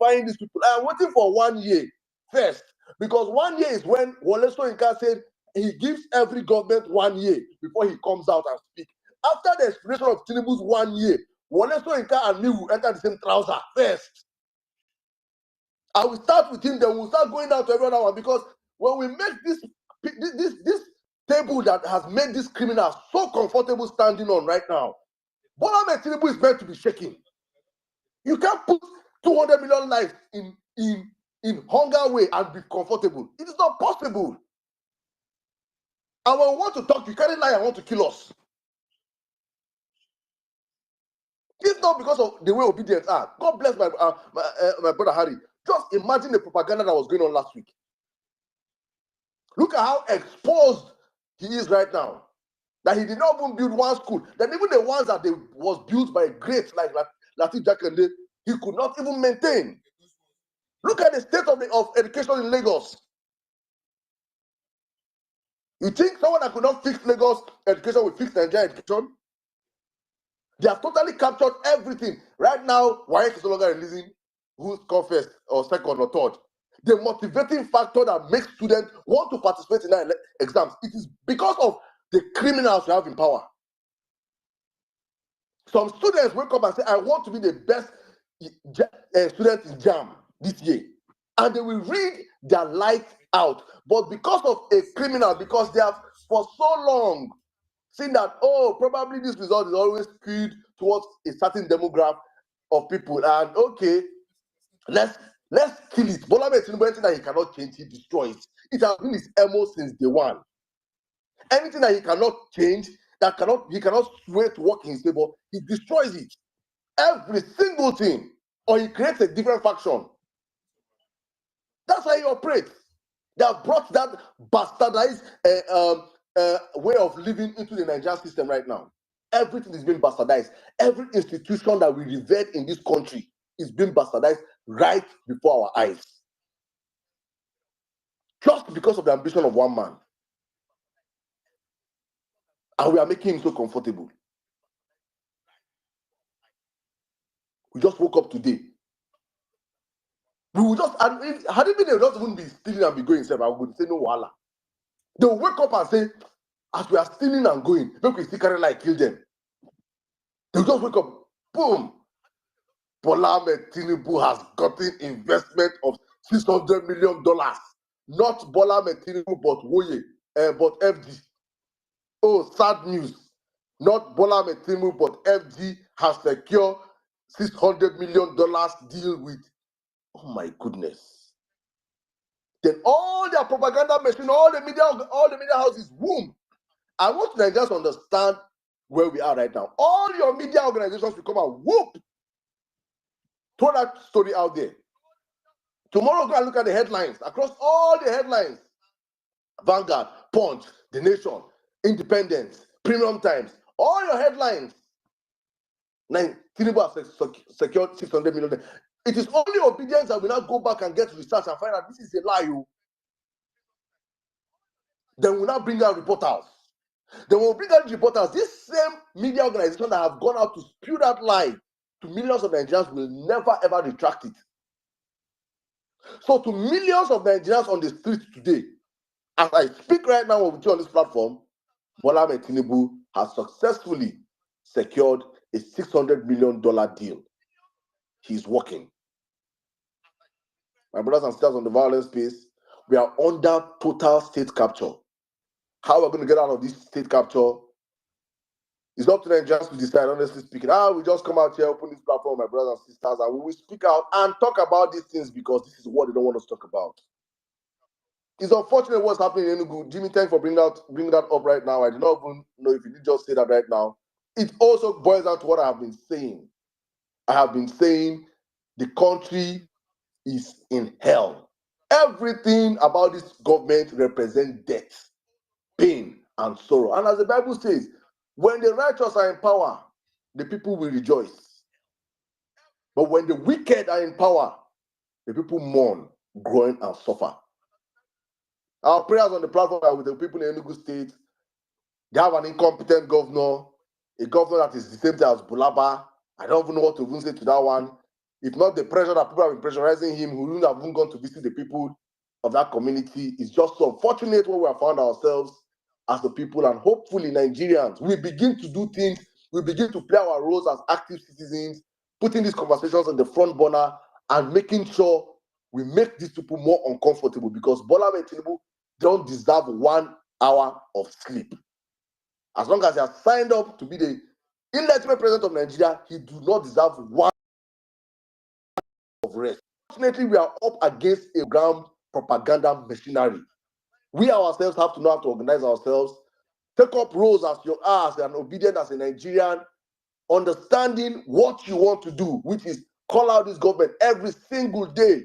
pacifying these people. I am waiting for 1 year first, because 1 year is when Wole Soyinka said he gives every government 1 year before he comes out and speaks. After the expiration of Tinubu's 1 year, Wole Soyinka and me will enter the same trouser first. I will start with him, then we'll start going down to every other one, because when we make this table that has made these criminals so comfortable standing on right now, Bola Ahmed Tinubu is meant to be shaking. You can't put 200 million lives in hunger way and be comfortable. It is not possible. And when we want to talk, you carry lie and want to kill us. If not because of the way obedience are, God bless my brother Harry. Just imagine the propaganda that was going on last week. Look at how exposed he is right now. That he did not even build one school. That even the ones that they was built by greats like Latif Jakande, he could not even maintain. Look at the state of education in Lagos. You think someone that could not fix Lagos education will fix Nigeria education? They have totally captured everything. Right now, why is no longer releasing who's come first or second or third? The motivating factor that makes students want to participate in that exams, it is because of the criminals we have in power. Some students wake up and say, I want to be the best student in JAM this year. And they will read their light out. But because of a criminal, because they have for so long seen that, oh, probably this result is always skewed towards a certain demographic of people. And okay, let's kill it. Bola Ahmed Tinubu, anything that he cannot change, he destroys. It has been his MO since day one. Anything that he cannot change, he cannot sway to work in his favor, he destroys it. Every single thing. Or he creates a different faction. That's how he operates. They have brought that bastardized way of living into the Nigerian system right now. Everything is being bastardized. Every institution that we revered in this country is being bastardized right before our eyes. Just because of the ambition of one man. And we are making him so comfortable. We just woke up today. We will just, and if, had it been, they would not even be stealing and be going, I would say no wala. They will wake up and say, as we are stealing and going, look, we still carry like kill them. They will just wake up, boom. Bola Ahmed Tinubu has gotten investment of $600 million. Not Bola Ahmed Tinubu, but FG. Oh, sad news. Not Bola Ahmed Tinubu, but FG has secured $600 million deal with. Oh my goodness. Then all their propaganda machine, all the media houses, boom. I want Nigerians to understand where we are right now. All your media organizations will come and whoop. Throw that story out there. Tomorrow, go and look at the headlines. Across all the headlines. Vanguard, Punch, The Nation, Independence, Premium Times. All your headlines. Tinubu has secured $600 million. It is only obedience that will now go back and get research and find out this is a lie. Then we'll now bring out reporters. Then we'll bring out reporters. This same media organization that have gone out to spew that lie to millions of Nigerians will never ever retract it. So to millions of Nigerians on the streets today, as I speak right now with you on this platform, Bola Ahmed Tinubu has successfully secured a $600 million deal. He's working. My brothers and sisters on the violence space, we are under total state capture. How we're going to get out of this state capture is up to Nigerians to decide, honestly speaking. We just come out here, open this platform, my brothers and sisters, and we will speak out and talk about these things because this is what they don't want us to talk about. It's unfortunate what's happening in Enugu. Jimmy, thanks for bringing that up right now. I do not even know if you did just say that right now. It also boils down to what I have been saying. I have been saying the country is in hell. Everything about this government represents death, pain, and sorrow. And as the Bible says, when the righteous are in power, the people will rejoice. But when the wicked are in power, the people mourn, groan, and suffer. Our prayers on the platform are with the people in Enugu State. They have an incompetent governor, a governor that is the same thing as Bulaba. I don't even know what to even say to that one. If not the pressure that people have been pressurizing him, who wouldn't have even gone to visit the people of that community. It's just so unfortunate where we have found ourselves as the people, and hopefully Nigerians, we begin to do things, we begin to play our roles as active citizens, putting these conversations on the front burner and making sure we make these people more uncomfortable, because Bola Ahmed Tinubu don't deserve 1 hour of sleep. As long as he has signed up to be the illegitimate president of Nigeria, he do not deserve 1 of rest. Fortunately, we are up against a ground propaganda machinery. We ourselves have to know how to organize ourselves, take up roles as an obedient as a Nigerian, understanding what you want to do, which is call out this government every single day.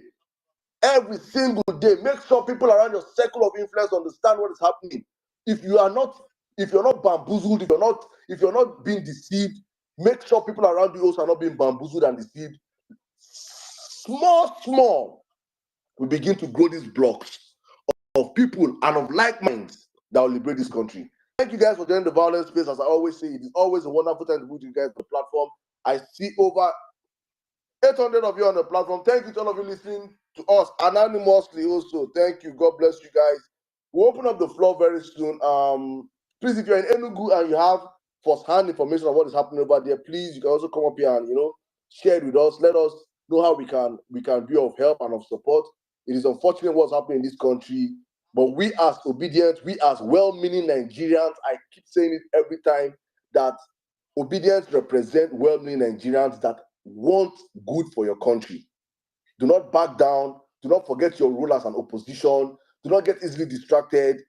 Every single day. Make sure people around your circle of influence understand what is happening. If you're not bamboozled, if you're not being deceived, make sure people around you also are not being bamboozled and deceived. Small, we begin to grow these blocks of people and of like minds that will liberate this country. Thank you guys for joining the Violence Space. As I always say, it is always a wonderful time to meet you guys on the platform. I see over 800 of you on the platform. Thank you to all of you listening to us anonymously also. Thank you. God bless you guys. We'll open up the floor very soon. Please, if you're in Enugu and you have first-hand information on what is happening over there, please, you can also come up here and, share it with us. Let us know how we can be of help and of support. It is unfortunate what's happening in this country, but we as obedient, we as well-meaning Nigerians, I keep saying it every time, that obedience represent well-meaning Nigerians that want good for your country. Do not back down. Do not forget your role as an opposition. Do not get easily distracted.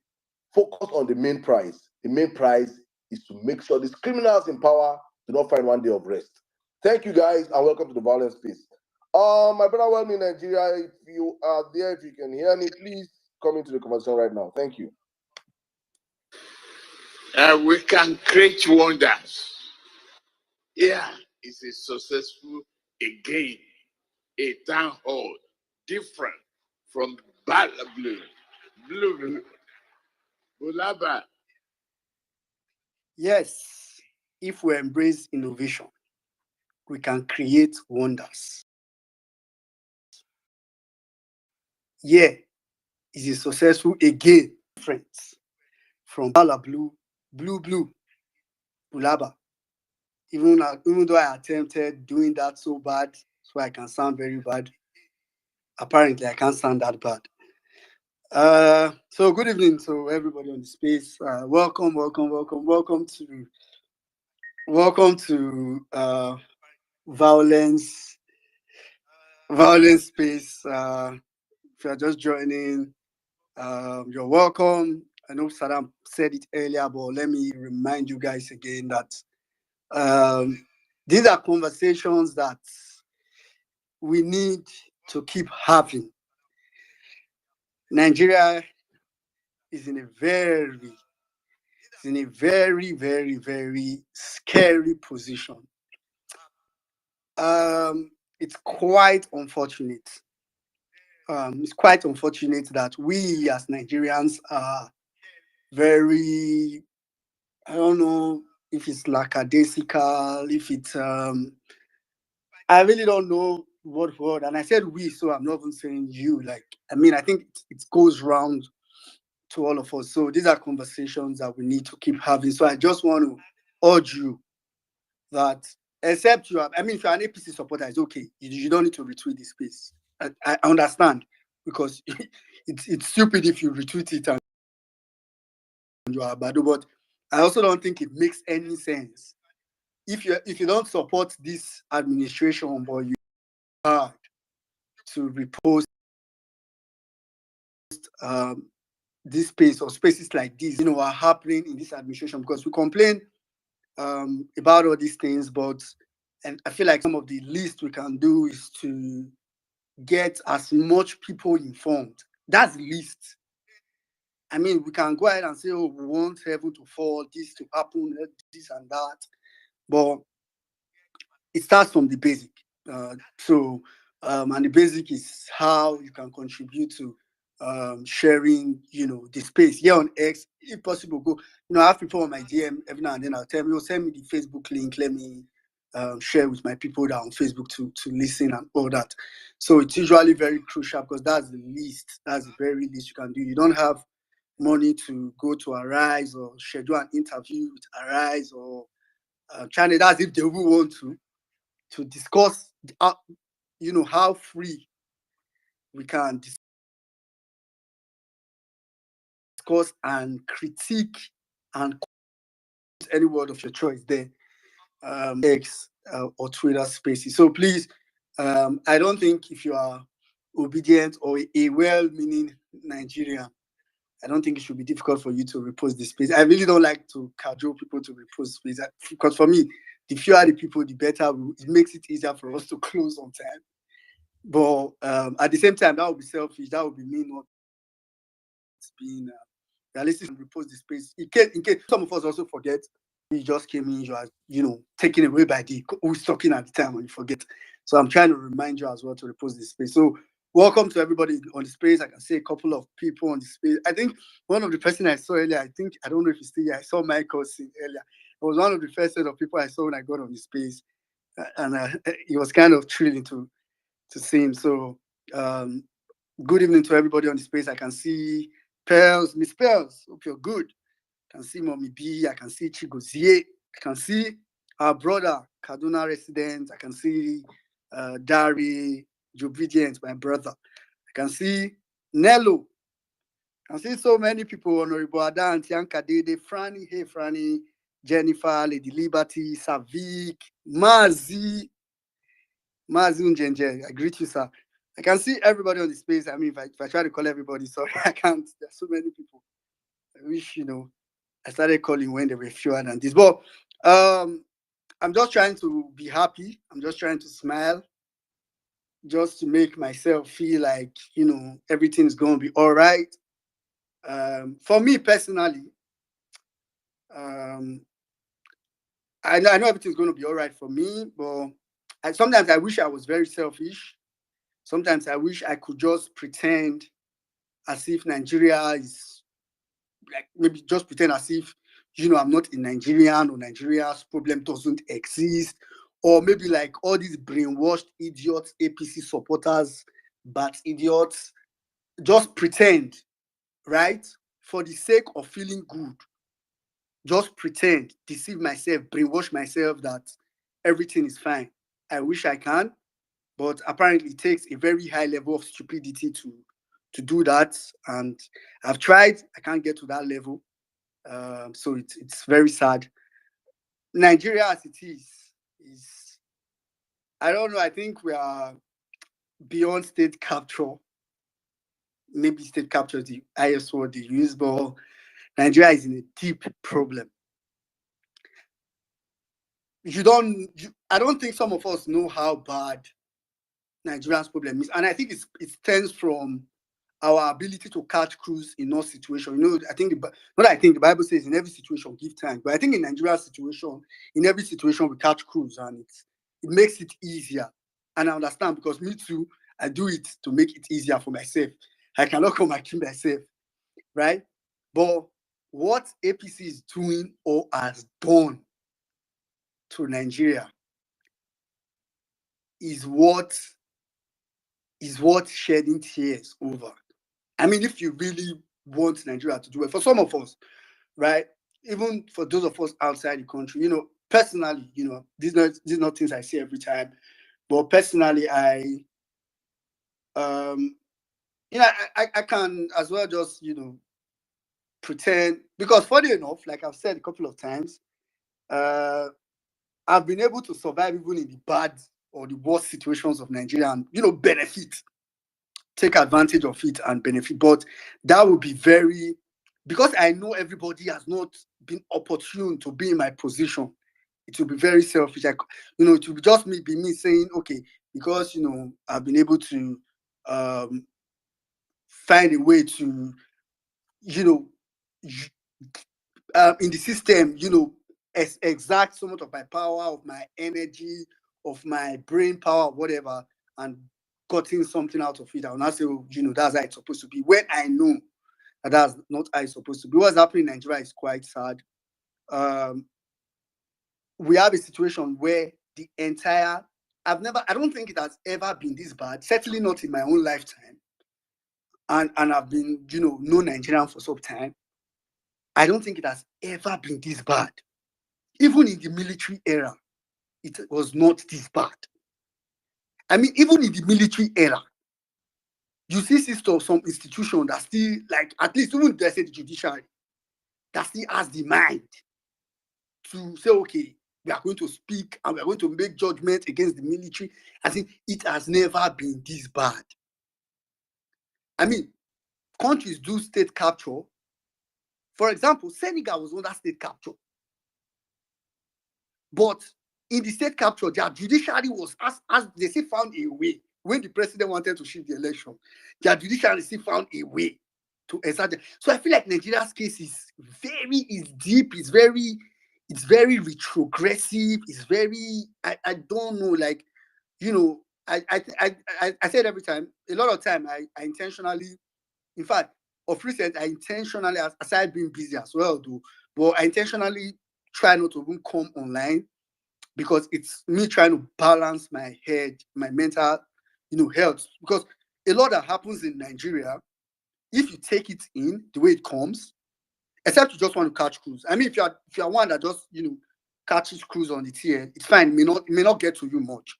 Focus on the main prize. The main prize is to make sure these criminals in power do not find 1 day of rest. Thank you guys, and welcome to the Violence Space. My brother, well-meaning Nigeria, if you are there, if you can hear me, please come into the conversation right now. Thank you. We can create wonders. Yeah, it's a successful, again, a town hall, different from Blue, Bulaba. Yes, if we embrace innovation, we can create wonders. Yeah, it's a successful, again, difference from Blue, Bulaba. Even though I attempted doing that so bad, so I can sound very bad, apparently I can't sound that bad. So good evening to everybody on the space. Welcome to Violence Space. If you're just joining, you're welcome. I know Saddam said it earlier, but let me remind you guys again that these are conversations that we need to keep having. Nigeria is in a very, very, very scary position. It's quite unfortunate. It's quite unfortunate that we as Nigerians are very, I don't know if it's lackadaisical, if it's, I really don't know what word. And I said we, so I'm not even saying you. I think it goes round to all of us. So these are conversations that we need to keep having. So I just want to urge you that, except you have, if you're an APC supporter, it's okay. You don't need to retweet this space. I understand, because it's stupid if you retweet it and you are bad. But I also don't think it makes any sense if you don't support this administration, but you are to repost this space or spaces like this, are happening in this administration, because we complain about all these things, and I feel like some of the least we can do is to get as much people informed. That's the least. We can go ahead and say, oh, we want heaven to fall, this to happen, this and that, but it starts from the basic. And the basic is how you can contribute to sharing, the space here on X. If possible, go. I have people on my DM every now and then. I'll tell them, send me the Facebook link. Let me share with my people that are on Facebook to listen and all that. So it's usually very crucial because that's the very least you can do. You don't have money to go to Arise or schedule an interview with Arise or channel. That's if they will want to discuss, how free we can discuss and critique and any word of your choice there, X or Twitter Spaces. So please, I don't think if you are obedient or a well-meaning Nigerian, I don't think it should be difficult for you to repost this space. I really don't like to cajole people to repost space because for me, the fewer the people, the better. It makes it easier for us to close on time. But at the same time, that would be selfish. That would be me not being realistic and repost the space. In case some of us also forget, you just came in, you are, taken away by the who's talking at the time and you forget. So I'm trying to remind you as well to repost this space. So welcome to everybody on the space. I can see a couple of people on the space. I think one of the person I saw earlier, I don't know if he's still here. I saw Michael sing earlier. It was one of the first set of people I saw when I got on the space. And it was kind of thrilling to see him. So good evening to everybody on the space. I can see Pearls, Miss Pearls. Hope you're good. I can see Mommy B. I can see Chigozie. I can see our brother, Kaduna resident. I can see Dari, Jobidient, my brother. I can see Nello. I can see so many people, Honorable Adan, Tianka Dede, Franny, hey Franny, Jennifer, Lady Liberty, Savik, Mazi Unjenje. I greet you, sir. I can see everybody on the space. I mean, if I try to call everybody, sorry, I can't. There's so many people. I wish, I started calling when there were fewer than this. But I'm just trying to be happy. I'm just trying to smile, just to make myself feel like, everything's going to be all right. For me personally, I know everything's going to be all right for me, but sometimes I wish I was very selfish. Sometimes I wish I could just pretend as if Nigeria is, like, maybe just pretend as if, I'm not a Nigerian or Nigeria's problem doesn't exist. Or maybe like all these brainwashed idiots, APC supporters, but idiots, just pretend, right? For the sake of feeling good. Just pretend, deceive myself, brainwash myself that everything is fine. I wish I can, but apparently it takes a very high level of stupidity to do that. And I've tried, I can't get to that level. So it's very sad. Nigeria as it is, I don't know, I think we are beyond state capture. Maybe state capture is the highest word they use, but Nigeria is in a deep problem. I don't think some of us know how bad Nigeria's problem is. And I think it stems from our ability to catch cruise in all situations. The Bible says in every situation, give thanks. But I think in Nigeria's situation, in every situation, we catch cruise and it makes it easier. And I understand because me too, I do it to make it easier for myself. I cannot come and kill myself, right? But what APC is doing or has done to Nigeria is what shedding tears over. I mean, if you really want Nigeria to do it, for some of us, right? Even for those of us outside the country, personally, these are not things I say every time, but personally, I can as well just, pretend, because funny enough, like I've said a couple of times, I've been able to survive even in the bad or the worst situations of Nigeria and, take advantage of it and benefit. But that would be because I know everybody has not been opportune to be in my position. It will be very selfish. It will be just me saying, okay, because, I've been able to find a way to, in the system, exact so much of my power, of my energy, of my brain power, whatever, and gotten something out of it. I will not say, that's how it's supposed to be. When I know that that's not how it's supposed to be. What's happening in Nigeria is quite sad. We have a situation where the entire, I don't think it has ever been this bad, certainly not in my own lifetime. And I've been, no Nigerian for some time. I don't think it has ever been this bad. Even in the military era, it was not this bad. I mean, even in the military era, you see some institution that still, like, at least even let's say the judiciary, that still has the mind to say, okay, we are going to speak and we are going to make judgment against the military. I think it has never been this bad. I mean, countries do state capture. For example, Senegal was under state capture. But in the state capture, their judiciary was, as they still found a way. When the president wanted to shift the election, their judiciary still found a way to exert it. So I feel like Nigeria's case is deep, it's very retrogressive, it's very, I don't know, like, I said every time, a lot of time I intentionally, in fact, of recent, I intentionally, aside being busy as well, though, but I intentionally try not to even come online because it's me trying to balance my head, my mental, health. Because a lot that happens in Nigeria, if you take it in the way it comes, except you just want to catch cruise. I mean, if you're one that just catches cruise on the TL, it's fine. It may not get to you much,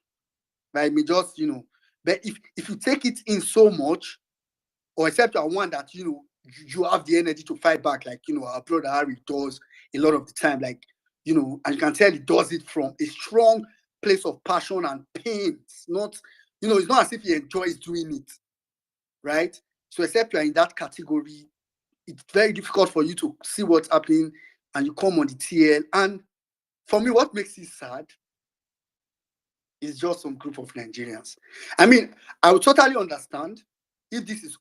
but it may just But if you take it in so much, or except you're one that you have the energy to fight back, like our brother Harry does a lot of the time, like and you can tell he does it from a strong place of passion and pain. It's not it's not as if he enjoys doing it, right? So except you're in that category, it's very difficult for you to see what's happening, and you come on the TL. And for me, what makes it sad is just some group of Nigerians. I mean, I would totally understand if this is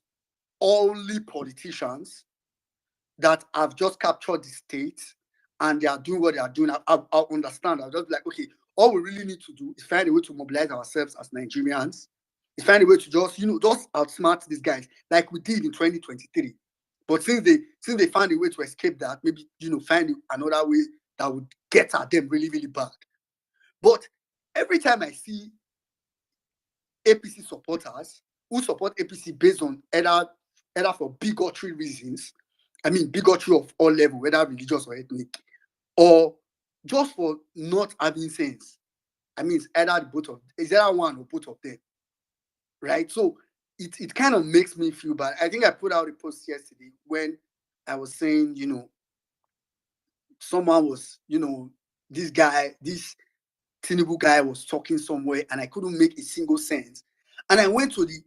only politicians that have just captured the state and they are doing what they are doing. I'll understand. I'll just be like, okay, all we really need to do is find a way to mobilize ourselves as Nigerians. Is find a way to just outsmart these guys like we did in 2023. But since they found a way to escape that, maybe find another way that would get at them really, really bad. But every time I see APC supporters who support APC based on either for bigotry reasons, I mean bigotry of all levels, whether religious or ethnic, or just for not having sense, I mean it's either one or both of them, right? So it kind of makes me feel bad. I think I put out a post yesterday when I was saying, someone was, this Tinubu guy was talking somewhere and I couldn't make a single sense. And I went to the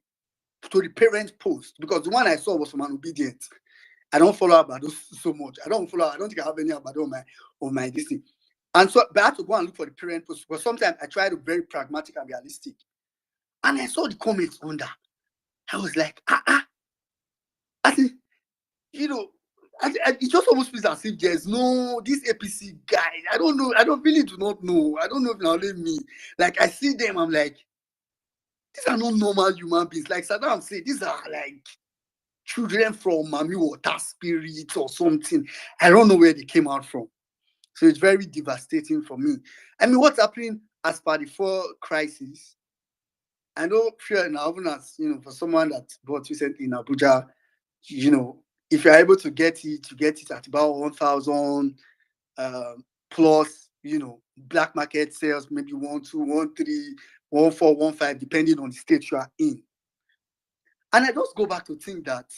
parent post because the one I saw was from an obedient. I don't follow Abado so much. I don't think I have any Abado on my this thing. And so but I had to go and look for the parent post because sometimes I try to be very pragmatic and realistic. And I saw the comments under. I was like, I think, it just almost feels as if there's no, this APC guy, I don't know, I really do not know. I don't know if now let me, like I see them, I'm like, these are not normal human beings. Like Saddam said, these are like children from Mami Water Spirit or something. I don't know where they came out from. So it's very devastating for me. I mean, what's happening as per the 4 crisis? I know fear now, even as for someone that bought recently in Abuja, if you're able to get it, you get it at about 1,000 plus, black market sales, maybe 1, 2, 1, 3, 1, 4, 1, 5, depending on the state you are in. And I just go back to think that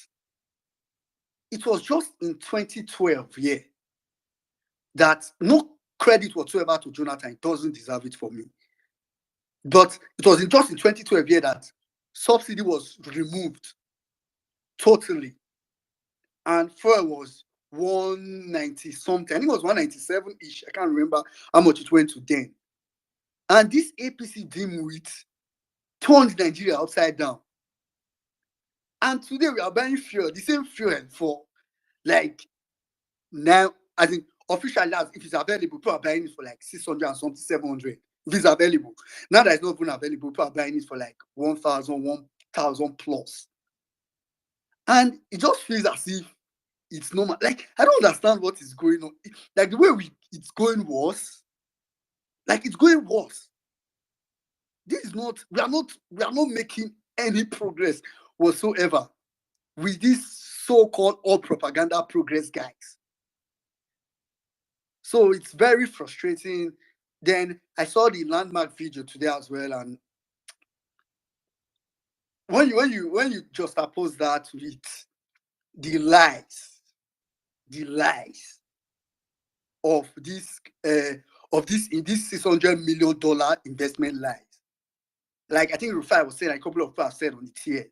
it was just in 2012, that no credit whatsoever to Jonathan, doesn't deserve it for me. But it was just in 2012 that subsidy was removed totally. And fuel was 190 something. I think it was 197-ish. I can't remember how much it went to then. And this APC dimwit turned Nigeria upside down. And today we are buying fuel, the same fuel for like now, I think officially, if it's available, people are buying it for like 600 and something, 700. If it's available. Now that it's not even available, people are buying it for like 1,000, 1,000 plus. And it just feels as if it's normal. Like, I don't understand what is going on. Like, the way it's going worse. Like, it's going worse. this is not, we are not making any progress whatsoever with these so-called all propaganda progress guys. So it's very frustrating. Then I saw the landmark video today as well, and when you just oppose that with the lies of this in this $600 million investment lies. Like I think Rufai was saying, a couple of people have said on it here,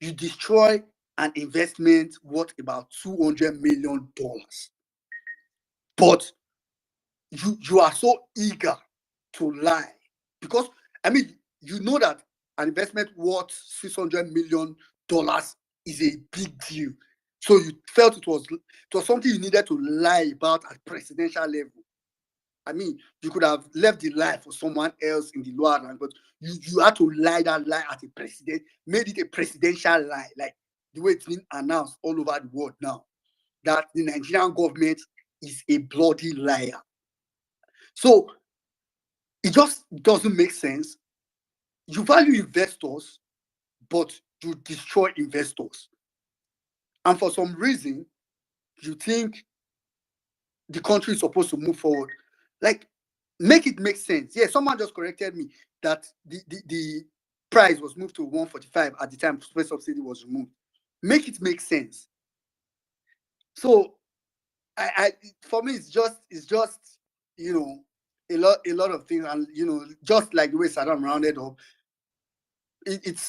you destroy an investment worth about $200 million, but you are so eager to lie because I mean you know that an investment worth $600 million is a big deal, so you felt it was something you needed to lie about at presidential level. I mean, you could have left the lie for someone else in the lower rank, but you had to lie that lie at a president, made it a presidential lie, like the way it's been announced all over the world now, that the Nigerian government is a bloody liar. So it just doesn't make sense. You value investors, but you destroy investors. And for some reason, you think the country is supposed to move forward. Like, make it make sense. Yeah, someone just corrected me that the price was moved to 145 at the time space subsidy was removed. Make it make sense. So I for me it's just you know a lot of things, and you know, just like the way Saddam rounded up, it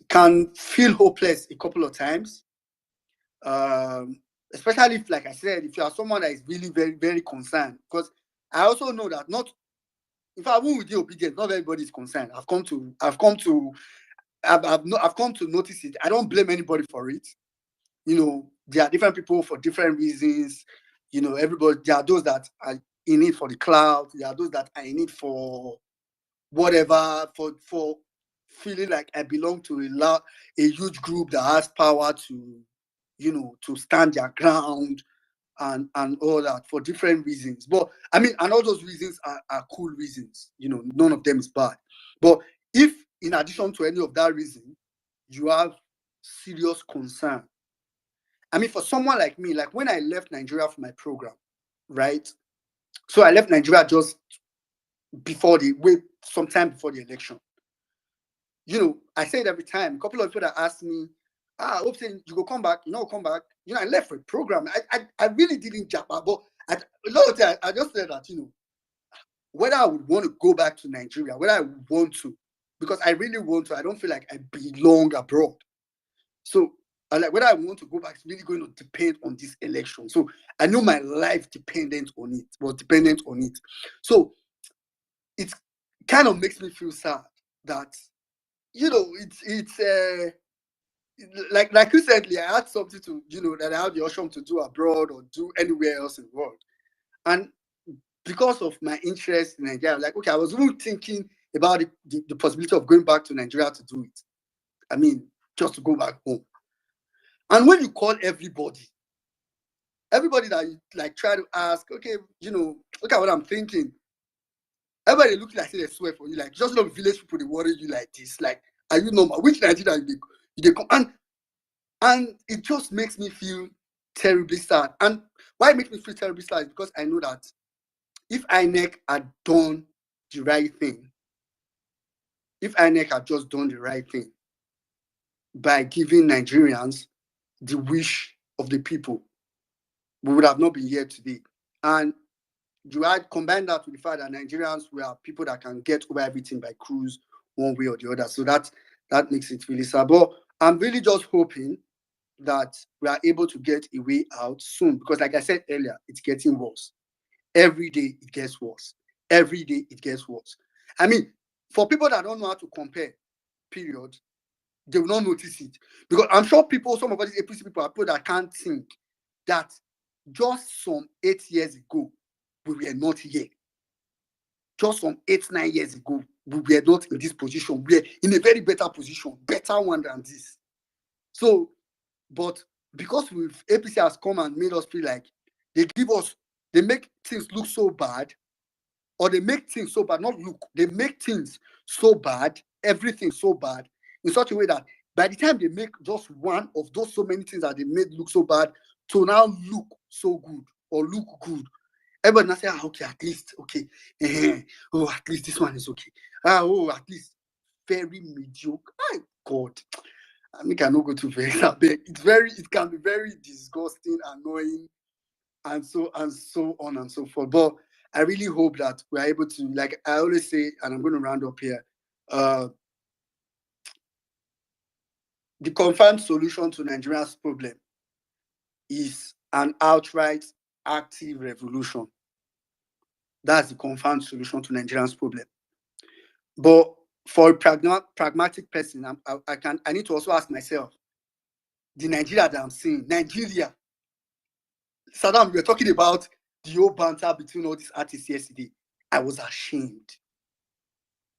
can feel hopeless a couple of times. Especially if, like I said, if you are someone that is really very, very concerned, because I also know that not, if I won't with the obedience, not everybody is concerned. I've come to notice it. I don't blame anybody for it. You know, there are different people for different reasons. You know, everybody, there are those that are in it for the cloud. There are those that are in it for whatever, for feeling like I belong to a huge group that has power to, you know, to stand their ground and all that for different reasons. But I mean, and all those reasons are cool reasons. You know, none of them is bad. But if in addition to any of that reason, you have serious concern. I mean, for someone like me, like when I left Nigeria for my program, right? So I left Nigeria just sometime before the election. You know, I say it every time. A couple of people that ask me, I hope saying you go come back, you know, come back. You know, I left for a program. I really didn't jump out, but a lot of times I just said that, you know, whether I would want to go back to Nigeria, whether I would want to, because I really want to, I don't feel like I belong abroad. So like whether I want to go back is really going to depend on this election. So I know my life was dependent on it. So it kind of makes me feel sad that, you know, it's like recently I had something to, you know, that I had the option to do abroad or do anywhere else in the world. And because of my interest in Nigeria, like, okay, I was even thinking about the possibility of going back to Nigeria to do it. I mean, just to go back home. And when you call everybody that you like try to ask, okay, you know, look at what I'm thinking. Everybody looks like they swear for you, like just like village people, they worry you like this. Like, are you normal? Which Nigeria they come? And it just makes me feel terribly sad. And why it makes me feel terribly sad is because I know that if INEC had done the right thing, if INEC had just done the right thing by giving Nigerians the wish of the people, we would have not been here today. And you had combined that with the fact that Nigerians were people that can get over everything by cruise one way or the other. So that makes it really sad. But I'm really just hoping that we are able to get a way out soon, because like I said earlier, it's getting worse. Every day it gets worse. Every day it gets worse. I mean, for people that don't know how to compare, period, they will not notice it. Because I'm sure some of these APC people are people that can't think that just some 8 years ago, we were not here. Just some 8-9 years ago, we were not in this position. We were in a very better position, better one than this. So, but because APC has come and made us feel like they make things look so bad or they make things so bad, not look, they make things so bad, everything so bad, in such a way that by the time they make just one of those so many things that they made look so bad to now look so good or look good, everybody now say, okay, at least, okay, oh, at least this one is okay. Oh, at least very mediocre. My God, I mean, cannot go to very big. It can be very disgusting, annoying, and so on and so forth. But I really hope that we're able to, like I always say, and I'm going to round up here, the confirmed solution to Nigeria's problem is an outright active revolution. That's the confirmed solution to Nigeria's problem. But for a pragmatic person, I need to also ask myself, the Nigeria that I'm seeing, Nigeria, Saddam, we were talking about the old banter between all these artists yesterday. I was ashamed.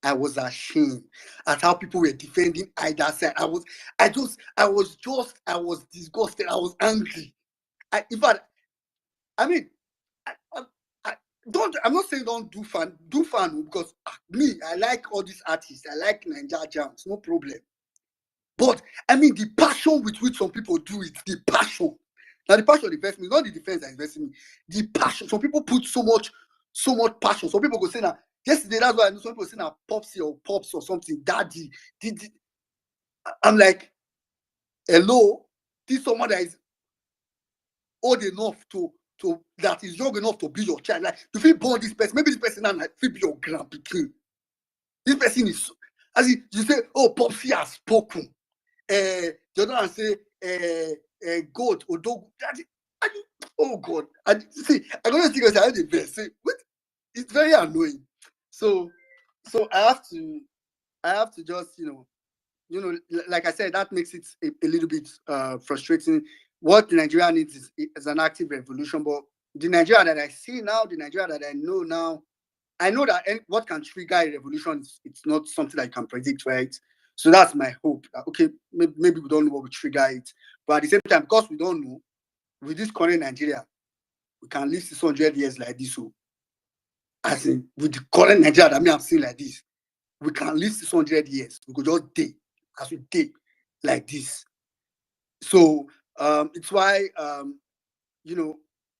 I was ashamed at how people were defending either side. I was disgusted. I was angry. In fact, I mean, I'm not saying don't do fun because me, I like all these artists. I like Ninja Jams, no problem. But I mean, the passion with which some people do it, the passion. Now, the passion invests me, not the defense that invests me. The passion. Some people put so much passion. Some people go say now, yesterday, that's why I know some people say now, popsy or pops or something, daddy. I'm like, hello, this someone that is old enough to that is young enough to be your child. Like, you feel born this person, maybe this person now like feel be your grandpikin. This person is, as you say, oh, popsy has spoken. The other one say, God, or dog. Oh God! See, I don't think I have the best. Say, wait, it's very annoying. So I have to just like I said, that makes it a little bit frustrating. What Nigeria needs is an active revolution. But the Nigeria that I see now, the Nigeria that I know now, I know that what can trigger a revolution, it's not something that I can predict, right? So that's my hope. Okay, maybe we don't know what will trigger it. But at the same time, because we don't know, with this current Nigeria, we can live 600 years like this. So, as in, with the current Nigeria that I'm seeing like this, we can live 600 years. We could just day as we day like this. So it's why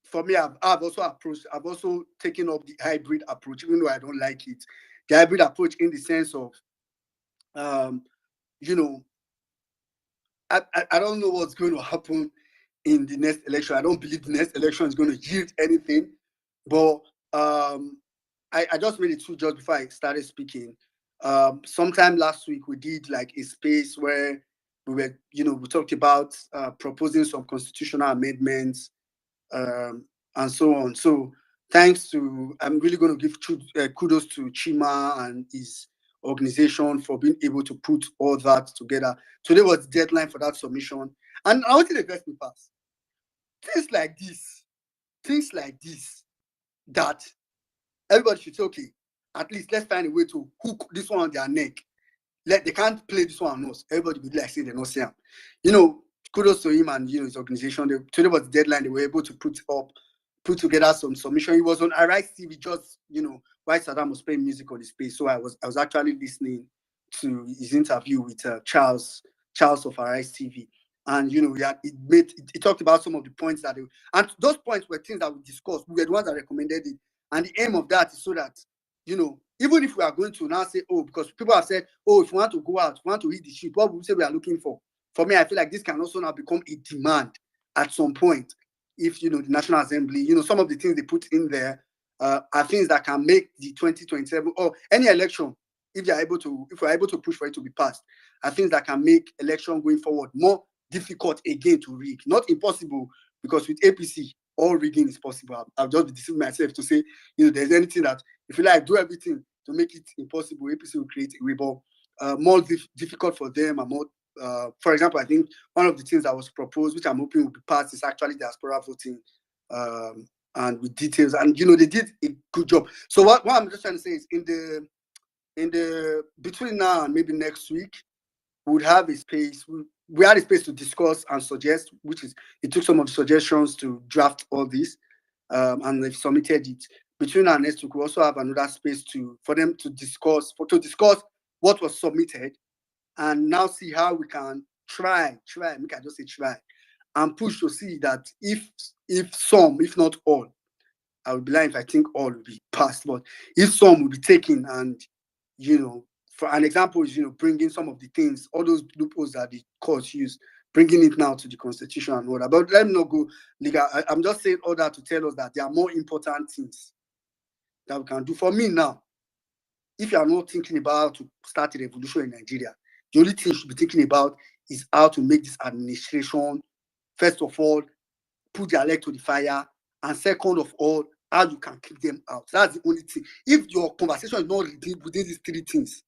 for me, I've also taken up the hybrid approach, even though I don't like it. The hybrid approach in the sense of, I don't know what's going to happen in the next election. I don't believe the next election is going to yield anything. But I just made it through just before I started speaking. Sometime last week, we did like a space where we talked about proposing some constitutional amendments and so on. So thanks to, I'm really going to give kudos to Chima and his organization for being able to put all that together. Today was the deadline for that submission. And I wanted to first me pass. Things like this, that everybody should say, okay, at least let's find a way to hook this one on their neck. They can't play this one on us. Everybody would like say they're not saying. Kudos to him and his organization. Today was the deadline. They were able to put together some submission. It was on Arise TV, just while Saddam was playing music on the space. So I was actually listening to his interview with Charles of Arise TV. And it talked about some of the points and those points were things that we discussed. We were the ones that recommended it. And the aim of that is so that, even if we are going to now say, oh, because people have said, oh, if we want to go out, we want to eat the shit, what would we say we are looking for? For me, I feel like this can also now become a demand at some point. If, the National Assembly, some of the things they put in there are things that can make the 2027 or any election, if we're able to push for it to be passed, are things that can make election going forward more difficult again to rig. Not impossible, because with APC, all rigging is possible. I'll just be deceiving myself to say, there's anything that, if you like, do everything to make it impossible, APC will create a way, but more difficult for them and more. For example, I think one of the things that was proposed, which I'm hoping will be passed, is actually diaspora voting, and with details. And they did a good job. So what I'm just trying to say is, in the between now and maybe next week, we would have a space. We had a space to discuss and suggest, which is, it took some of the suggestions to draft all this, and they've submitted it. between our next week, we also have another space for them to discuss what was submitted, and now see how we can try, make I just say try, and push to see that if some, if not all, I would be lying if I think all will be passed, but if some will be taken, and for an example is bringing some of the things, all those loopholes that the courts use, bringing it now to the constitution and all that. But let me not go legal. I'm just saying all that to tell us that there are more important things that we can do. For me now, if you are not thinking about how to start a revolution in Nigeria, the only thing you should be thinking about is how to make this administration, first of all, put their leg to the fire, and second of all, how you can kick them out. That's the only thing. If your conversation is not redeemed within these three things,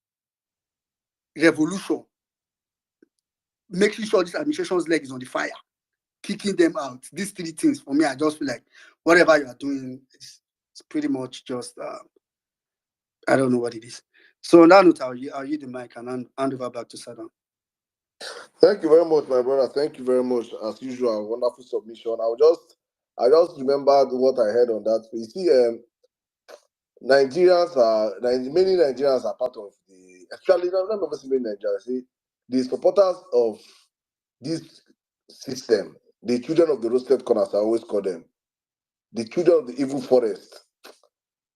revolution, making sure this administration's leg is on the fire, kicking them out, these three things, for me, I just feel like whatever you are doing, it's pretty much just, I don't know what it is. So on that note, I'll yield the mic and hand over back to Saddam. Thank you very much, my brother. Thank you very much, as usual. Wonderful submission. I just remembered what I heard on that. You see, many Nigerians are part of the. Actually, not many Nigerians. See, the supporters of this system, the children of the roasted corners, I always call them, the children of the evil forest.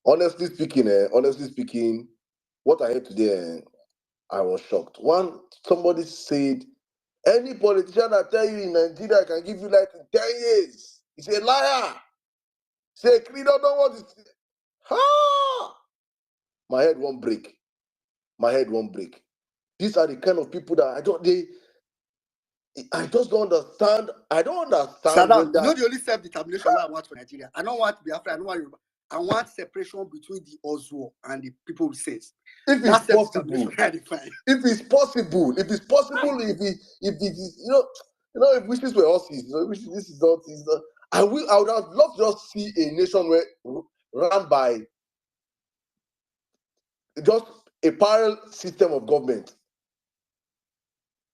Honestly speaking, what I heard today, I was shocked. Somebody said, any politician that tell you in Nigeria can give you life in 10 years, he's a liar. Say, you don't know what it's. Ha! My head won't break. These are the kind of people that I just don't understand. I don't understand. Saddam, the only self-determination I want for Nigeria. I don't want Biafra, I don't want Yoruba. I want separation between the Oswo and the people who says. If it's possible, if wishes were horses, this is not. I would have loved to just see a nation run by just a parallel system of government.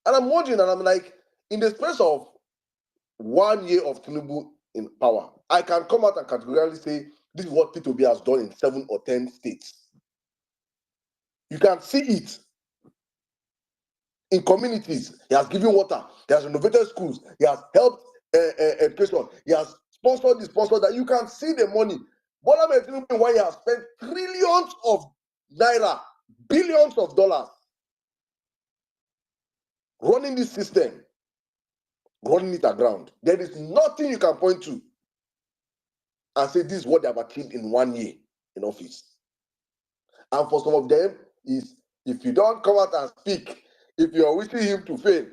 And I'm wondering, and I'm like, in the space of 1 year of Tinubu in power, I can come out and categorically say this is what P2B has done in 7 or 10 states. You can see it in communities. He has given water. He has renovated schools. He has helped education. He has sponsored that. You can see the money. Bola Tinubu, why he has spent trillions of naira, billions of dollars running this system, running it aground. There is nothing you can point to and say this is what they have achieved in 1 year in office. And for some of them, is if you don't come out and speak, if you are wishing him to fail,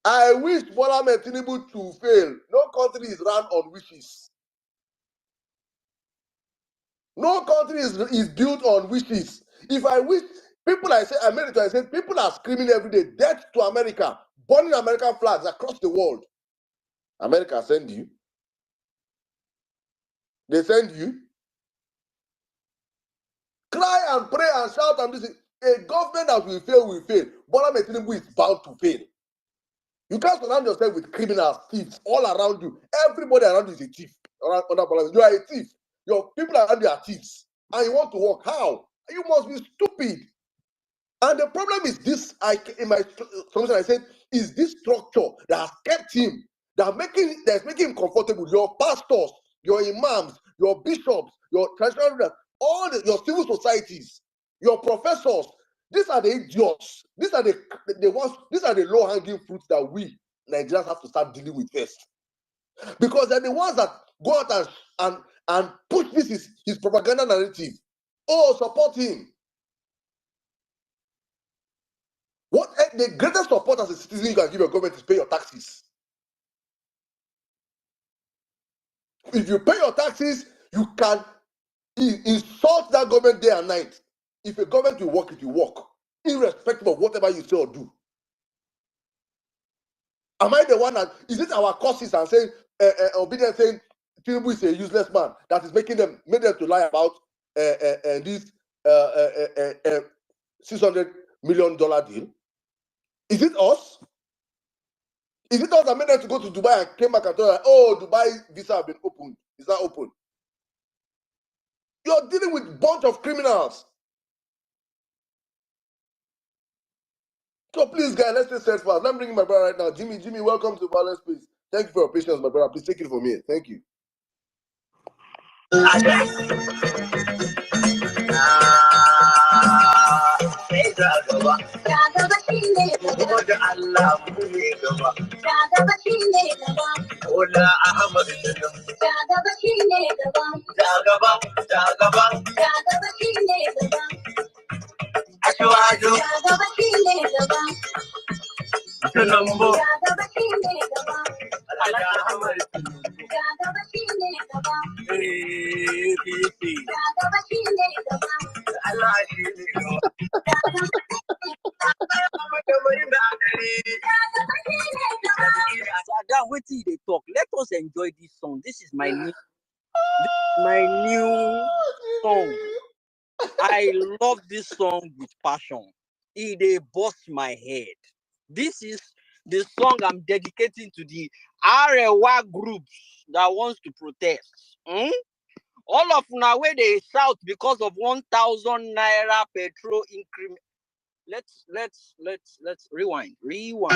I wish Bola Tinubu to fail. No country is run on wishes. No country is built on wishes. If I wish, people I say people are screaming every day, death to America, burning American flags across the world. America send you. They send you. Cry and pray and shout and this. A government that will fail. Bola Tinubu is bound to fail. You can't surround yourself with criminals, thieves all around you. Everybody around you is a thief. You are a thief. Your people around you are thieves. And you want to work. How? You must be stupid. And the problem is this, in my solution, I said, is this structure that has kept him, that's making him comfortable. Your pastors, your imams, your bishops, your traditional leaders, your civil societies, your professors, these are the idiots. These are the ones, these are the low-hanging fruits that we Nigerians have to start dealing with first. Because they're the ones that go out and push his propaganda narrative. Oh, support him. What the greatest support as a citizen you can give your government is pay your taxes. If you pay your taxes, you can insult that government day and night. If a government will work, it will work, irrespective of whatever you say or do. Am I the one that is it our causes and saying obedience saying Tinubu is a useless man that is made them to lie about this $600 million deal? Is it us? Is it us that made them to go to Dubai and came back and told them, oh, Dubai visa have been opened? Is that open? You're dealing with a bunch of criminals. So please, guys, let's stay steadfast. Let me bring in my brother right now. Jimmy, welcome to VawulenceSpace. Thank you for your patience, my brother. Please take it from here. Thank you. Wait till they talk. Let us enjoy this song. This is my new song. I love this song with passion. It busts my head. This is the song I'm dedicating to the Arewa groups that wants to protest. All of now where they shout because of 1,000 naira petrol increment. Let's rewind. You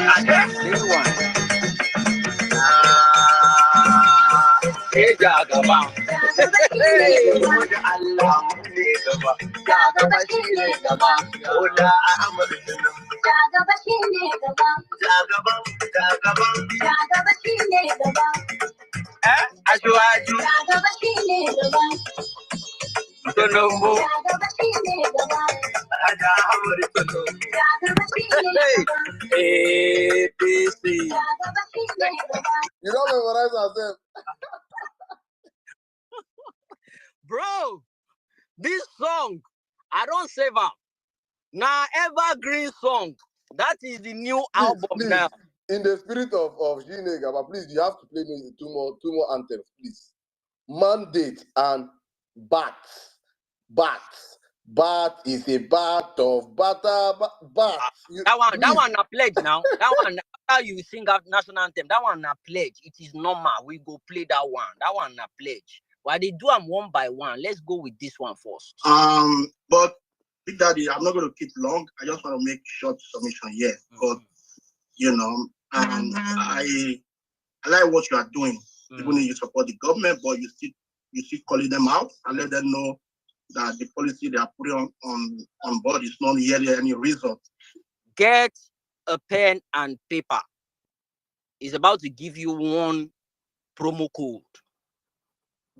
don't memorize ourselves. Bro, this song, I don't save up. Now evergreen song. That is the new album now. In the spirit of Shinega, please, you have to play me two more anthems, please. Mandate and Bat. Bat is a bat of batter. Bat. That one a pledge now. That one after you sing out national anthem. That one a pledge. It is normal. We go play that one. That one a pledge. While they do them one by one, let's go with this one first. But Big Daddy, I'm not going to keep long. I just want to make short submission here, because I like what you are doing. Even if you support the government, but you still calling them out and let them know that the policy they are putting on board is not yielding any result. Get a pen and paper. It's about to give you one promo code.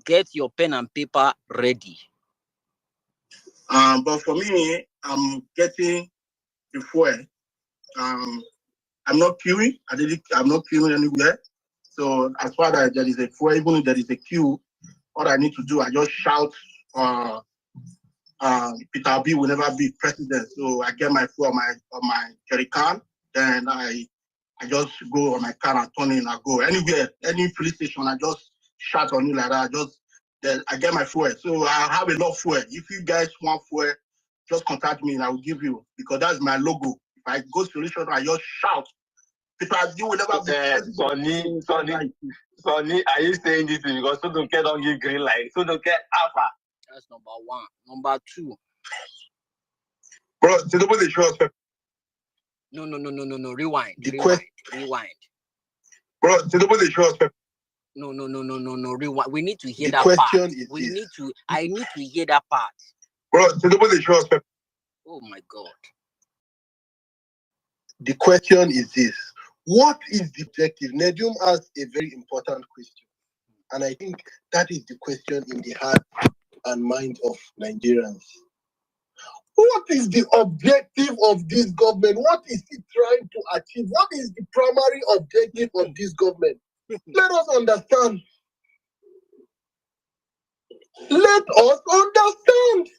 Get your pen and paper ready. But for me, I'm getting the fuel. I'm not queuing. I'm not queuing anywhere. So as far as there is a fuel, even if there is a queue, all I need to do, I just shout, Peter Obi will never be president. So I get my fuel on my jerry can, then I just go on my car and turn in and go anywhere, any police station. I just shout on it like that. Then I get my fuel. So I have a lot of fuel. If you guys want fuel, just contact me and I will give you, because that's my logo. If I go to solution, I just shout. Because you will never be Sonny, are you saying this because Sodoke don't give green light? Sodoke Alpha. That's number one. Number two. Bro, the show us. No. Rewind. Rewind. Bro, the show us. No. Rewind. We need to hear that part. I need to hear that part. Bro, the show us. Oh my God. The question is this: what is the objective? Nedium asked a very important question, and I think that is the question in the heart and mind of Nigerians. What is the objective of this government? What is it trying to achieve? What is the primary objective of this government? Let us understand. Let us understand.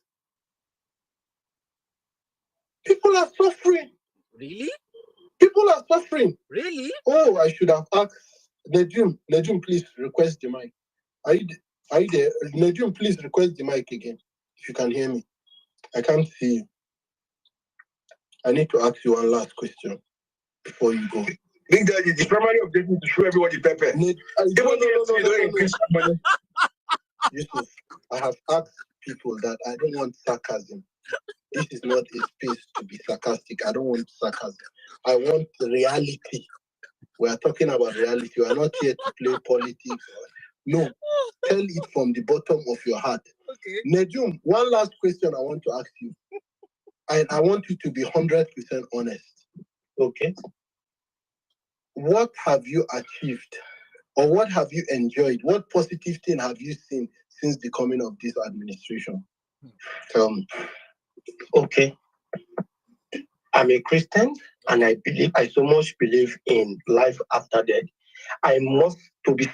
People are suffering. Really? People are suffering. Really? Oh, I should have asked Nedium, please request the mic. Are you there? Nedium, please request the mic again, if you can hear me. I can't see you. I need to ask you one last question before you go. Big Daddy, the primary objective is to show everybody pepper. Yusuf, I have asked people that I don't want sarcasm. This is not a space to be sarcastic. I don't want sarcasm. I want reality. We are talking about reality. We are not here to play politics. No, tell it from the bottom of your heart. Okay. Nejum, one last question I want to ask you. And I want you to be 100% honest. Okay? What have you achieved? Or what have you enjoyed? What positive thing have you seen since the coming of this administration? Tell me. Okay. I'm a Christian and I so much believe in life after death. I must to be.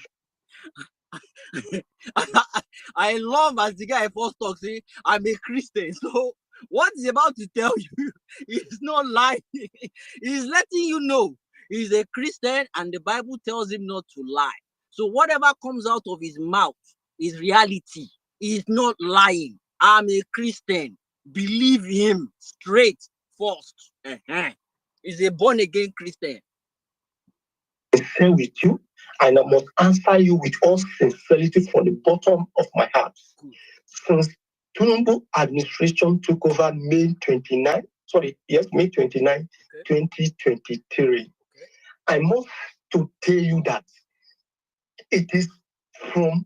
I love as the guy first talks, say, I'm a Christian. So what he's about to tell you is not lying. He's letting you know he's a Christian and the Bible tells him not to lie. So whatever comes out of his mouth is reality. He's not lying. I'm a Christian. Believe him straight first. He's a born again Christian. Share with you, and I must answer you with all sincerity from the bottom of my heart. Since Tinubu administration took over May 29, 2023, I must to tell you that it is from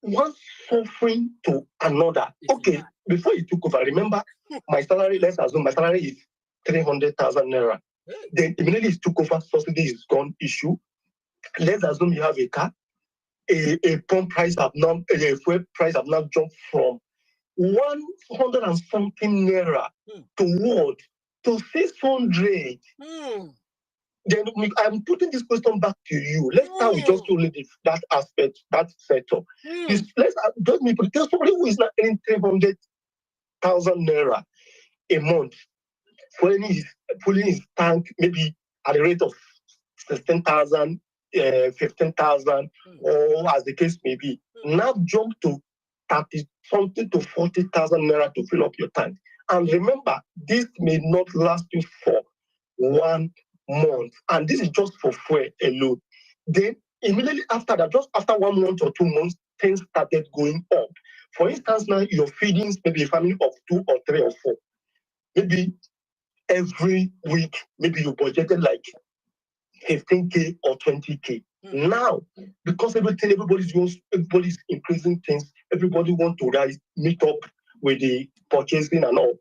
one suffering to another. Okay, before he took over, remember my salary, let's assume my salary is 300,000 naira. Then immediately he took over, subsidy is gone issue. Let's assume you have a car, a pump price have now, a fuel price have now jumped from 100 and something naira to 600. Then I'm putting this question back to you. Let's start with just only that aspect, that setup. Let's just me tell somebody who is not earning 300,000 naira a month, pulling his tank maybe at a rate of 16,000, 15,000, or as the case may be. Now jump to 30 something to 40,000 naira to fill up your tank. And remember, this may not last you for 1 month, and this is just for fuel alone. Then immediately after that, just after 1 month or 2 months, things started going up. For instance, now your feedings, maybe a family of 2 or 3 or 4, maybe every week, maybe you budgeted like 15K or 20K. Now, because everybody's increasing things, everybody wants to rise, meet up with the purchasing and all.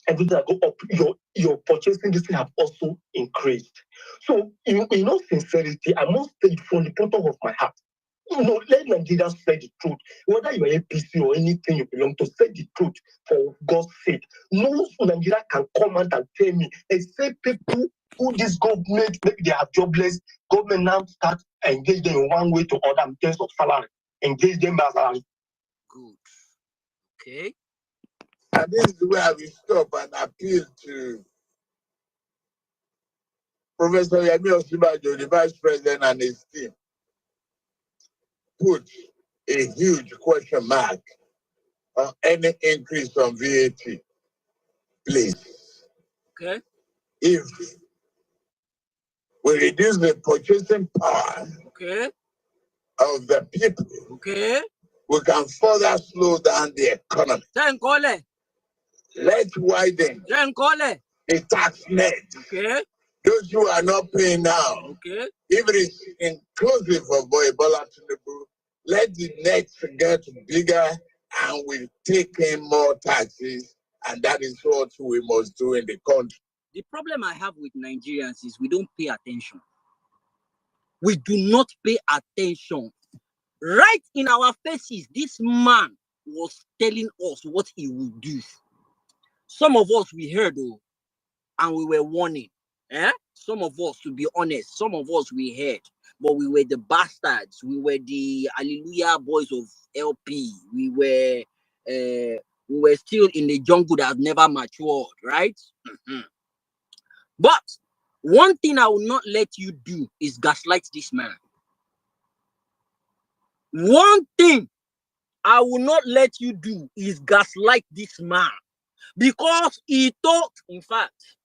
Everything that go up, your purchasing this thing have also increased. So, in all sincerity, I must say it from the bottom of my heart. Let Nigerians say the truth. Whether you're APC or anything you belong to, say the truth for God's sake. No Nigeria can come out and tell me, except people who this government, maybe they are jobless, government now start engage them in one way to other in terms of salary. Engage them by salary. Good. Okay. And this is where we stop and appeal to Professor Yemi Osinbajo, the Vice President, and his team. Put a huge question mark on any increase on VAT, please. Okay. If we reduce the purchasing power of the people, we can further slow down the economy. Let's widen the tax net. Those who are not paying now, if it is inclusive of Bola Tinubu, let the net get bigger and we take in more taxes, and that is what we must do in the country. The problem I have with Nigerians is we don't pay attention. We do not pay attention. Right in our faces, this man was telling us what he would do. Some of us, we heard, and we were warning. Some of us, to be honest, some of us we heard, but we were the bastards. We were the hallelujah boys of LP. We were still in the jungle that has never matured, right? But one thing I will not let you do is gaslight this man. One thing I will not let you do is gaslight this man, because he thought, in fact,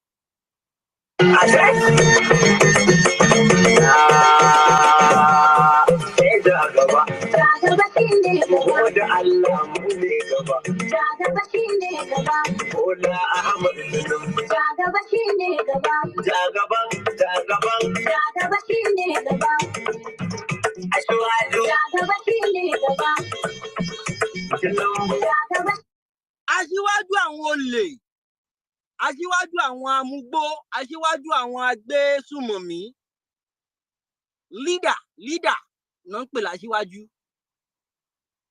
Aṣíwájú àwọn olè, aṣíwájú àwọn amúgbó, aṣíwájú àwọn agbésùmọ̀mí, leader náà ń pè láṣíwájú.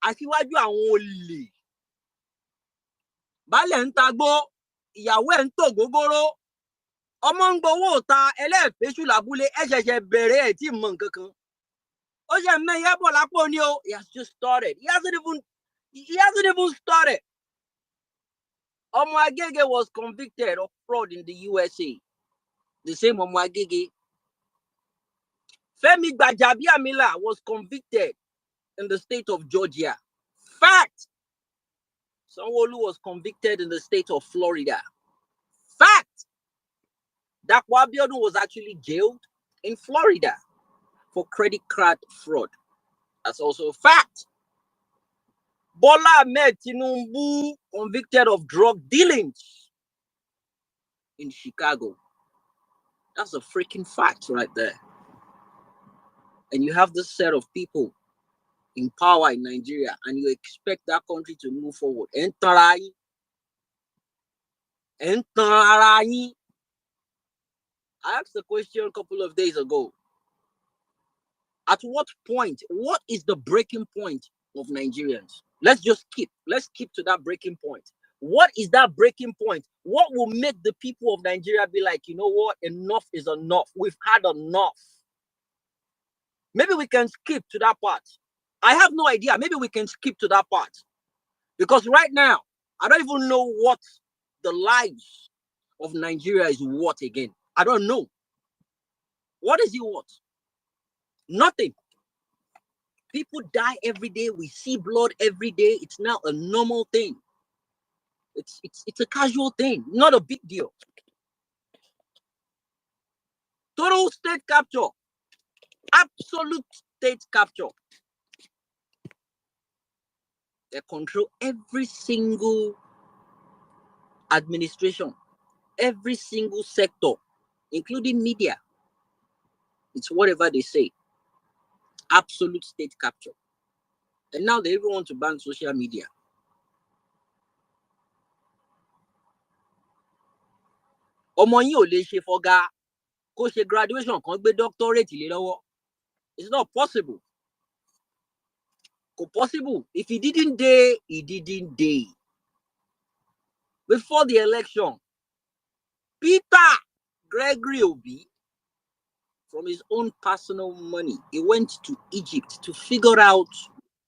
Aṣíwájú àwọn olè. Baálẹ̀ ń tagbó, ìyàwó ẹ̀ ń tò gógóró, ọmọ ń gbowó ta ẹlẹ́ẹ̀fẹ́sù lábúlé, ẹ ṣẹ̀ṣẹ̀ bẹ̀rẹ̀ ẹ̀ tí mọ̀ nǹkan kan. Ó ṣe mẹ́yẹ bọ̀ lápò ni o. He has just started. He hasn't even started. Omo Agege was convicted of fraud in the USA. The same Omo Agege. Femi Gbajabiamila was convicted in the state of Georgia. Fact. Sanwo-Olu was convicted in the state of Florida. Fact. Dapo Abiodun was actually jailed in Florida for credit card fraud. That's also a fact. Bola Ahmed Tinubu convicted of drug dealings in Chicago. That's a freaking fact right there. And you have this set of people in power in Nigeria, and you expect that country to move forward. I asked a question a couple of days ago. At what point, what is the breaking point of Nigerians? Let's keep to that breaking point. What is that breaking point? What will make the people of Nigeria be like, you know what, enough is enough. We've had enough. Maybe we can skip to that part. I have no idea. Maybe we can skip to that part. Because right now, I don't even know what the lives of Nigeria is worth again. I don't know. What is it worth? Nothing. People die every day. We see blood every day. It's now a normal thing. It's a casual thing, not a big deal. Total state capture. Absolute state capture. They control every single administration, every single sector, including media. It's whatever they say. Absolute state capture. And now they even want to ban social media. Ọmọ yín ò lè ṣe fọ́gá kó ṣe graduation kan gbé doctorate lé lọ́wọ́. It's not possible. Kò possible. If he didn't day, he didn't day. Before the election, Peter Gregory Obi, from his own personal money, he went to Egypt to figure out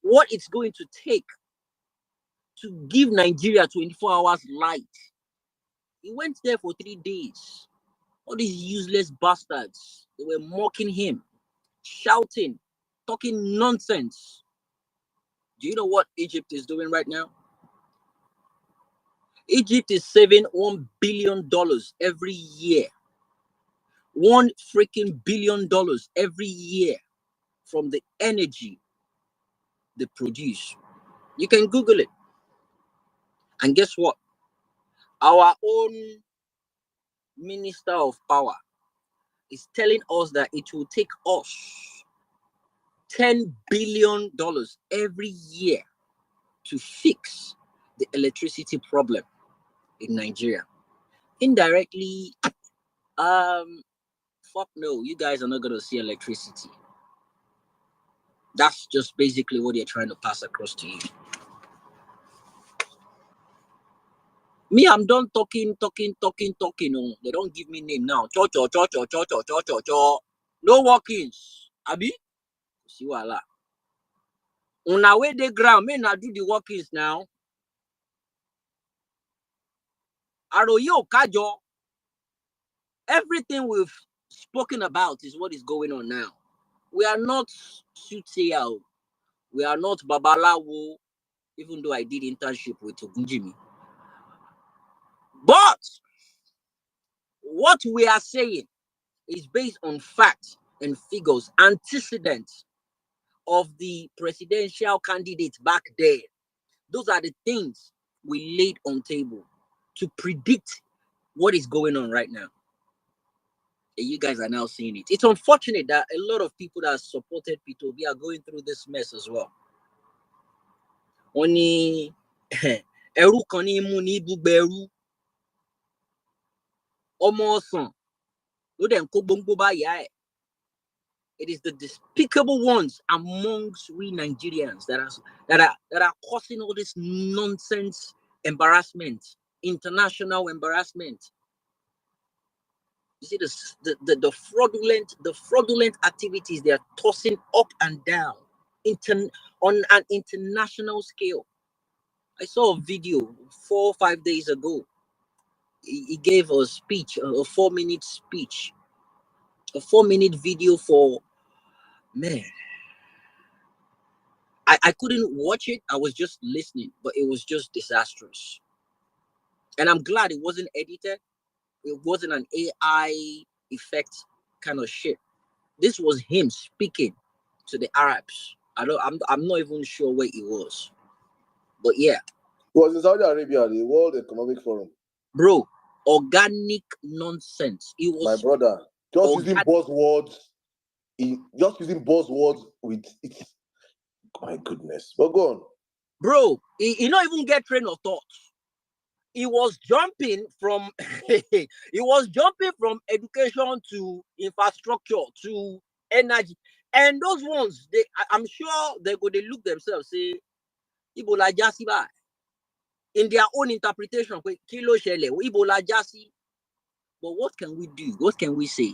what it's going to take to give Nigeria 24 hours light. He went there for 3 days. All these useless bastards, they were mocking him, shouting, talking nonsense. Do you know what Egypt is doing right now? Egypt is saving $1 billion every year. $1 freaking billion every year from the energy they produce. You can Google it. And guess what? Our own Minister of Power is telling us that it will take us $10 billion every year to fix the electricity problem in Nigeria. Indirectly, fuck no, you guys are not going to see electricity. That's just basically what they're trying to pass across to you. Me, I'm done talking. Oh, they don't give me name now. Cho. No walk-ins. Abi? See wala. Una way the ground, may not do the walk-ins now. Aroyo Kajo. Everything we've spoken about is what is going on now. We are not soothsayer. We are not Babalawo, even though I did internship with Ogunjimi. But what we are saying is based on facts and figures, antecedents of the presidential candidate back there. Those are the things we laid on table to predict what is going on right now. And you guys are now seeing it. It's unfortunate that a lot of people that supported P2B are going through this mess as well. Only Eru Kani Muni Buberu Omoson. It is the despicable ones amongst we Nigerians that are causing all this nonsense embarrassment, international embarrassment. You see the fraudulent activities they are tossing up and down on an international scale. I saw a video 4 or 5 days ago. He gave a speech, a 4-minute speech, a 4-minute video for, man. I couldn't watch it. I was just listening, but it was just disastrous. And I'm glad it wasn't edited. It wasn't an AI effect kind of shit. This was him speaking to the Arabs. I'm not even sure where he was. But yeah. It was in Saudi Arabia, the World Economic Forum. Bro, organic nonsense. It was, my brother, just using buzzwords. Just using buzzwords with it. My goodness. But go on. Bro, he not even get train of thought. He was jumping from education to infrastructure to energy. And those ones, I'm sure they look themselves, say, Ibola Jasiba. In their own interpretation, Kilo Shele, Ibola Jasi. But what can we do? What can we say?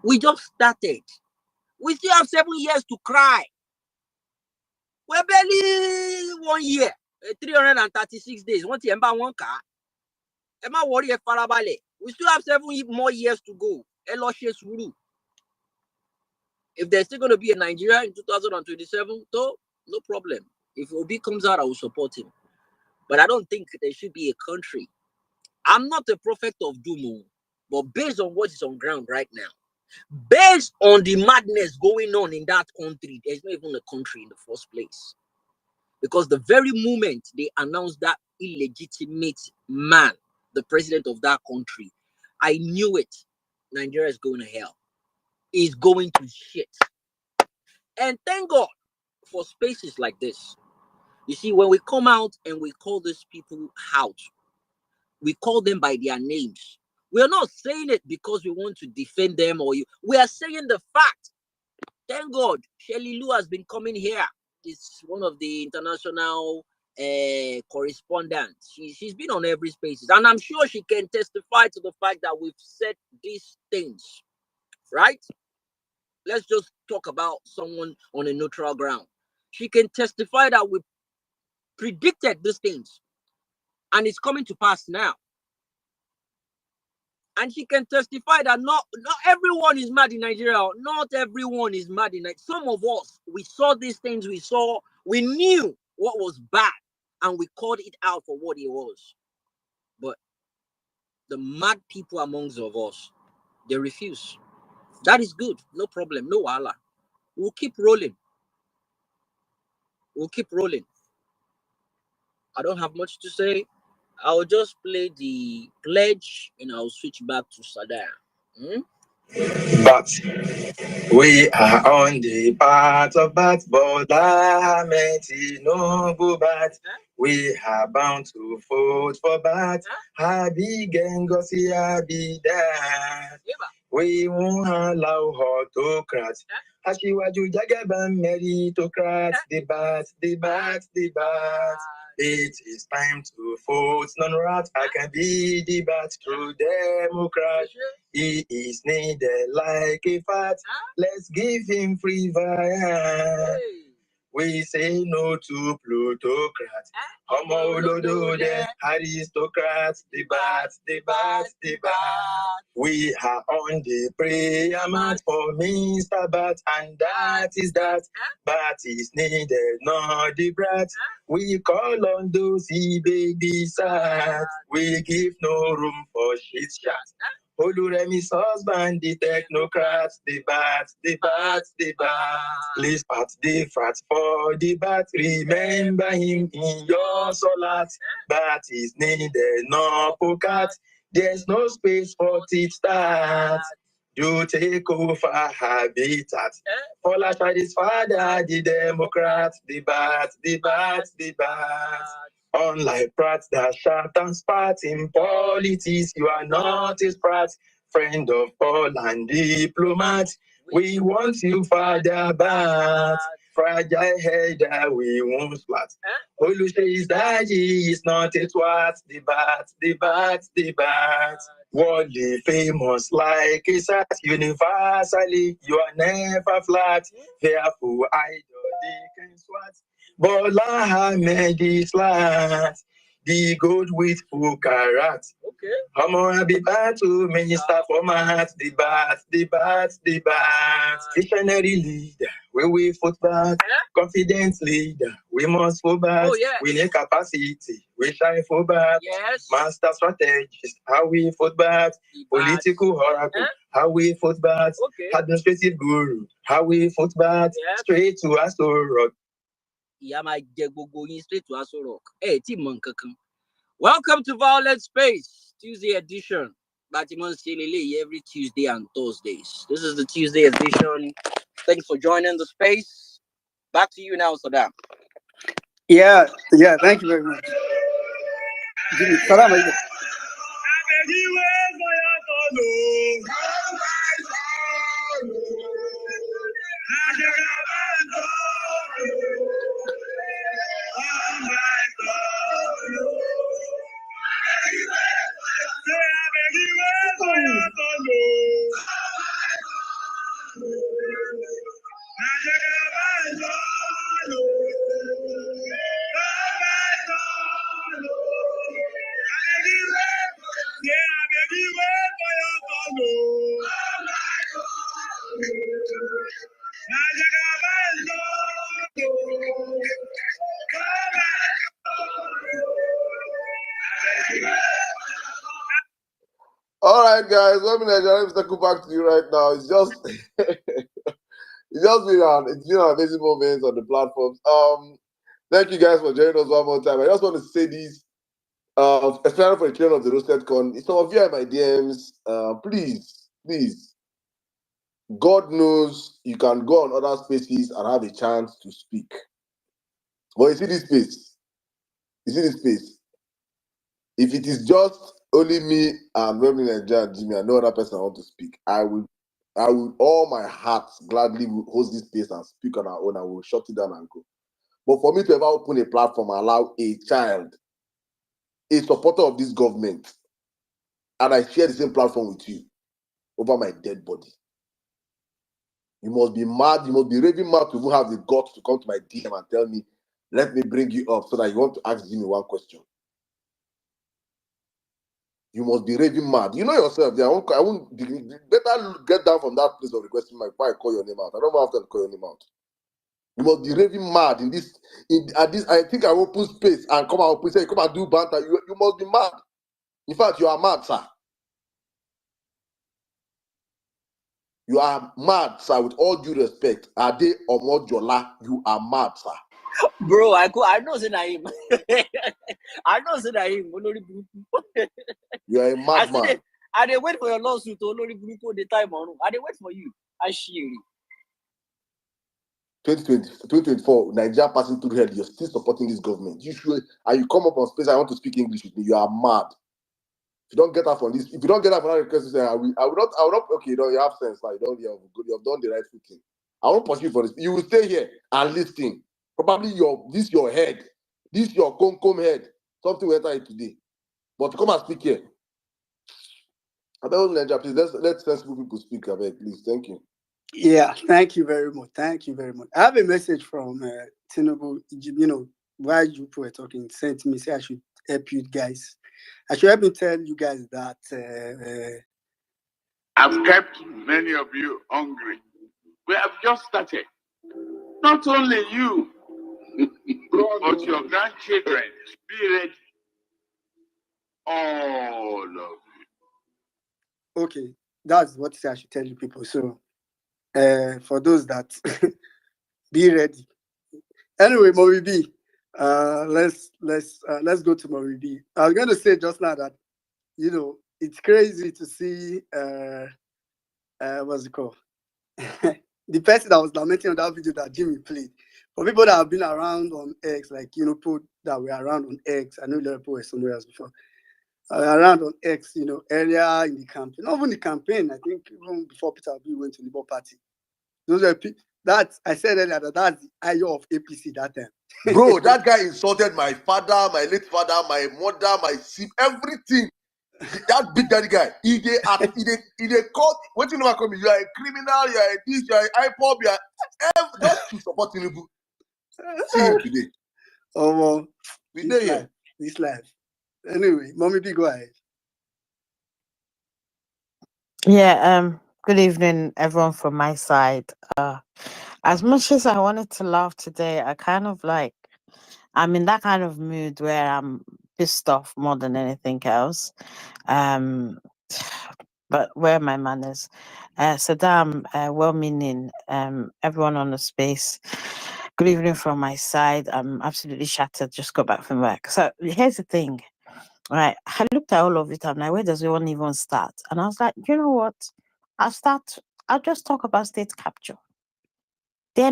We just started. We still have 7 years to cry. We're barely 1 year, 336 days. One car. Am I worried? We still have 7 more years to go. If there's still going to be a Nigeria in 2027, though, no problem. If Obi comes out, I will support him. But I don't think there should be a country. I'm not a prophet of doom, but based on what is on ground right now, based on the madness going on in that country, there's not even a country in the first place. Because the very moment they announced that illegitimate man, the president of that country, I knew it. Nigeria is going to hell. It's going to shit. And thank God for spaces like this. You see, when we come out and we call these people out, we call them by their names. We are not saying it because we want to defend them or you. We are saying the fact. Thank God, Shelly Lou has been coming here. She's one of the international correspondents. She's been on every spaces, and I'm sure she can testify to the fact that we've said these things, right? Let's just talk about someone on a neutral ground. She can testify that we predicted these things, and it's coming to pass now. And she can testify that not everyone is mad in Nigeria. Not everyone is mad in Nigeria. Some of us, we saw these things. We knew what was bad, and we called it out for what it was. But the mad people amongst of us, they refuse. That is good. No problem. No wala. We'll keep rolling. We'll keep rolling. I don't have much to say. I'll just play the pledge and I'll switch back to Sadar. But we are on the path of bat, but no go bat. We are bound to vote for bat. Habi Gengosi Habi that. We won't allow autocrats. Hashiwaju Jagaban meritocrats. Debat. It is time to vote non-rat. I can be debat through Democrat. He is needed like a fat. Let's give him free via. We say no to plutocrats. Aristocrats. Debat. We are on the prayer mat for Mr. Bat, and that is that. Bat is needed, not the brat. We call on those he baby sad. We give no room for shit chat. Oluremi's husband, the technocrats, the bats. Please pat the frat for the bat. Remember him in your solat. Bat is needed, no pocket. There's no space for tit tat. You take over habitat. For his father, the Democrat, the bat. Unlike Pratt, that shout and spat in politics, you are not a Pratt, friend of all and diplomat. We want you, Father Bat. Fragile head, we won't splat. Olushe is daddy, is not a twat. The bat. Worldly famous like a sat. Universally, you are never flat. Fearful idol, they can swat. Bola Ahmed is flat. The gold with full carrot. Okay. Homo Abibatu, minister format, the bat. Visionary leader, when we foot back. Confident leader, we must fall back. Oh, yes. We need capacity, we shine for back. Yes. Master strategist, how we foot back. Political oracle, how we foot back. Okay. Administrative guru, how we foot back. Yep. Straight to Astro Rock. Straight to Aso Rock. Hey, Team welcome to VawulenceSpace, Tuesday edition. Batimon Silili every Tuesday and Thursdays. This is the Tuesday edition. Thanks for joining the space. Back to you now, Saddam. Yeah, thank you very much. Jimmy, Saddam, are you there? All right, guys. Let me circle back to you right now. It's just been an amazing moment on the platforms. Thank you guys for joining us one more time. I just want to say this, especially for the children of the Roasted Con. Some of you are in my DMs. Please. God knows you can go on other spaces and have a chance to speak. But you see this space. If it is just only me and Reverend Nigeria and Jimmy and no other person I want to speak, I will all my heart gladly host this space and speak on our own. I will shut it down and go. But for me to ever open a platform and allow a child, a supporter of this government, and I share the same platform with you over my dead body, you must be mad. You must be raving mad to even have the guts to come to my DM and tell me, let me bring you up so that you want to ask Jimmy one question. You must be raving mad. You know yourself. I won't better get down from that place of requesting my before I call your name out. I don't have to call your name out. You must be raving mad at this. I think I open space and come out. Say, come and do banter. You must be mad. In fact, you are mad, sir. You are mad, sir. With all due respect, Ade Omojola, you are mad, sir. Bro, I know say na him. I know say na him. You are a madman. I dey wait for your lawsuit. Olori Buruko the time on. I dey wait for you. Ashiri. 2024, Nigeria passing through hell. You're still supporting this government. You should. And you come up on space. I want to speak English with me. You are mad. If you don't get out from this, if you don't get out from that request, say I will not. Okay, you have sense. Like, you have done the right thing. I won't pursue for this. You will stay here and listen. Probably this your head, this your comb head. Something will enter it today. But to come and speak here. I don't know, Nigeria, please let sensible people speak. I beg, please. Thank you. Yeah, thank you very much. I have a message from Tinubu. While you were talking, sent me, say I should help you guys. I should help me tell you guys that I've kept many of you hungry. We have just started. Not only you, but your grandchildren. Be ready. All of you. Okay, that's what I should tell you people. So, for those that be ready. Anyway, Mori B, let's go to Mori B. I was going to say just now that it's crazy to see what's it called? The person that was lamenting on that video that Jimmy played. For people that have been around on X, like people that were around on X, I know a lot of people were somewhere else before. Around on X, earlier in the campaign, not even the campaign, I think even before Peter Obi went to the Labour Party. Those were that I said earlier that's the IO of APC that time. Bro, that guy insulted my father, my late father, my mother, my sib, everything. That big daddy guy, he dey call. What you never call me? You are a criminal. You are a this. You are a IPOB. You are just to support Tinubu. See him today. Oh well, we there here. This life. Anyway, Mommy B, go ahead. Yeah. Good evening, everyone from my side. As much as I wanted to laugh today, I kind of I'm in that kind of mood where I'm pissed off more than anything else. But where are my manners? Saddam, well-meaning, everyone on the space. Good evening from my side. I'm absolutely shattered. Just got back from work. So here's the thing. All right, I looked at all of it. I'm like, where does one even start? And I was like, you know what? I'll just talk about state capture. Dear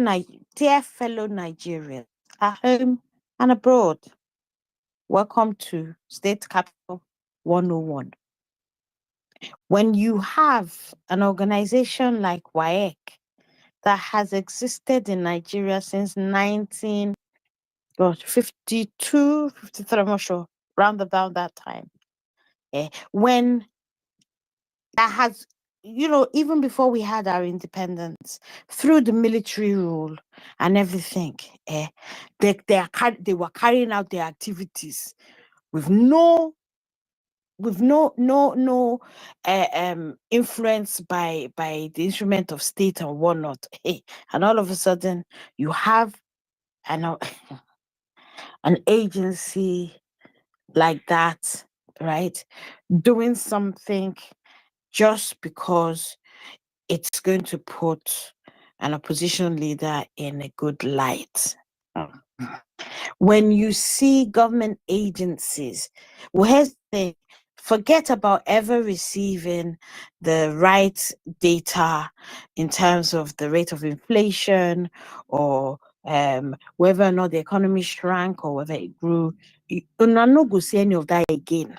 fellow Nigerians at home and abroad, welcome to State Capture 101. When you have an organization like WAEC that has existed in Nigeria since 1952, 53, I'm not sure, round about that time, when that has, even before we had our independence, through the military rule and everything, they were carrying out their activities with no influence by the instrument of state and whatnot. And all of a sudden you have an agency like that, right, doing something just because it's going to put an opposition leader in a good light. When you see government agencies, forget about ever receiving the right data in terms of the rate of inflation or whether or not the economy shrank or whether it grew. You're not going to see any of that again,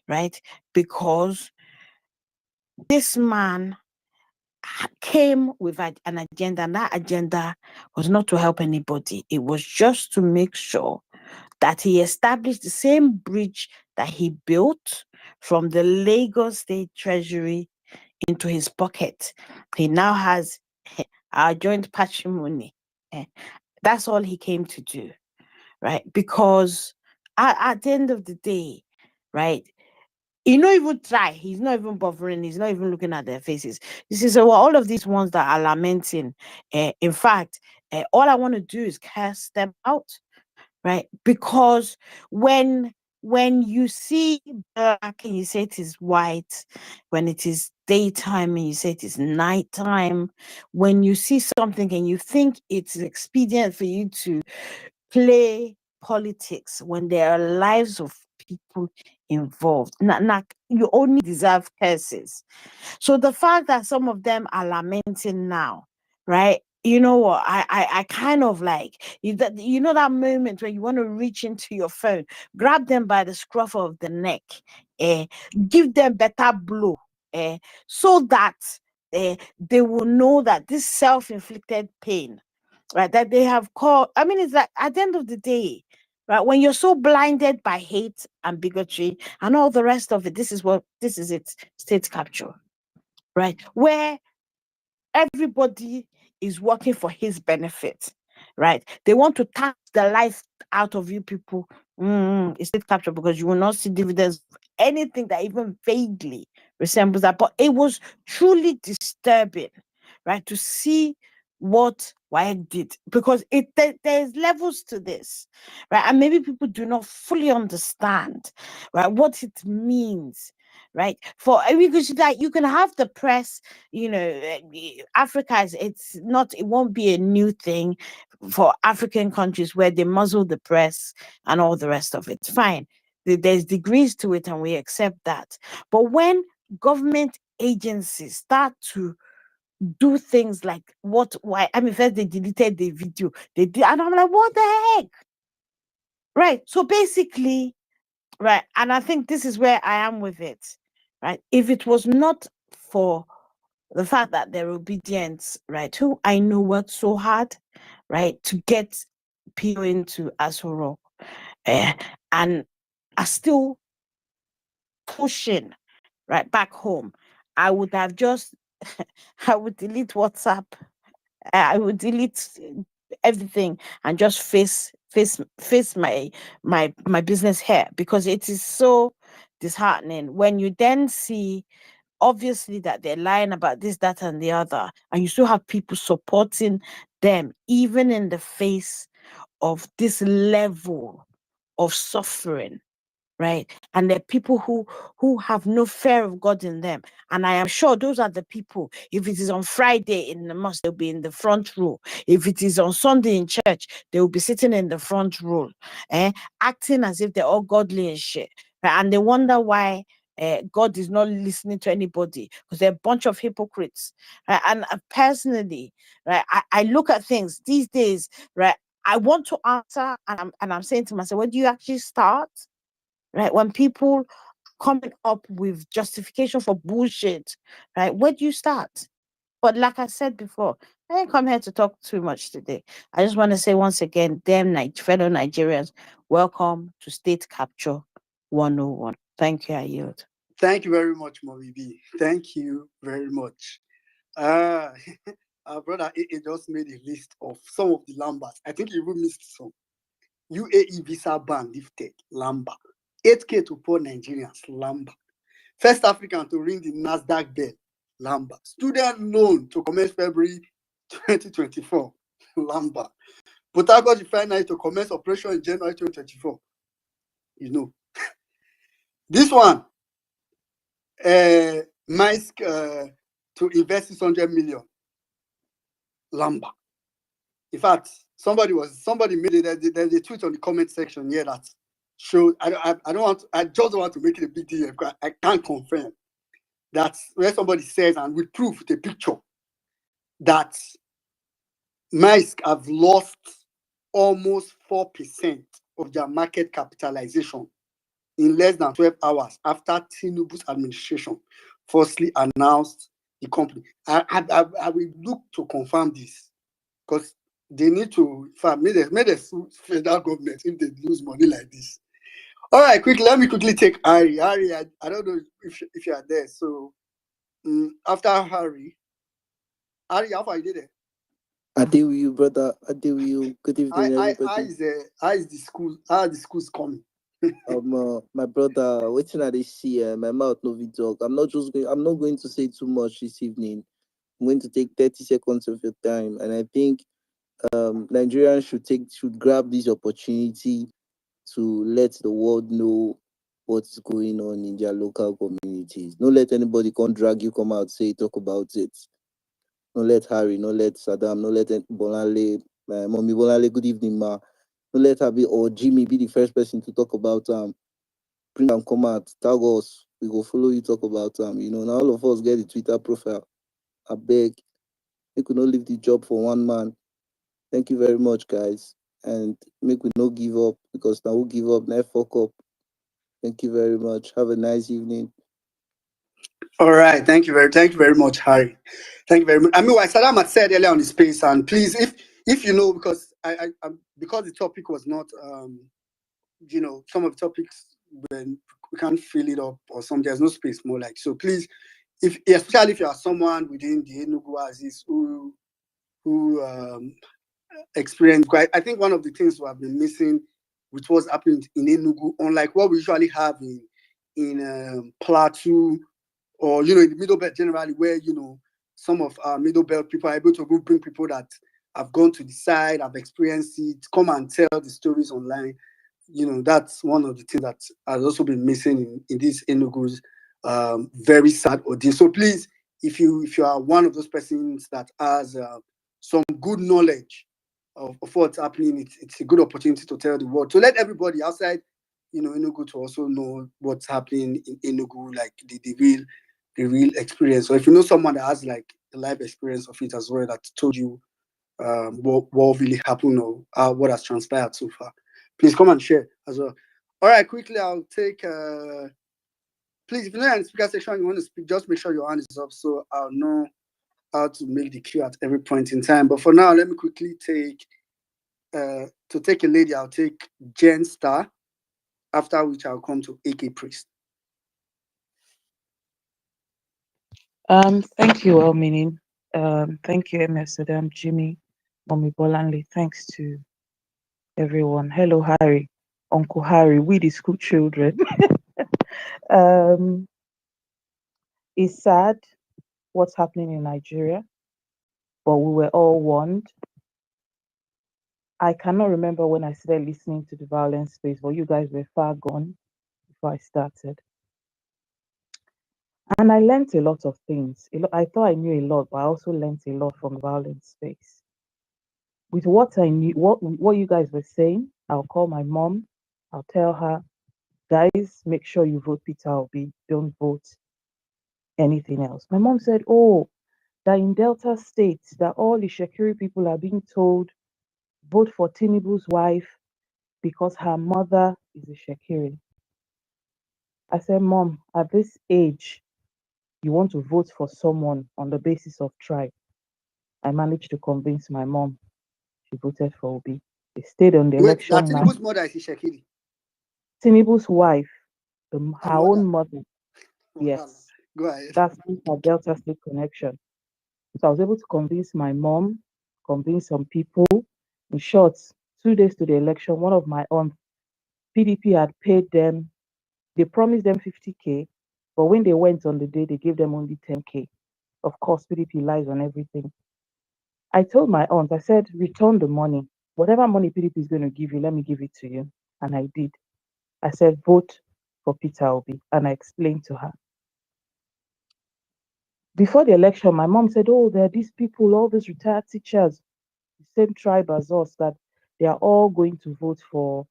right? Because this man came with an agenda, and that agenda was not to help anybody. It was just to make sure that he established the same bridge that he built from the Lagos State Treasury into his pocket. He now has our joint patrimony. That's all he came to do, right? Because at the end of the day, right, he not even try. He's not even bothering. He's not even looking at their faces. This is all of these ones that are lamenting. In fact, all I want to do is cast them out, right? Because when you see black and you say it is white, when it is daytime and you say it is nighttime, when you see something and you think it's expedient for you to play politics when there are lives of people involved, you only deserve curses. So the fact that some of them are lamenting now, right? You know what? I kind of that moment when you want to reach into your phone, grab them by the scruff of the neck, give them better blow, so that they will know that this self-inflicted pain, right, that they have called. I mean, it's like at the end of the day, right, when you're so blinded by hate and bigotry and all the rest of it, this is it, state capture, right, where everybody is working for his benefit, right? They want to tax the life out of you people. It's state capture because you will not see dividends of anything that even vaguely resembles that. But it was truly disturbing, right, to see what WAEC did, because there's levels to this, right? And maybe people do not fully understand, right, what it means, right? For because like you can have the press, Africa it won't be a new thing for African countries where they muzzle the press and all the rest of it. Fine. There's degrees to it and we accept that. But when government agencies start to do things like first they deleted the video, they did, and I'm like, what the heck? Right. So basically, right, and I think this is where I am with it, right? If it was not for the fact that they're obedient, right, who I know worked so hard, right, to get PO into Asoro, and are still pushing right back home, I would have just I would delete WhatsApp. I would delete everything and just face my business here, because it is so disheartening when you then see obviously that they're lying about this, that, and the other, and you still have people supporting them even in the face of this level of suffering, right? And there are people who have no fear of God in them. And I am sure those are the people, if it is on Friday in the mosque, they'll be in the front row. If it is on Sunday in church, they will be sitting in the front row, acting as if they're all godly and shit. Right? And they wonder why God is not listening to anybody, because they're a bunch of hypocrites. Right? And personally, right, I look at things these days, right? I want to answer, and I'm saying to myself, where do you actually start? Right? When people coming up with justification for bullshit, right? Where do you start? But like I said before, I didn't come here to talk too much today. I just want to say once again, fellow Nigerians, welcome to State Capture 101. Thank you, I yield. Thank you very much, Mommy B. Thank you very much. Our brother it just made a list of some of the lambas. I think he even missed some. UAE visa ban lifted, Lamba. 8K to poor Nigerians, Lamba. First African to ring the Nasdaq bell, Lamba. Student loan to commence February 2024, Lamba. Port Harcourt refinery to commence operation in January 2024. This one, Maersk to invest 600 million, Lamba. In fact, somebody made it. There's a tweet on the comment section here that showed. I just don't want to make it a big deal because I can't confirm that where somebody says, and with proof with a picture, that Maersk have lost almost 4% of their market capitalization in less than 12 hours after Tinubu's administration firstly announced the company. I will look to confirm this because they need to, may they sue federal government if they lose money like this. All right, let me quickly take Harry. Harry, I don't know if you are there. So after Harry, how far are you there? I deal with you, brother. I deal with you. Good evening, everybody. How is the school? How are the schools coming? My brother, waiting at this see, my mouth no be talk. I'm not going to say too much this evening. I'm going to take 30 seconds of your time, and I think Nigerians should grab this opportunity to let the world know what's going on in their local communities. Don't let anybody drag you, come out, talk about it. Don't let Harry, don't let Saddam, don't let Bolale, Mommy Bolale, good evening, ma. Don't let her be, or Jimmy be the first person to talk about bring them come out, tag us, we go follow you, talk about now all of us get the Twitter profile. I beg, we could not leave the job for one man. Thank you very much, guys. And make we no give up, because now we give up, never fuck up. Thank you very much. Have a nice evening. All right, thank you very much, Harry. Thank you very much. I mean, what Saddam had said earlier on the space, and please, if you know, because because the topic was not, some of the topics when we can't fill it up or some there's no space more like. So please, especially if you are someone within the Enugu Aziz who experienced, I think one of the things we have been missing with what's happening in Enugu, unlike what we usually have in Plateau, or in the Middle Belt generally, where some of our middle belt people are able to go bring people that have gone to the side, have experienced it, come and tell the stories online. That's one of the things that has also been missing in this Enugu's very sad audience. So please, if you are one of those persons that has some good knowledge of what's happening, it's a good opportunity to tell the world, to let everybody outside Enugu to also know what's happening in Enugu, like the real experience. So if you know someone that has like the life experience of it as well, that told you what really happened or what has transpired so far, please come and share as well. All right, quickly, I'll take. Please, if you're not in the speaker section, you want to speak, just make sure your hand is up so I'll know how to make the queue at every point in time. But for now, let me quickly take. To take a lady, I'll take Jen Star. After which, I'll come to AK Priest. Thank you, well-meaning. Thank you, MS Adam, Jimmy, Mommy Bolanle. Thanks to everyone. Hello, Harry, Uncle Harry. We the school children. It's sad what's happening in Nigeria, but we were all warned. I cannot remember when I started listening to the Violence Space, but you guys were far gone before I started. And I learned a lot of things. I thought I knew a lot, but I also learned a lot from Violence Space. With what I knew, what you guys were saying, I'll call my mom. I'll tell her, guys, make sure you vote Peter Obi. Don't vote anything else. My mom said, oh, that in Delta State, that all the Shekiri people are being told, vote for Tinubu's wife because her mother is a Shekiri. I said, Mom, at this age, you want to vote for someone on the basis of tribe. I managed to convince my mom. She voted for Obi. They stayed on the election night. Tinubu's mother is Shekiri. Tinubu's wife, her own mother. Yes. Go ahead. That's her Delta State connection. So I was able to convince my mom, convince some people. In short, 2 days to the election, one of my aunts, PDP had paid them, they promised them 50K, but when they went on the day, they gave them only 10K. Of course, PDP lies on everything. I told my aunt, I said, return the money. Whatever money PDP is going to give you, let me give it to you. And I did. I said, vote for Peter Obi. And I explained to her. Before the election, my mom said, oh, there are these people, all these retired teachers, the same tribe as us, that they are all going to vote for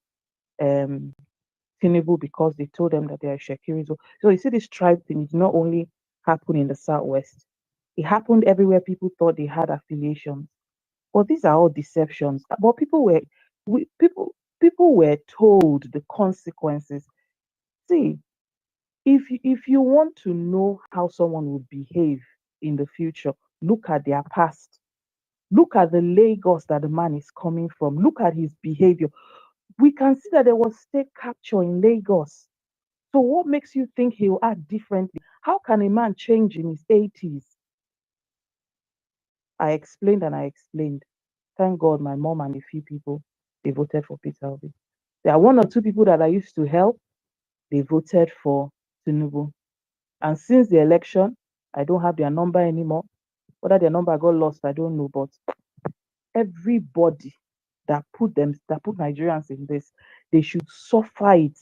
Tinubu because they told them that they are Shekiris. So you see, this tribe thing did not only happen in the Southwest. It happened everywhere people thought they had affiliations. But these are all deceptions. But people were told the consequences. See, if you want to know how someone will behave in the future, look at their past. Look at the Lagos that the man is coming from. Look at his behavior. We can see that there was state capture in Lagos. So what makes you think he will act differently? How can a man change in his 80s? I explained and I explained. Thank God my mom and a few people, they voted for Peter Obi. There are 1 or 2 people that I used to help, they voted for Tinubu. And since the election, I don't have their number anymore. Whether their number got lost, I don't know. But everybody that put Nigerians in this, they should suffer it.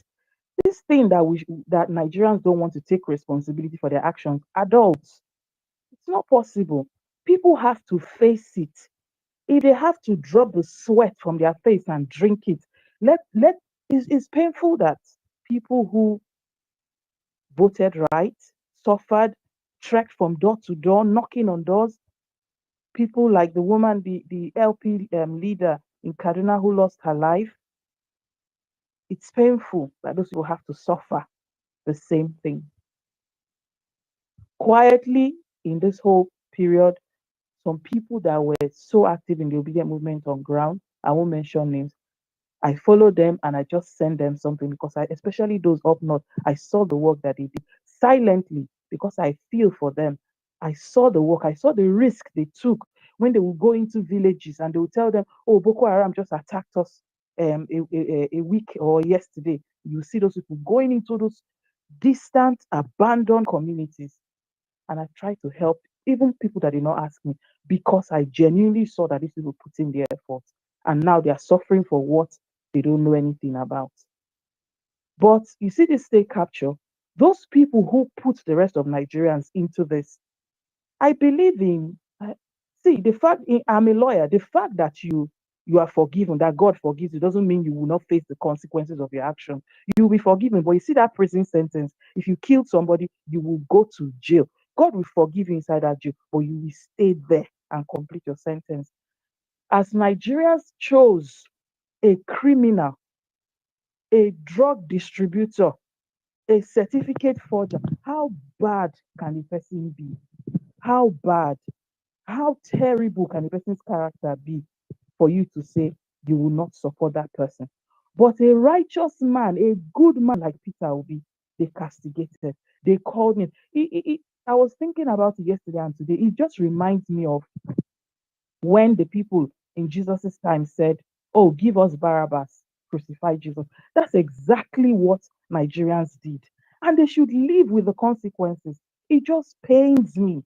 This thing that Nigerians don't want to take responsibility for their actions, adults, it's not possible. People have to face it. If they have to drop the sweat from their face and drink it, it's painful that people who voted right, suffered, trekked from door to door, knocking on doors. People like the woman, the LP leader in Kaduna who lost her life. It's painful that those people have to suffer the same thing. Quietly, in this whole period, some people that were so active in the obedient movement on ground, I won't mention names, I followed them and I just sent them something because especially those up north, I saw the work that they did silently because I feel for them. I saw the work, I saw the risk they took when they would go into villages and they would tell them, oh, Boko Haram just attacked us a week or yesterday. You see those people going into those distant, abandoned communities. And I tried to help even people that did not ask me, because I genuinely saw that these people put in their effort, and now they are suffering for what they don't know anything about. But you see this state capture, those people who put the rest of Nigerians into this, I believe in. See, the fact I'm a lawyer. The fact that you are forgiven, that God forgives you, doesn't mean you will not face the consequences of your action. You will be forgiven, but you see that prison sentence. If you killed somebody, you will go to jail. God will forgive you inside that jail, but you will stay there and complete your sentence. As Nigerians chose a criminal, a drug distributor, a certificate forger, how bad can the person be? How bad? How terrible can a person's character be for you to say you will not support that person? But a righteous man, a good man like Peter Obi, they castigated. They called him. I was thinking about it yesterday and today. It just reminds me of when the people in Jesus' time said, "Oh, give us Barabbas, crucify Jesus." That's exactly what Nigerians did. And they should live with the consequences. It just pains me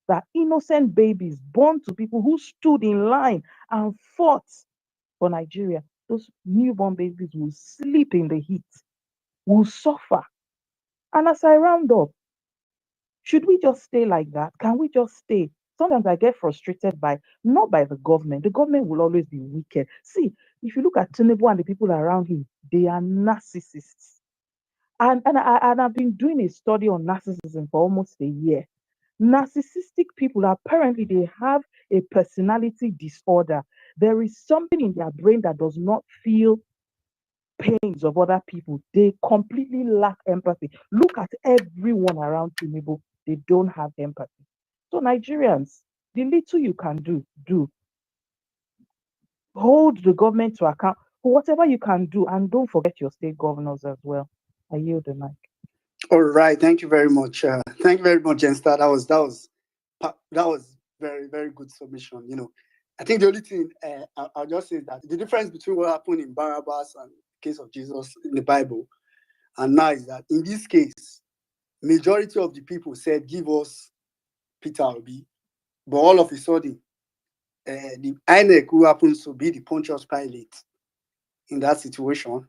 that innocent babies born to people who stood in line and fought for Nigeria, those newborn babies will sleep in the heat, will suffer. And as I round up, should we just stay like that? Can we just stay? Sometimes I get frustrated not by the government. The government will always be wicked. See, if you look at Tinubu and the people around him, they are narcissists. And I've been doing a study on narcissism for almost a year. Narcissistic people, apparently they have a personality disorder. There is something in their brain that does not feel pains of other people. They completely lack empathy. Look at everyone around Tinubu. They don't have empathy. So Nigerians, the little you can do. Hold the government to account for whatever you can do, and don't forget your state governors as well. I yield the mic. All right, thank you very much. Thank you very much, Jensta. That was very, very good submission. I think the only thing I'll just say is that the difference between what happened in Barabbas and the case of Jesus in the Bible and now is that in this case, majority of the people said, "Give us Peter Obi," but all of a sudden, the INEC, who happens to be the Pontius Pilate in that situation,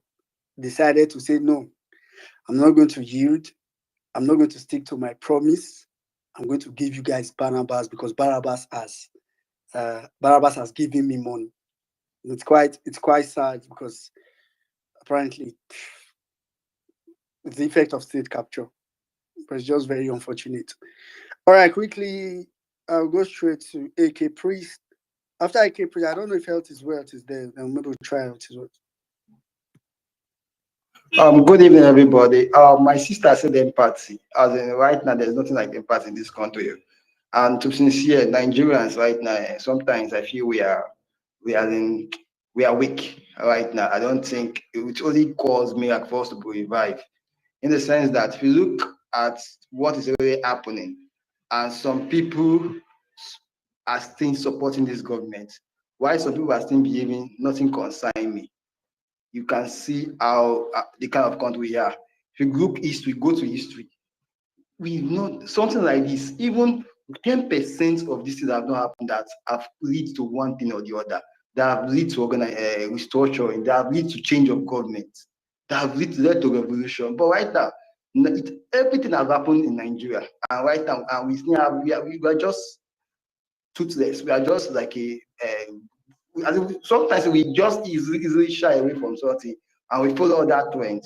decided to say, "No, I'm not going to yield. I'm not going to stick to my promise. I'm going to give you guys Barnabas because Barabbas has given me money." It's quite sad because apparently it's the effect of state capture, but it's just very unfortunate. All right, quickly, I'll go straight to AK Priest. After AK Priest, I don't know if health is well, it is there, and maybe we'll try health is well. Good evening, everybody. My sister said empathy. As in, right now, there's nothing like empathy in this country. And to be sincere, Nigerians right now, sometimes I feel we are weak right now. I don't think it only calls miracle for us to be revived. In the sense that if you look at what is really happening, and some people are still supporting this government, while some people are still behaving, nothing concerns me. You can see how the kind of country we are. If you look history, go to history. We know something like this. Even 10% of these things have not happened that have led to one thing or the other. That have led to restructuring. That have led to change of government. That have led to revolution. But right now, everything has happened in Nigeria, and right now, and we are just toothless. We are just like sometimes we just easily shy away from something and we follow that trend.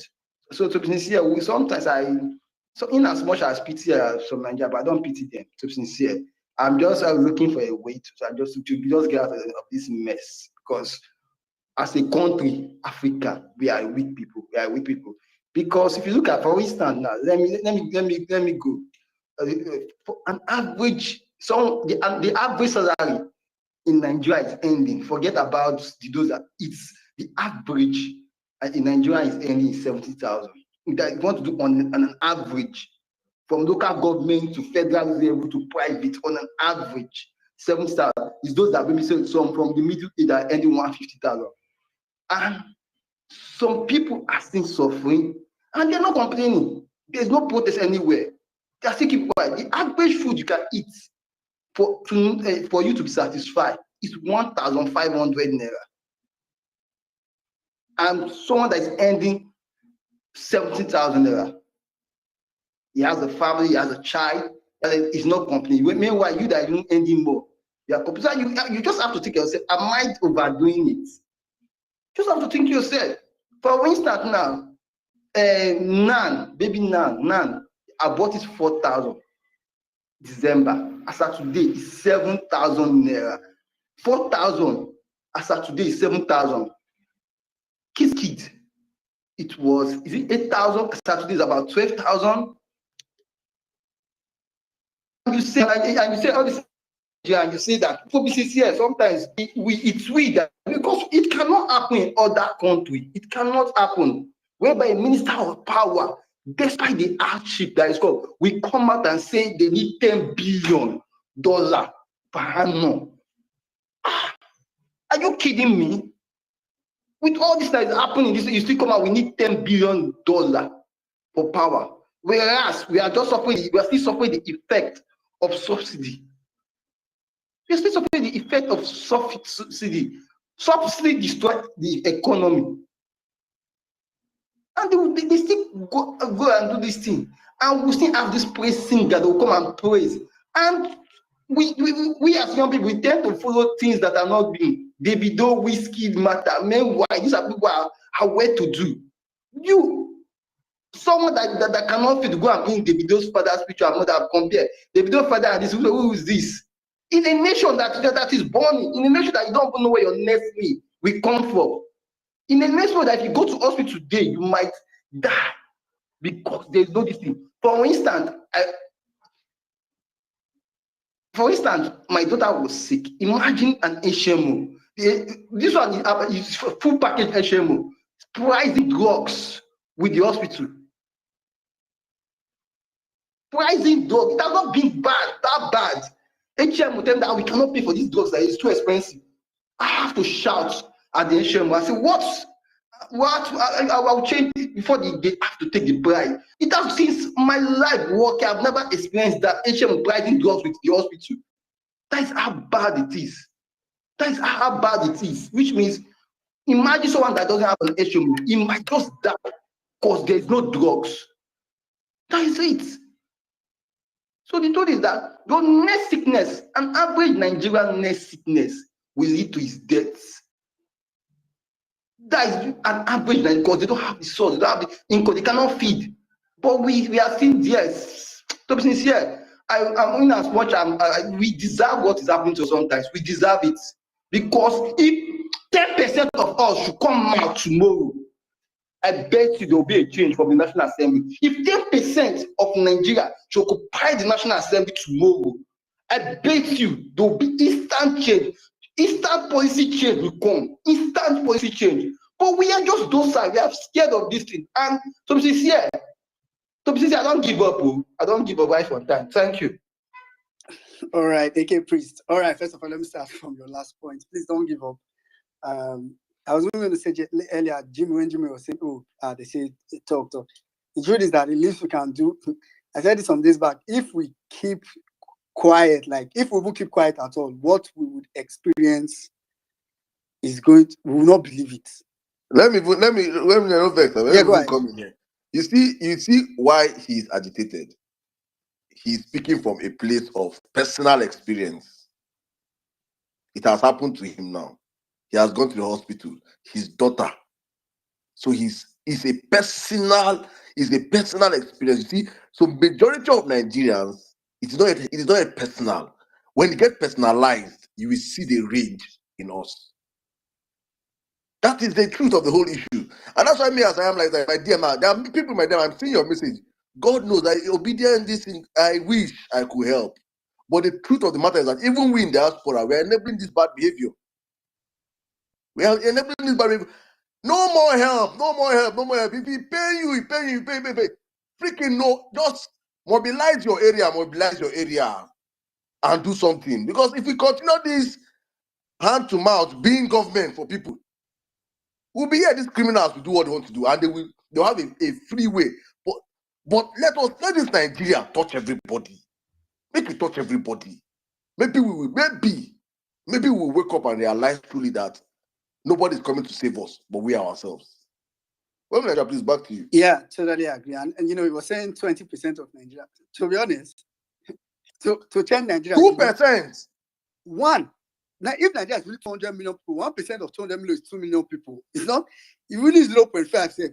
So to be sincere, so in as much as pity some Nigeria, but I don't pity them. To be sincere, I'm just looking for a way to just get out of this mess, because as a country, Africa, we are weak people. Because if you look at, for instance, now let me go. For an average, the average salary in Nigeria is ending. Forget about those that it's the average in Nigeria is ending 70,000. That you want to do on an average, from local government to federal level to private, on an average, 70,000 is those that maybe some from the middle age that are ending 150,000. And some people are still suffering and they're not complaining. There's no protest anywhere. They are still keeping quiet. The average food you can eat for you to be satisfied is 1,500 naira. And someone that is earning 70,000 naira, he has a family, he has a child, he's not complaining. Meanwhile, you that are earning more, you just have to think yourself, am I overdoing it? Just have to think yourself. For instance, now, Nan, I bought it 4,000 December. As of today, it's 7,000 naira. 4,000 as of today is 7,000. Kid, it was, is it 8,000? As of today is about 12,000. And you say all this, and you say that for BCCS, sometimes it's we that, because it cannot happen in other countries. It cannot happen whereby a minister of power, despite the hardship that is called, we come out and say they need $10 billion per annum. Are you kidding me? With all this that is happening, you still come out, we need $10 billion for power. Whereas we are still suffering the effect of subsidy. We are still suffering the effect of subsidy. Subsidy destroys the economy. And they still go and do this thing. And we still have this praise singer that will come and praise. And we as young people, we tend to follow things that are not being. Davido, whiskey matter. Meanwhile, these are people are well to do. Someone that cannot fit to go and bring Davido's father's picture and mother compare. Davido's father and this, who is this? In a nation that is burning, in a nation that you don't even know where your next meal will come from. In a nation that if you go to hospital today, you might die because there's no this thing. For instance, my daughter was sick. Imagine an HMO. This one is full package HMO. Pricing drugs with the hospital. Pricing drugs. It has not been that bad. HMO tell them that we cannot pay for these drugs, that it's too expensive. I have to shout at the HMO. I say, what? I will change it before they have to take the bribe. It has, since my life working, I've never experienced that HMO pricing drugs with the hospital. That is how bad it is. That is how bad it is. Which means, imagine someone that doesn't have an HMO, he might just die because there's no drugs. That is it. So the truth is that your next sickness, an average Nigerian next sickness, will lead to his death. That is an average, because they don't have the source, they don't have the income, they cannot feed. But we are still there. To be sincere, I'm in as much we deserve what is happening to us sometimes. We deserve it. Because if 10% of us should come out tomorrow, I bet you there will be a change from the National Assembly. If 10% of Nigeria should occupy the National Assembly tomorrow, I bet you there will be instant change. Instant policy change will come. Instant policy change. But we are just docile. We are scared of this thing. And to be sincere, I don't give up. I don't give up right on time. Thank you. All right, AK Priest. All right, first of all, let me start from your last point. Please don't give up. I was going to say earlier, when Jimmy was saying, they say talk. The truth is that the least we can do, I said it some days back, if we keep quiet, like if we will keep quiet at all, what we would experience is we will not believe it. Let me know vex. Yeah, go ahead. Come in here. You see why he's agitated. He's speaking from a place of personal experience. It has happened to him now. He has gone to the hospital. His daughter. So it's a personal experience. You see, so majority of Nigerians, it is not a personal. When it gets personalized, you will see the rage in us. That is the truth of the whole issue. And that's why me, as I am like that, my dear man, there are people in my dear, I'm seeing your message. God knows that obedient this thing, I wish I could help. But the truth of the matter is that even we in the diaspora, we are enabling this bad behavior. We are enabling this bad behavior. No more help, no more help, no more help. If he pay you, he pay. Freaking no, just mobilize your area and do something. Because if we continue this hand to mouth, being government for people, we'll be here, these criminals will do what they want to do, and they'll have a free way. But let this Nigeria touch everybody. Make it touch everybody. maybe we will wake up and realize truly that nobody's coming to save us, but we ourselves. Well, Nigeria, please, back to you. Yeah, totally agree. And you know, you were saying 20% of Nigeria. To be honest, to change Nigeria, 2%. One. Now, if Nigeria is really 200 million people, 1% of 200 million is 2 million people. It's not, it really is 0.5.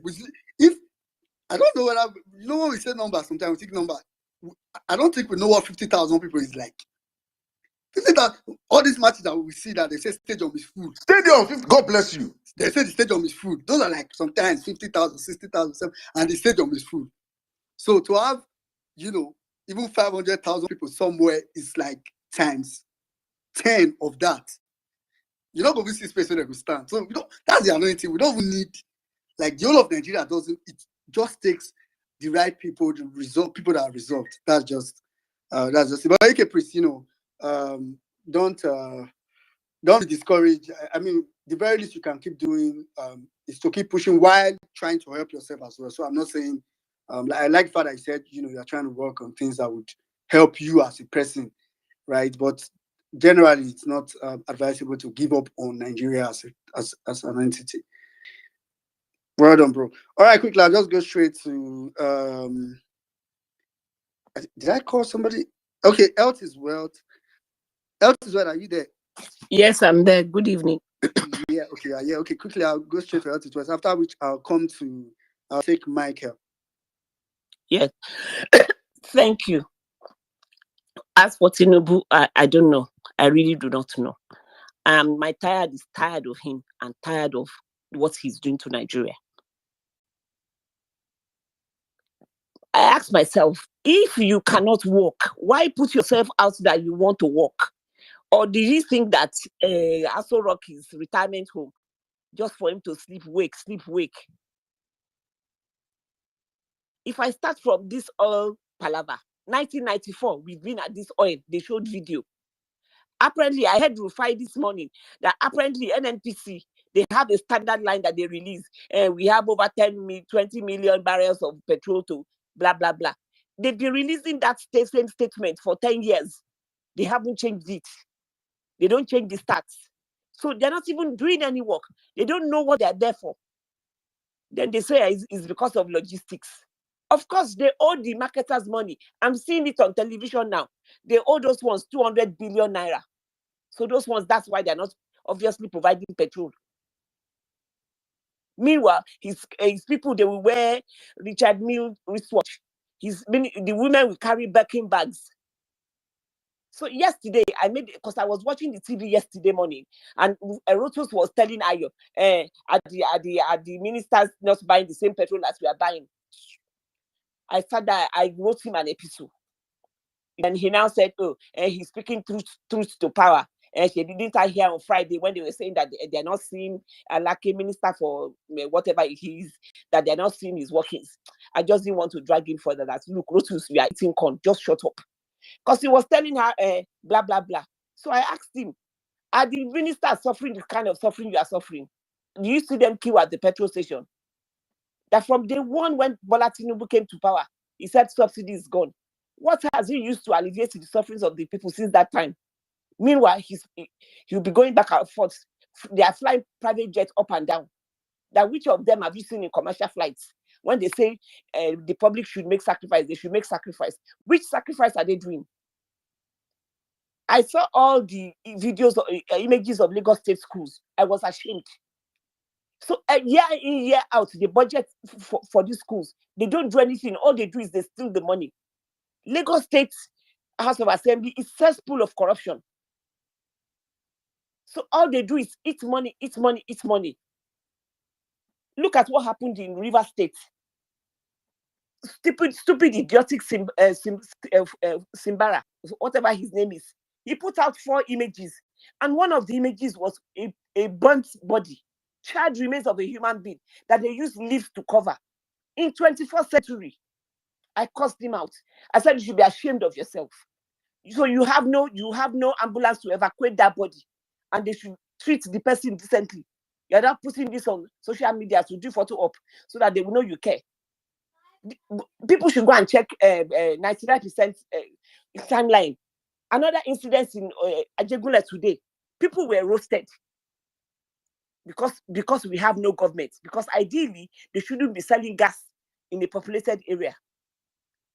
If I don't know whether, you know, when we say numbers, sometimes we take number. I don't think we know what 50,000 people is like. That all these matches that we see that they say stadium is full. Stadium, God bless you. They say the stadium is full. Those are like sometimes 50,000, 60,000, and the stadium is full. So to have, you know, even 500,000 people somewhere is like times 10 of that. You're not going to see space where they will stand. So that's the annoying thing. We don't even need, like, the whole of Nigeria doesn't, it just takes the right people, people that are resolved. That's just it. But AK Priest, you know, don't be discouraged. I mean, the very least you can keep doing is to keep pushing while trying to help yourself as well. So I'm not saying, I like the fact that I said, you know, you're trying to work on things that would help you as a person, right? But generally, it's not advisable to give up on Nigeria as an entity. Well done, bro. All right, quickly, I'll just go straight to. Did I call somebody? Okay, Health is Wealth. Health is Wealth, are you there? Yes, I'm there. Good evening. Yeah, okay. Quickly, I'll go straight to Health is Wealth. After which, I'll take Michael. Yes. Thank you. As for Tinubu, I don't know. I really do not know. My tired is tired of him and tired of what he's doing to Nigeria. I ask myself, if you cannot walk, why put yourself out that you want to walk? Or do you think that Aso Rock is retirement home just for him to sleep wake? If I start from this oil palaver, 1994, we've been at this oil. They showed video. Apparently, I heard Rufai this morning that apparently NNPC, they have a standard line that they release. We have over 20 million barrels of petrol to blah, blah, blah. They've been releasing that same statement for 10 years. They haven't changed it. They don't change the stats. So they're not even doing any work. They don't know what they're there for. Then they say it's because of logistics. Of course, they owe the marketers money. I'm seeing it on television now. They owe those ones 200 billion naira. So those ones, that's why they're not obviously providing petrol. Meanwhile, his people, they will wear Richard Mille wristwatch. The women will carry Birkin bags. So yesterday, because I was watching the TV yesterday morning, and Rotus was telling Ayo, are the ministers not buying the same petrol as we are buying? I thought that I wrote him an epistle. And he now said, he's speaking truth to power. And she didn't hear on Friday when they were saying that they're not seeing Alake minister for whatever it is, that they're not seeing his workings. I just didn't want to drag him further. That, look, Rotus, we are eating corn, just shut up. Because he was telling her, blah, blah, blah. So I asked him, are the ministers suffering the kind of suffering you are suffering? Do you see them queue at the petrol station? That from day one when Bola Tinubu came to power, he said subsidy is gone. What has he used to alleviate the sufferings of the people since that time? Meanwhile, he'll be going back and forth. They are flying private jets up and down. That which of them have you seen in commercial flights? When they say the public should make sacrifice, they should make sacrifice. Which sacrifice are they doing? I saw all the videos, images of Lagos State schools. I was ashamed. So year in, year out, the budget for these schools, they don't do anything. All they do is they steal the money. Lagos State House of Assembly is cesspool of corruption. So all they do is eat money. Look at what happened in River State. Stupid, idiotic Simbara, whatever his name is. He put out 4 images, and one of the images was a burnt body, charred remains of a human being that they used leaves to cover. In 21st century, I cussed him out. I said, you should be ashamed of yourself. So you have no ambulance to evacuate that body, and they should treat the person decently. You're not putting this on social media to do photo op so that they will know you care. People should go and check 99% timeline. Another incident in Ajegule today, people were roasted because we have no government. Because ideally, they shouldn't be selling gas in a populated area.